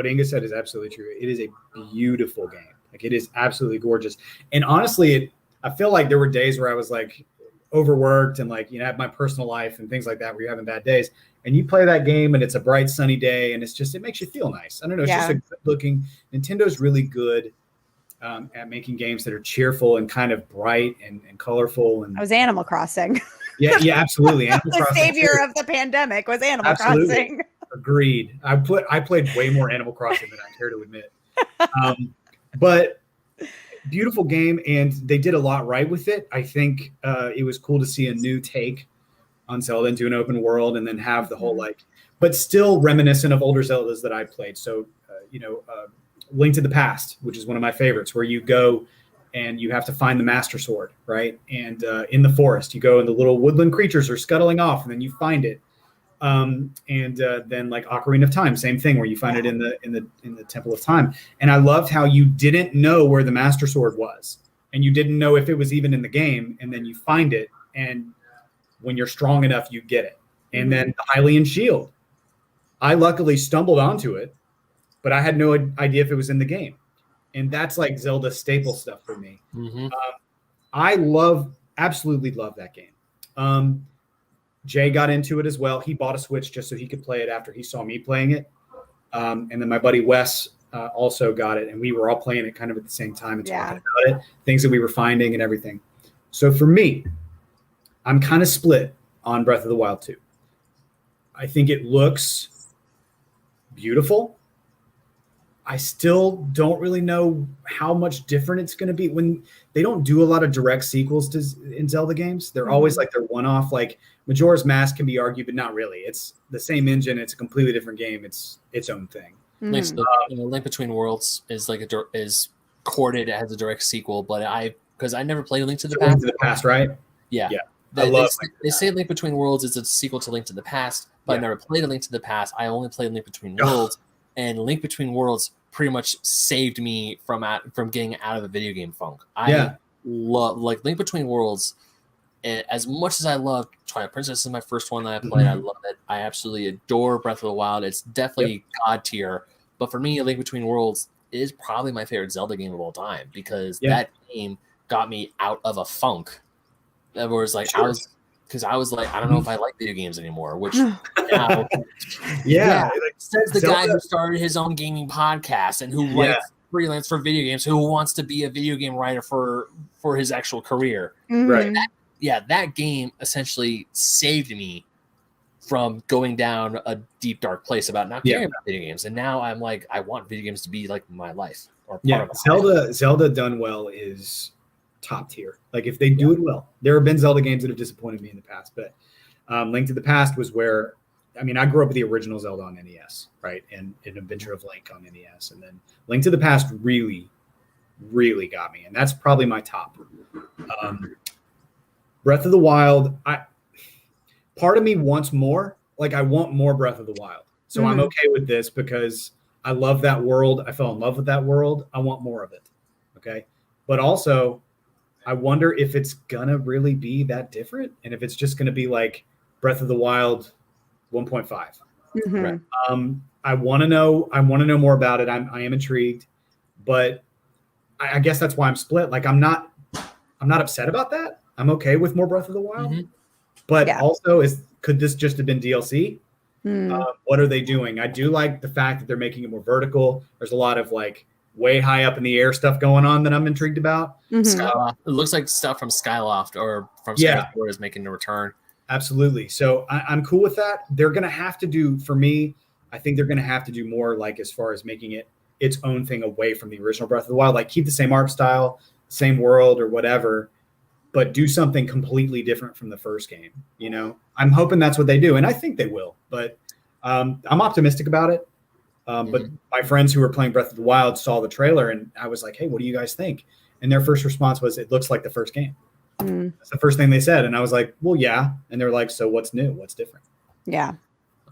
Inga said is absolutely true. It is a beautiful game. Like it is absolutely gorgeous. And honestly, I feel like there were days where I was like overworked and like, have my personal life and things like that where you're having bad days. And you play that game and it's a bright sunny day and it makes you feel nice. I don't know. It's just a good looking. Nintendo's really good at making games that are cheerful and kind of bright and colorful. And I was Animal Crossing. Yeah, absolutely. Animal the Crossing savior of the pandemic was Animal Crossing. Agreed. I played way more Animal Crossing than I care to admit. But beautiful game, and they did a lot right with it. I think it was cool to see a new take on Zelda into an open world, and then have the whole but still reminiscent of older Zeldas that I played. So, Link to the Past, which is one of my favorites, where you go and you have to find the Master Sword, right? And in the forest, you go and the little woodland creatures are scuttling off, and then you find it. And then like Ocarina of Time, same thing, where you find it in the Temple of Time. And I loved how you didn't know where the Master Sword was, and you didn't know if it was even in the game, and then you find it, and when you're strong enough, you get it. And then the Hylian Shield. I luckily stumbled onto it, but I had no idea if it was in the game. And that's like Zelda staple stuff for me. I absolutely love that game. Jay got into it as well. He bought a Switch just so he could play it after he saw me playing it. And then my buddy Wes also got it, and we were all playing it kind of at the same time and talking about it, things that we were finding and everything. So for me, I'm kind of split on Breath of the Wild 2. I think it looks beautiful. I still don't really know how much different it's going to be. When they don't do a lot of direct sequels in Zelda games, they're always like they're one-off. Like Majora's Mask can be argued, but not really. It's the same engine. It's a completely different game. It's its own thing. Link Between Worlds is is courted as a direct sequel, but because I never played Link to the Past. Link to the Past, right? Yeah. They say Link Between Worlds is a sequel to Link to the Past, but I never played a Link to the Past. I only played Link Between Worlds, and Link Between Worlds pretty much saved me from getting out of a video game funk. I love Link Between Worlds. And as much as I love Twilight Princess is my first one that I played, I love it. I absolutely adore Breath of the Wild. It's definitely God tier. But for me, Link Between Worlds is probably my favorite Zelda game of all time because that game got me out of a funk. That was like I was like, I don't know if I like video games anymore, which now says the guy who started his own gaming podcast and who writes freelance for video games, who wants to be a video game writer for his actual career. Right. That game essentially saved me from going down a deep, dark place about not caring about video games. And now I'm like, I want video games to be like my life. Or part of my life. Zelda done well is top tier. Like if they do it well, there have been Zelda games that have disappointed me in the past, but Link to the Past was where, I mean, I grew up with the original Zelda on NES, right? And an Adventure of Link on NES. And then Link to the Past really, really got me. And that's probably my top. Breath of the Wild, part of me wants more. Like I want more Breath of the Wild. So I'm okay with this because I love that world. I fell in love with that world. I want more of it. Okay. But also I wonder if it's gonna really be that different and if it's just gonna be like Breath of the Wild 1.5. Right. I want to know more about it. I am intrigued, but I guess that's why I'm split. Like I'm not upset about that. I'm okay with more Breath of the Wild, but also could this just have been DLC? What are they doing? I do like the fact that they're making it more vertical. There's a lot of like way high up in the air stuff going on that I'm intrigued about. Skyloft. It looks like stuff from Skyloft or from Skyward is making a return. Absolutely. So I'm cool with that. They're going to have to do, for me, I think they're going to have to do more like as far as making it its own thing away from the original Breath of the Wild, like keep the same art style, same world or whatever, but do something completely different from the first game. You know, I'm hoping that's what they do. And I think they will, but I'm optimistic about it. But my friends who were playing Breath of the Wild saw the trailer and I was like, hey, what do you guys think? And their first response was, it looks like the first game. That's the first thing they said. And I was like, well, yeah. And they're like, so what's new? What's different? Yeah.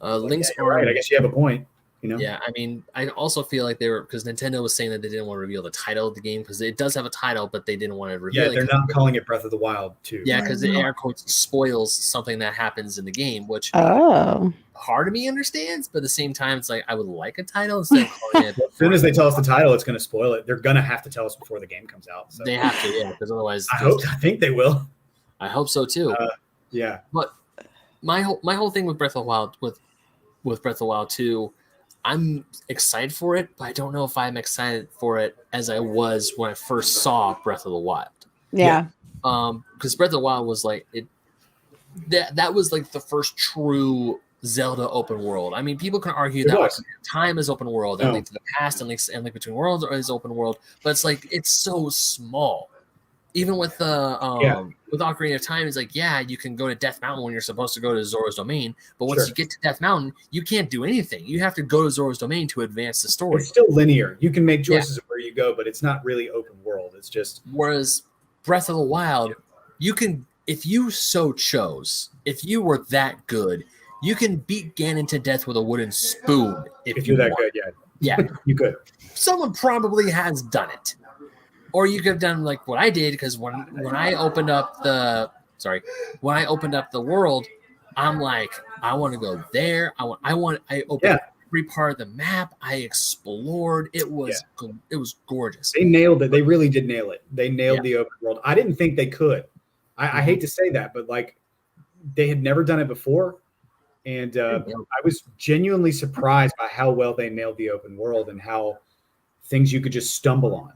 Link's right. I guess you have a point. You know? Yeah, I mean, I also feel like they were, because Nintendo was saying that they didn't want to reveal the title of the game because it does have a title, but they didn't want to reveal it. Yeah, they're not calling it Breath of the Wild 2. Yeah, because the air quotes spoils something that happens in the game, which part of me understands, but at the same time, it's like I would like a title instead of calling it. As soon as they tell us the title, it's going to spoil it. They're going to have to tell us before the game comes out. So. They have to, yeah, because otherwise, I think they will. I hope so too. Yeah, but my whole thing with Breath of the Wild with Breath of the Wild 2. I'm excited for it, but I don't know if I'm excited for it as I was when I first saw Breath of the Wild. Yeah. Because Breath of the Wild was like that was like the first true Zelda open world. I mean, people can argue that like, Time is open world, and Link to the Past and Link Between Worlds is open world, but it's like it's so small. Even with the with Ocarina of Time, it's like, yeah, you can go to Death Mountain when you're supposed to go to Zora's Domain, but once you get to Death Mountain, you can't do anything. You have to go to Zora's Domain to advance the story. It's still linear. You can make choices of where you go, but it's not really open world. It's just whereas Breath of the Wild, you can, if you so chose, if you were that good, you can beat Ganon to death with a wooden spoon. If you're that good, yeah, you could. Someone probably has done it. Or you could have done like what I did, because when I opened up the world, I'm like, I want to go there. I opened every part of the map. I explored. It was gorgeous. They nailed it. They really did nail it. They nailed the open world. I didn't think they could. I hate to say that, but like they had never done it before. And I was genuinely surprised by how well they nailed the open world and how things you could just stumble on,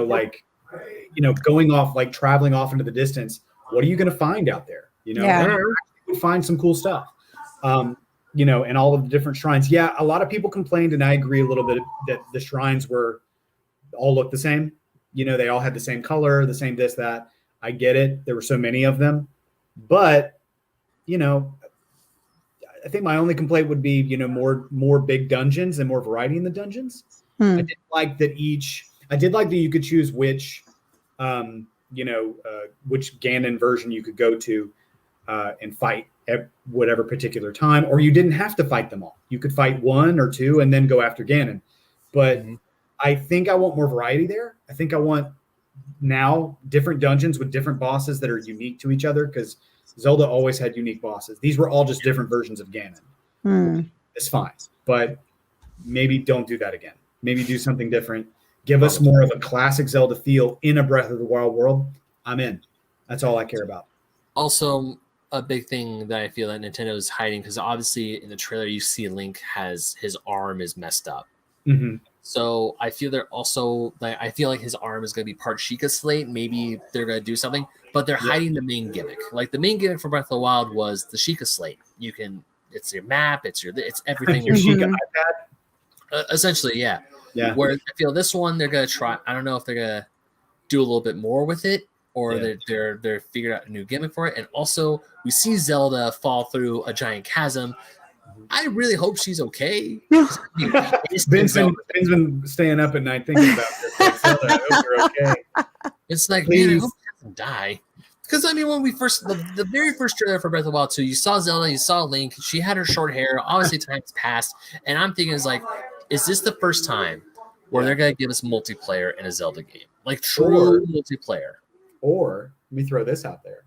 like, going off, like traveling off into the distance. What are you going to find out there? Yeah. You find some cool stuff. And all of the different shrines. Yeah, a lot of people complained, and I agree a little bit that the shrines all looked the same. They all had the same color, the same this, that. I get it. There were so many of them. But, I think my only complaint would be, more big dungeons and more variety in the dungeons. I did like that you could choose which Ganon version you could go to and fight at whatever particular time, or you didn't have to fight them all. You could fight one or two and then go after Ganon. But I think I want more variety there. I think I want now different dungeons with different bosses that are unique to each other, because Zelda always had unique bosses. These were all just different versions of Ganon. It's fine, but maybe don't do that again. Maybe do something different. Give us more of a classic Zelda feel in a Breath of the Wild world. I'm in. That's all I care about. Also, a big thing that I feel that Nintendo is hiding, because obviously in the trailer you see Link has his arm is messed up. So I feel they're also I feel like his arm is going to be part Sheikah Slate. Maybe they're going to do something, but they're hiding the main gimmick. Like the main gimmick for Breath of the Wild was the Sheikah Slate. It's your map, it's everything. Your Sheikah iPad. Essentially, yeah. Where I feel this one they're going to try. I don't know if they're going to do a little bit more with it, or they're figured out a new gimmick for it. And also, we see Zelda fall through a giant chasm. I really hope she's okay. Ben's been staying up at night thinking about this. Like, Zelda, I hope you're okay. It's like, man, I hope she doesn't die. Because, when we the very first trailer for Breath of the Wild 2, you saw Zelda, you saw Link, she had her short hair. Obviously, time's passed. And I'm thinking, is this the first time where they're going to give us multiplayer in a Zelda game? Like, true multiplayer. Or, let me throw this out there.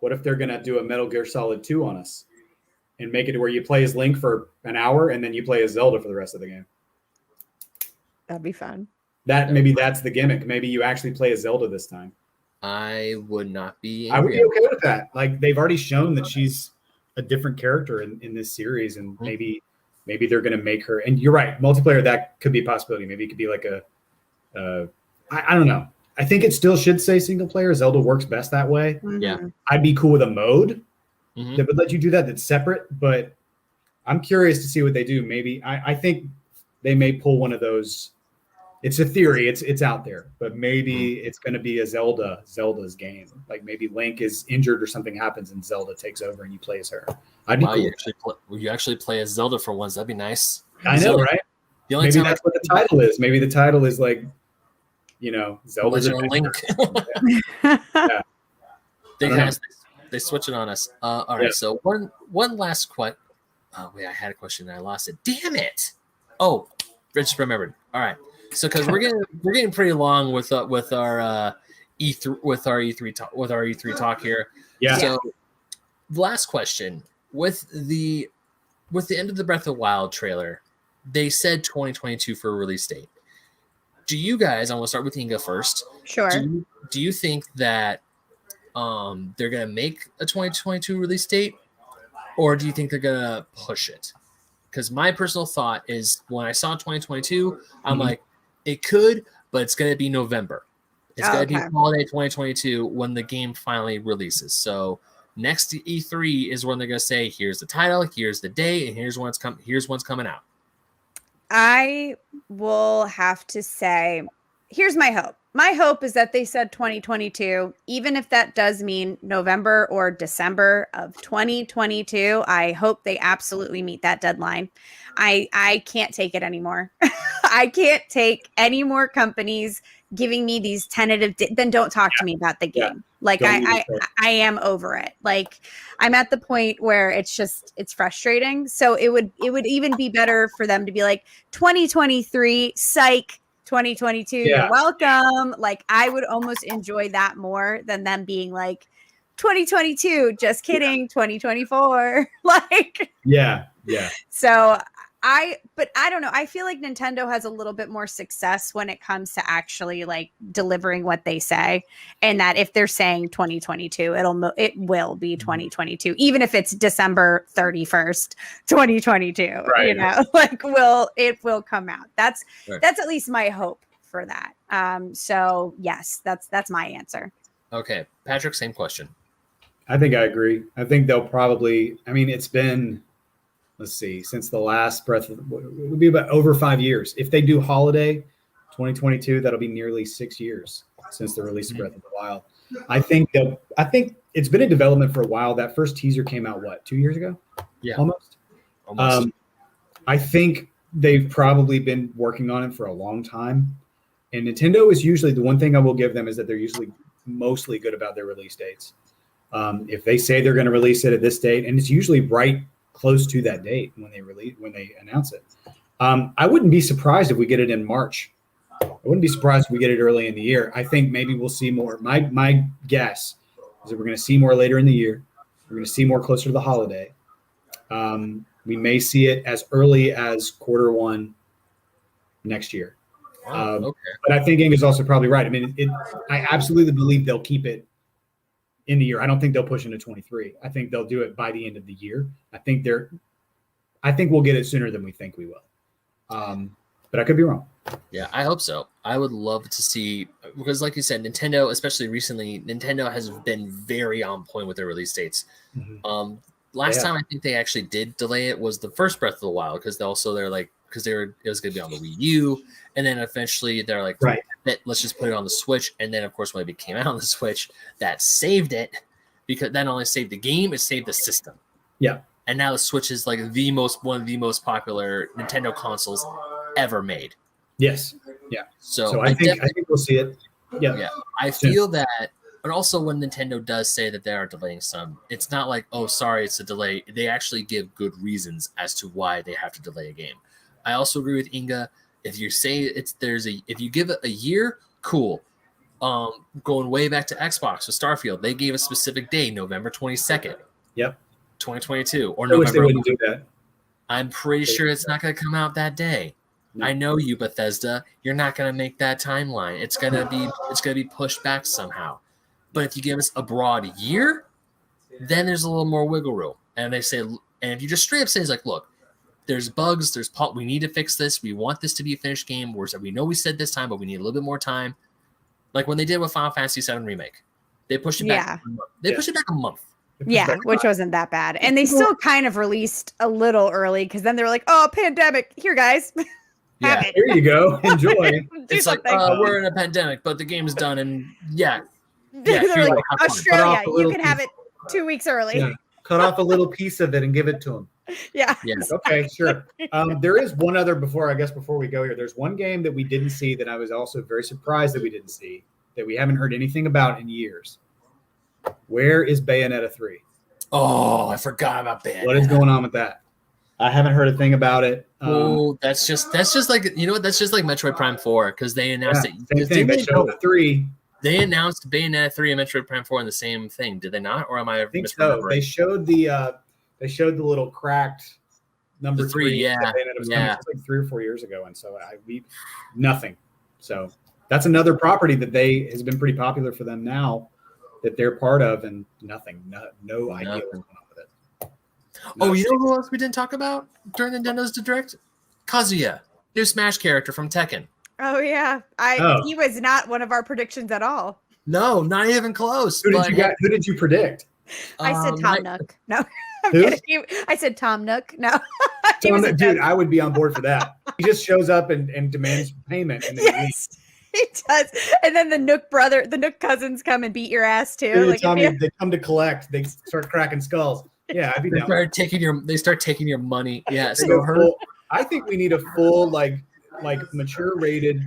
What if they're going to do a Metal Gear Solid 2 on us and make it to where you play as Link for an hour and then you play as Zelda for the rest of the game? That'd be fun. Maybe that's the gimmick. Maybe you actually play as Zelda this time. I would not be angry. I would be okay with that. Like, they've already shown that she's a different character in this series, and maybe they're going to make her. And you're right, multiplayer, that could be a possibility. Maybe it could be like I don't know. I think it still should say single player. Zelda works best that way. Yeah, I'd be cool with a mode that would let you do that. That's separate. But I'm curious to see what they do. Maybe I think they may pull one of those. It's a theory. It's out there, but maybe it's going to be a Zelda's game. Like maybe Link is injured or something happens and Zelda takes over and you play as her. I'd be cool. You actually play as Zelda for once. That'd be nice. I know, Zelda, right? Maybe that's what the title is. Maybe the title is like, Zelda's Link. Yeah. They switch it on us. All right. So one last question. Oh wait, I had a question and I lost it. Damn it! Oh, I just remembered. All right. So because we're getting pretty long with our E3 talk here. Yeah. So the last question, with the end of the Breath of the Wild trailer, they said 2022 for a release date. Do you guys? I want to start with Inga first. Sure. Do you think that they're gonna make a 2022 release date, or do you think they're gonna push it? Because my personal thought is when I saw 2022, I'm like, it could, but it's going to be November. It's going to be holiday 2022 when the game finally releases. So next E3 is when they're going to say, here's the title, here's the day, and here's what's coming out. I will have to say, here's my hope. My hope is that they said 2022, even if that does mean November or December of 2022. I hope they absolutely meet that deadline. I can't take it anymore. I can't take any more companies giving me these tentative. Then don't talk to me about the game. Yeah. Like I am over it. Like I'm at the point where it's frustrating. So it would even be better for them to be like 2023, psych. 2022, you're welcome. Like I would almost enjoy that more than them being like 2022, just kidding, 2024. Like yeah. So but I don't know. I feel like Nintendo has a little bit more success when it comes to actually like delivering what they say, and that if they're saying 2022, it will be 2022, even if it's December 31st, 2022. Right. You know, like it will come out. That's at least my hope for that. So yes, that's my answer. Okay, Patrick, same question. I think I agree. I think they'll probably. I mean, it's been. Let's see, since the last it would be about over 5 years. If they do holiday 2022, that'll be nearly 6 years since the release of Breath of the Wild. I think it's been in development for a while. That first teaser came out, 2 years ago? Yeah. Almost. I think they've probably been working on it for a long time. And Nintendo is usually, the one thing I will give them is that they're usually mostly good about their release dates. If they say they're going to release it at this date, and it's usually right close to that date when they announce it. I wouldn't be surprised if we get it in March. I wouldn't be surprised if we get it early in the year. I think maybe we'll see more. My guess is that we're going to see more later in the year. We're going to see more closer to the holiday. We may see it as early as Q1 next year. Okay. But I think Inga's also probably right. I mean, I absolutely believe they'll keep it in the year. I don't think they'll push into 23. I think they'll do it by the end of the year. I think we'll get it sooner than we think we will. But I could be wrong. Yeah, I hope so. I would love to see, because like you said, Nintendo, especially recently, Nintendo has been very on point with their release dates. Mm-hmm. Last time I think they actually did delay it was the first Breath of the Wild, because it was going to be on the Wii U, and then eventually they're like, right, let's just put it on the Switch. And then of course when it came out on the Switch, that saved it, because that not only saved the game, it saved the system. Yeah. And now the Switch is like one of the most popular Nintendo consoles ever made. Yes. Yeah. So I think we'll see it. Yeah. Yeah. I feel that, but also when Nintendo does say that they are delaying some, it's not like, oh, sorry, it's a delay. They actually give good reasons as to why they have to delay a game. I also agree with Inga. If you say if you give it a year, cool. Going way back to Xbox with Starfield, they gave a specific day, November 22nd. Yep. 2022 or November. I wish they wouldn't do that. I'm pretty sure it's not going to come out that day. No. I know you, Bethesda. You're not going to make that timeline. It's going to be pushed back somehow. But if you give us a broad year, then there's a little more wiggle room. And they say, and if you just straight up say, it's like, look, there's bugs, we need to fix this. We want this to be a finished game. We know we said this time, but we need a little bit more time. Like when they did with Final Fantasy VII Remake, they pushed it back. They pushed it back a month. Yeah, which wasn't that bad. And they still kind of released a little early, because then they were like, oh, pandemic. Here, guys. Yeah, here you go. Enjoy. It's like, we're in a pandemic, but the game's done. And yeah. They're like, Australia, you can have it 2 weeks early. Yeah. Cut off a little piece of it and give it to them. Yeah. Yes. Okay, sure. There is one other before we go here. There's one game that we didn't see that I was also very surprised that we didn't see, that we haven't heard anything about in years. Where is Bayonetta 3? Oh, I forgot about Bayonetta. What is going on with that? I haven't heard a thing about it. That's just like, you know what? That's just like Metroid Prime 4, because they announced it. Same thing. They showed the 3. They announced Bayonetta 3 and Metroid Prime 4 in the same thing, did they not? Or am I misremembering? So. They showed the little cracked number 3. Yeah. It was like 3 or 4 years ago, and so nothing. So that's another property that has been pretty popular for them now, that they're part of, and nothing. No idea what's going on with it. Oh, you know who else we didn't talk about during Nintendo's Direct? Kazuya, new Smash character from Tekken. Oh yeah, he was not one of our predictions at all. No, not even close. Who did you predict? I said Tom Nook. No, I'm Who? kidding. I said Tom Nook. No, dude, I would be on board for that. He just shows up and demands payment, and then yes, he does. And then the Nook cousins come and beat your ass too. They come to collect. They start cracking skulls. Yeah, I'd be down. They start taking your money. Yeah, I think we need a full like mature rated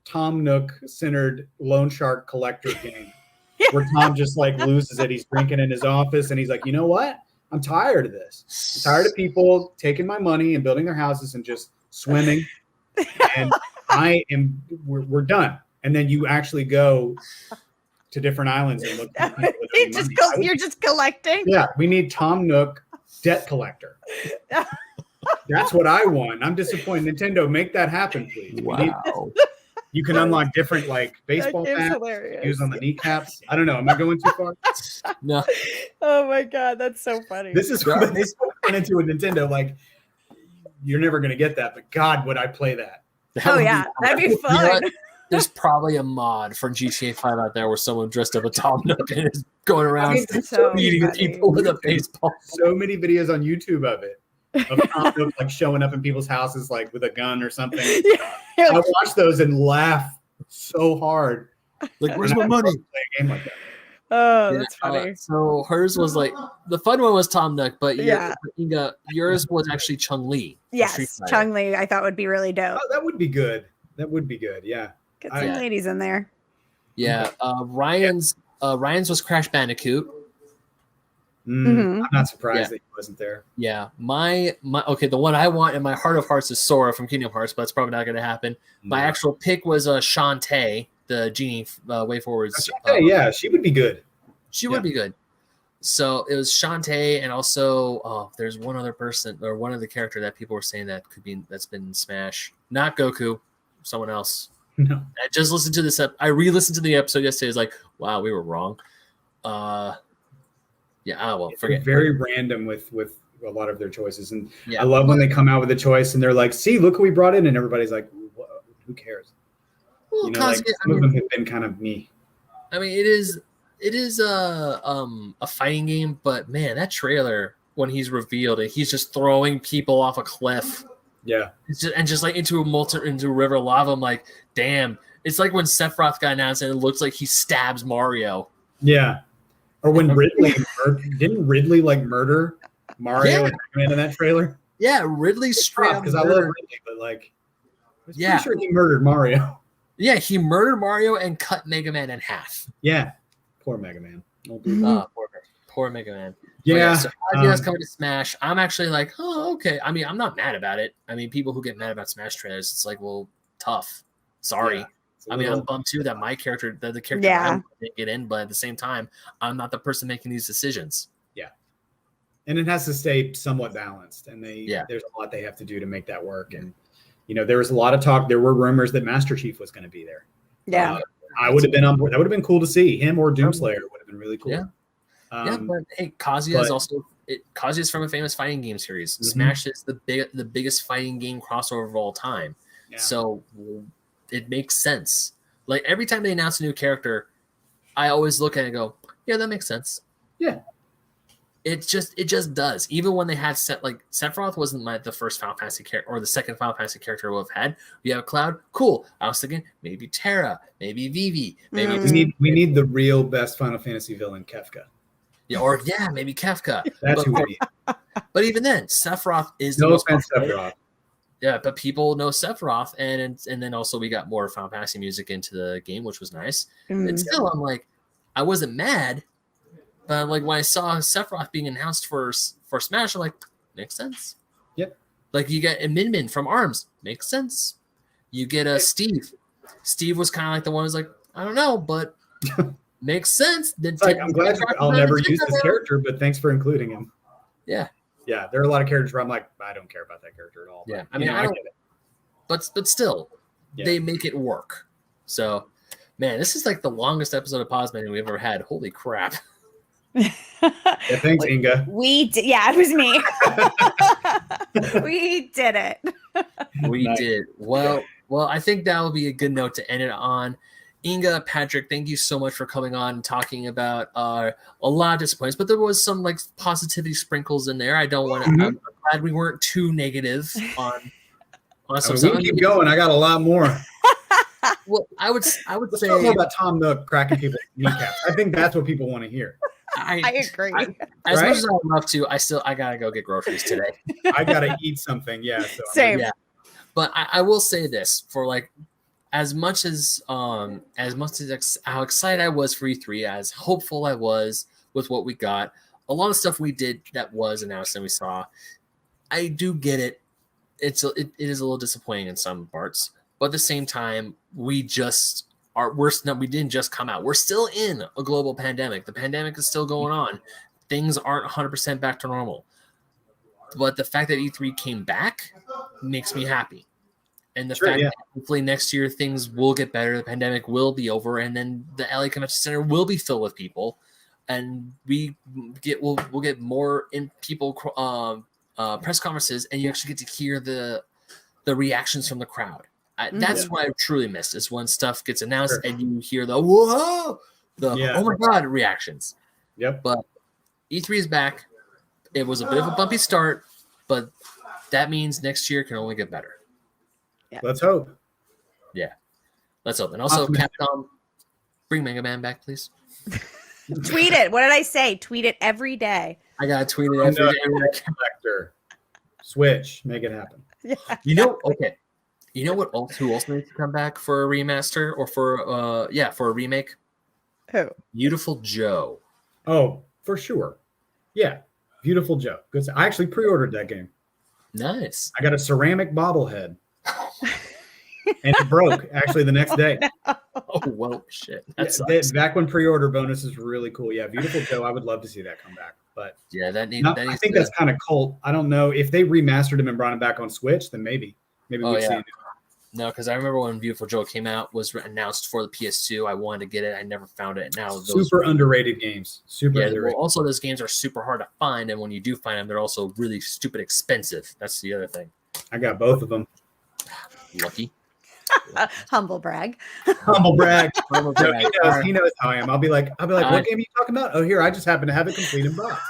Tom Nook centered loan shark collector game where Tom just like loses it. He's drinking in his office and he's like, you know what? I'm tired of this. I'm tired of people taking my money and building their houses and just swimming. And we're done. And then you actually go to different islands and look for people you're just collecting. Yeah, we need Tom Nook debt collector. That's what I want. I'm disappointed. Nintendo, make that happen, please. Wow. You can unlock different like baseball bats used on the kneecaps. I don't know. Am I going too far? No. Oh my god, that's so funny. This is what they went into a Nintendo. Like, you're never gonna get that, but God, would I play that? Oh yeah, that'd be fun. There's probably a mod for GTA 5 out there where someone dressed up a Tom Nook and is going around beating people with a baseball. So many videos on YouTube of it. Of Tom Nook like showing up in people's houses like with a gun or something. I watch those and laugh so hard. Like, where's my money? Play a game like that. Oh, that's funny. So hers was like the fun one was Tom Nook, but Inga, yours was actually Chun-Li. Yes, Chun-Li I thought would be really dope. Oh, that would be good. That would be good. Yeah. Get some ladies in there. Yeah. Ryan's was Crash Bandicoot. I'm not surprised that he wasn't there. Yeah. My okay, the one I want in my heart of hearts is Sora from Kingdom Hearts, but it's probably not gonna happen. My actual pick was Shantae, the genie Way Forwards. Yeah, she would be good. She would be good. So it was Shantae, and also there's one other person or one other character that people were saying that's been in Smash. Not Goku, someone else. No. I just listened to this. I re-listened to the episode yesterday. It's like, wow, we were wrong. Forget. Very random with a lot of their choices, and I love when they come out with a choice and they're like, "See, look who we brought in," and everybody's like, "Who cares?" Well, some of them have been kind of me. I mean, it is a fighting game, but man, that trailer when he's revealed and he's just throwing people off a cliff. Yeah, just like into a river of lava. I'm like, damn. It's like when Sephiroth got announced and it looks like he stabs Mario. Yeah. Or when didn't Ridley like murder Mario and Mega Man in that trailer? Yeah, Ridley straight up. Because I love Ridley, but like, I'm pretty sure he murdered Mario. Yeah, he murdered Mario and cut Mega Man in half. Yeah, poor Mega Man. Poor Mega Man. Yeah. So that's coming to Smash. I'm actually like, oh, okay. I mean, I'm not mad about it. I mean, people who get mad about Smash trailers, it's like, well, tough. Sorry. Yeah. I mean, I'm bummed too that my character, the character I didn't get in, but at the same time, I'm not the person making these decisions. Yeah. And it has to stay somewhat balanced. And there's a lot they have to do to make that work. And, there was a lot of talk. There were rumors that Master Chief was going to be there. Yeah. I would have been on board. That would have been cool to see. Him or Doomslayer would have been really cool. Yeah. But hey, Kazuya is also Kazuya's from a famous fighting game series. Mm-hmm. Smash is the biggest fighting game crossover of all time. Yeah. So it makes sense. Like every time they announce a new character, I always look at it and go, yeah, that makes sense. Yeah. It just does. Even when they had Sephiroth wasn't the first Final Fantasy character or the second Final Fantasy character we'll have had. We have Cloud, cool. I was thinking maybe Terra, maybe Vivi, maybe we need the real best Final Fantasy villain, Kefka. Yeah, maybe Kefka. That's who we need. But even then, Sephiroth is no offense, Sephiroth. Yeah, but people know Sephiroth, and then also we got more Final Fantasy music into the game, which was nice. And still, I'm like, I wasn't mad, but like when I saw Sephiroth being announced for Smash, I'm like, makes sense. Yep. Like you get a Min Min from ARMS, makes sense. You get a Steve. Steve was kind of like the one who's like, I don't know, but makes sense. I'm glad I'll never use this character, but thanks for including him. Yeah. Yeah, there are a lot of characters where I'm like, I don't care about that character at all. Yeah, I mean, I get it. But still, they make it work. So, man, this is like the longest episode of Podman we've ever had. Holy crap. Yeah, thanks, Inga. It was me. We did it. We did. Well, I think that will be a good note to end it on. Inga, Patrick, thank you so much for coming on and talking about a lot of disappointments, but there was some like positivity sprinkles in there. I don't want to. I'm glad we weren't too negative on some. We can keep going. I got a lot more. Well, I would say talk more about Tom Nook cracking people's kneecaps. I think that's what people want to hear. I agree. As much as I would love to, I gotta go get groceries today. I gotta eat something. Yeah. So same. Yeah. But I will say this for like. As much as how excited I was for E3, as hopeful I was with what we got, a lot of stuff we did that was announced and we saw, I do get it. It is a little disappointing in some parts, but at the same time, we didn't just come out. We're still in a global pandemic. The pandemic is still going on. Things aren't 100% back to normal. But the fact that E3 came back makes me happy. And the fact that hopefully next year things will get better, the pandemic will be over, and then the LA Convention Center will be filled with people, and we'll get more in people press conferences, and you actually get to hear the reactions from the crowd. That's what I truly miss, is when stuff gets announced and you hear the whoa, oh my god reactions. Yep. But E3 is back. It was a bit of a bumpy start, but that means next year can only get better. Yeah. Let's hope. Yeah. Let's hope. And also, Capcom, bring Mega Man back, please. Tweet it. What did I say? Tweet it every day. I got to tweet it every day. Collector. Switch. Make it happen. Yeah. You know what? Who also needs to come back for a remaster or for a remake? Who? Beautiful Joe. Oh, for sure. Yeah. Beautiful Joe. Good. I actually pre-ordered that game. Nice. I got a ceramic bobblehead. And it broke actually the next day. Oh, well, shit. Back when pre-order bonuses were really cool. Yeah, Beautiful Joe. I would love to see that come back. But yeah, I think that's kind of cult. I don't know if they remastered him and brought him back on Switch. Then maybe we'd see it. No, because I remember when Beautiful Joe came out, was announced for the PS2. I wanted to get it. I never found it. Now super underrated games. Super underrated. Well, also those games are super hard to find, and when you do find them, they're also really stupid expensive. That's the other thing. I got both of them. Lucky. Humble brag. Humble brag. He knows how I am. I'll be like, what game are you talking about? Oh, here, I just happen to have it complete in box.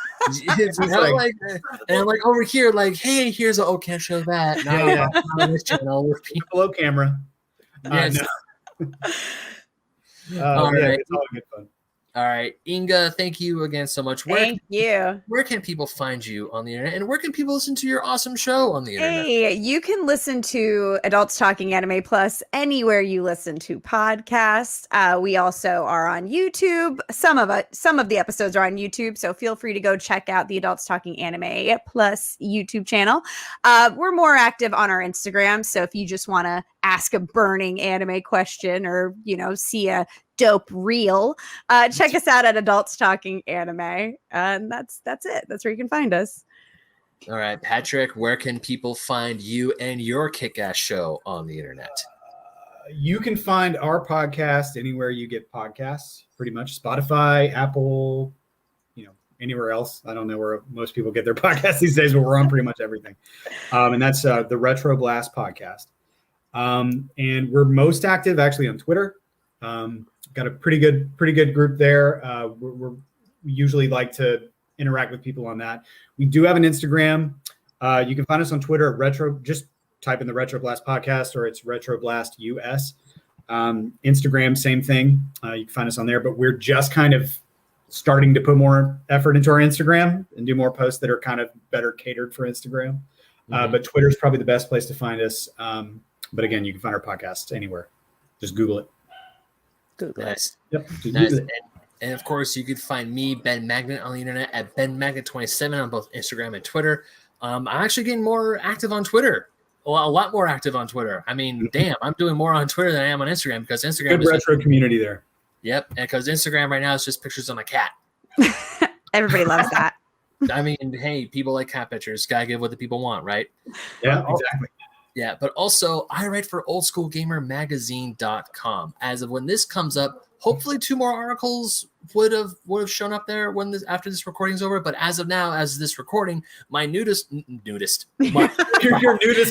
And I'm like over here, like, hey, here's can't show that. Now on this channel with people. Hello, camera. Yes. All right. It's all good fun. All right, Inga, thank you again so much. Thank you. Where can people find you on the internet, and where can people listen to your awesome show on the internet? Hey, you can listen to Adults Talking Anime Plus anywhere you listen to podcasts. We also are on YouTube. Some of the episodes are on YouTube, so feel free to go check out the Adults Talking Anime Plus YouTube channel. We're more active on our Instagram, so if you just want to ask a burning anime question or see a dope reel, check us out at Adults Talking Anime, and that's it. That's where you can find us. All right, Patrick, where can people find you and your kick-ass show on the internet? You can find our podcast anywhere you get podcasts, pretty much. Spotify, Apple, anywhere else. I don't know where most people get their podcasts these days, but we're on pretty much everything. And that's the Retro Blast podcast. And we're most active actually on Twitter. Got a pretty good group there. We usually like to interact with people on that. We do have an Instagram. You can find us on Twitter at Retro. Just type in the Retro Blast podcast, or it's Retro Blast US. Instagram, same thing. You can find us on there, but we're just kind of starting to put more effort into our Instagram and do more posts that are kind of better catered for Instagram. But Twitter is probably the best place to find us. But again, you can find our podcast anywhere. Just Google it. Nice. Yep. Nice. And of course, you could find me, Ben Magnet, on the internet at BenMagnet27 on both Instagram and Twitter. I'm actually getting more active on Twitter. Well, a lot more active on Twitter. I mean, damn, I'm doing more on Twitter than I am on Instagram, because Instagram is retro community there. Yep, and because Instagram right now is just pictures of my cat. Everybody loves that. I mean, hey, people like cat pictures. Gotta give what the people want, right? Yeah, exactly. Yeah, but also I write for oldschoolgamermagazine.com. As of when this comes up, hopefully 2 more articles would have shown up there after this recording's over. But as of now, as this recording, my your nudist magazine.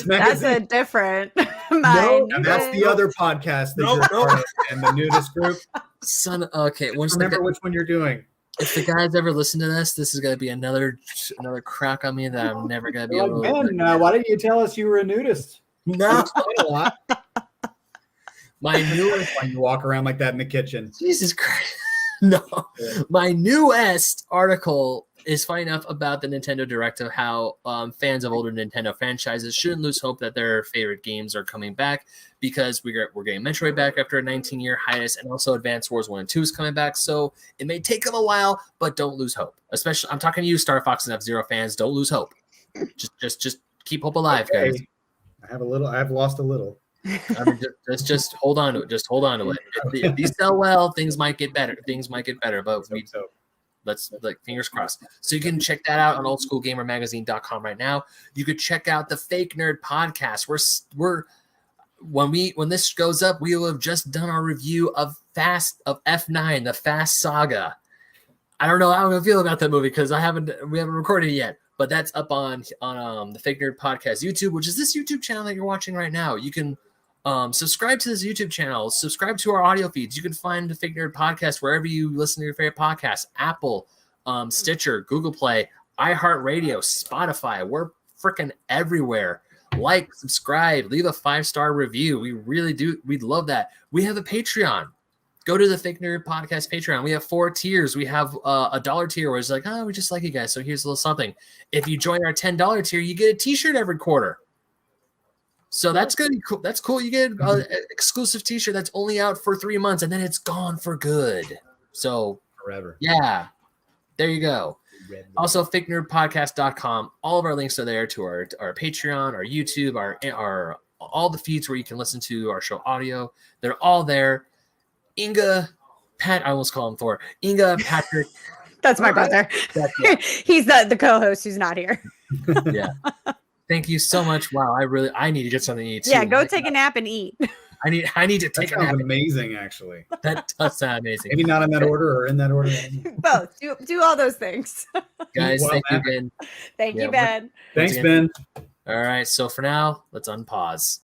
That's a different. That's the other podcast that you're part of, and the nudist group. Okay. Remember which one you're doing. If the guys ever listen to this is going to be another crack on me that I'm never going to be able to. Ben, why didn't you tell us you were a nudist? No. My newest, when you walk around like that in the kitchen. Jesus Christ. No. My newest article is funny enough about the Nintendo Direct, of how fans of older Nintendo franchises shouldn't lose hope that their favorite games are coming back, because we're getting Metroid back after a 19-year hiatus, and also Advance Wars 1 and 2 is coming back. So it may take them a while, but don't lose hope. Especially, I'm talking to you, Star Fox and F-Zero fans. Don't lose hope. Just keep hope alive, guys. I have lost a little. I mean, just hold on to it. Just hold on to it. If these sell well, things might get better. But Let's like fingers crossed. So you can check that out on oldschoolgamermagazine.com right now. You could check out the Fake Nerd podcast. When this goes up, we will have just done our review of F9, the Fast Saga. I don't know how I'm gonna feel about that movie because we haven't recorded it yet. But that's up on the Fake Nerd Podcast YouTube, which is this YouTube channel that you're watching right now. You can subscribe to this YouTube channel, subscribe to our audio feeds. You can find the Fake Nerd Podcast wherever you listen to your favorite podcasts: Apple, Stitcher, Google Play, iHeartRadio, Spotify. We're freaking everywhere. Like, subscribe, leave a 5-star review. We really do. We'd love that. We have a Patreon. Go to the Fake Nerd Podcast Patreon. We have 4 tiers. We have a $1 tier where it's like, we just like you guys, so here's a little something. If you join our $10 tier, you get a T-shirt every quarter. So that's gonna be cool. That's cool. You get an exclusive T-shirt that's only out for 3 months, and then it's gone for good. So forever. Yeah, there you go. Also, fakenerdpodcast.com. All of our links are there to our Patreon, our YouTube, our all the feeds where you can listen to our show audio. They're all there. I almost call him Thor. Inga, Patrick. That's my brother. He's the co-host who's not here. Yeah. Thank you so much. Wow, I need to get something to eat too. Yeah, go take a nap and eat. I need to take a nap. Amazing, actually. That does sound amazing. Maybe not in that order or in that order. Both. Do all those things. Guys, thank you, Ben. Thank you, Ben. Thanks, Ben. All right, so for now, let's unpause.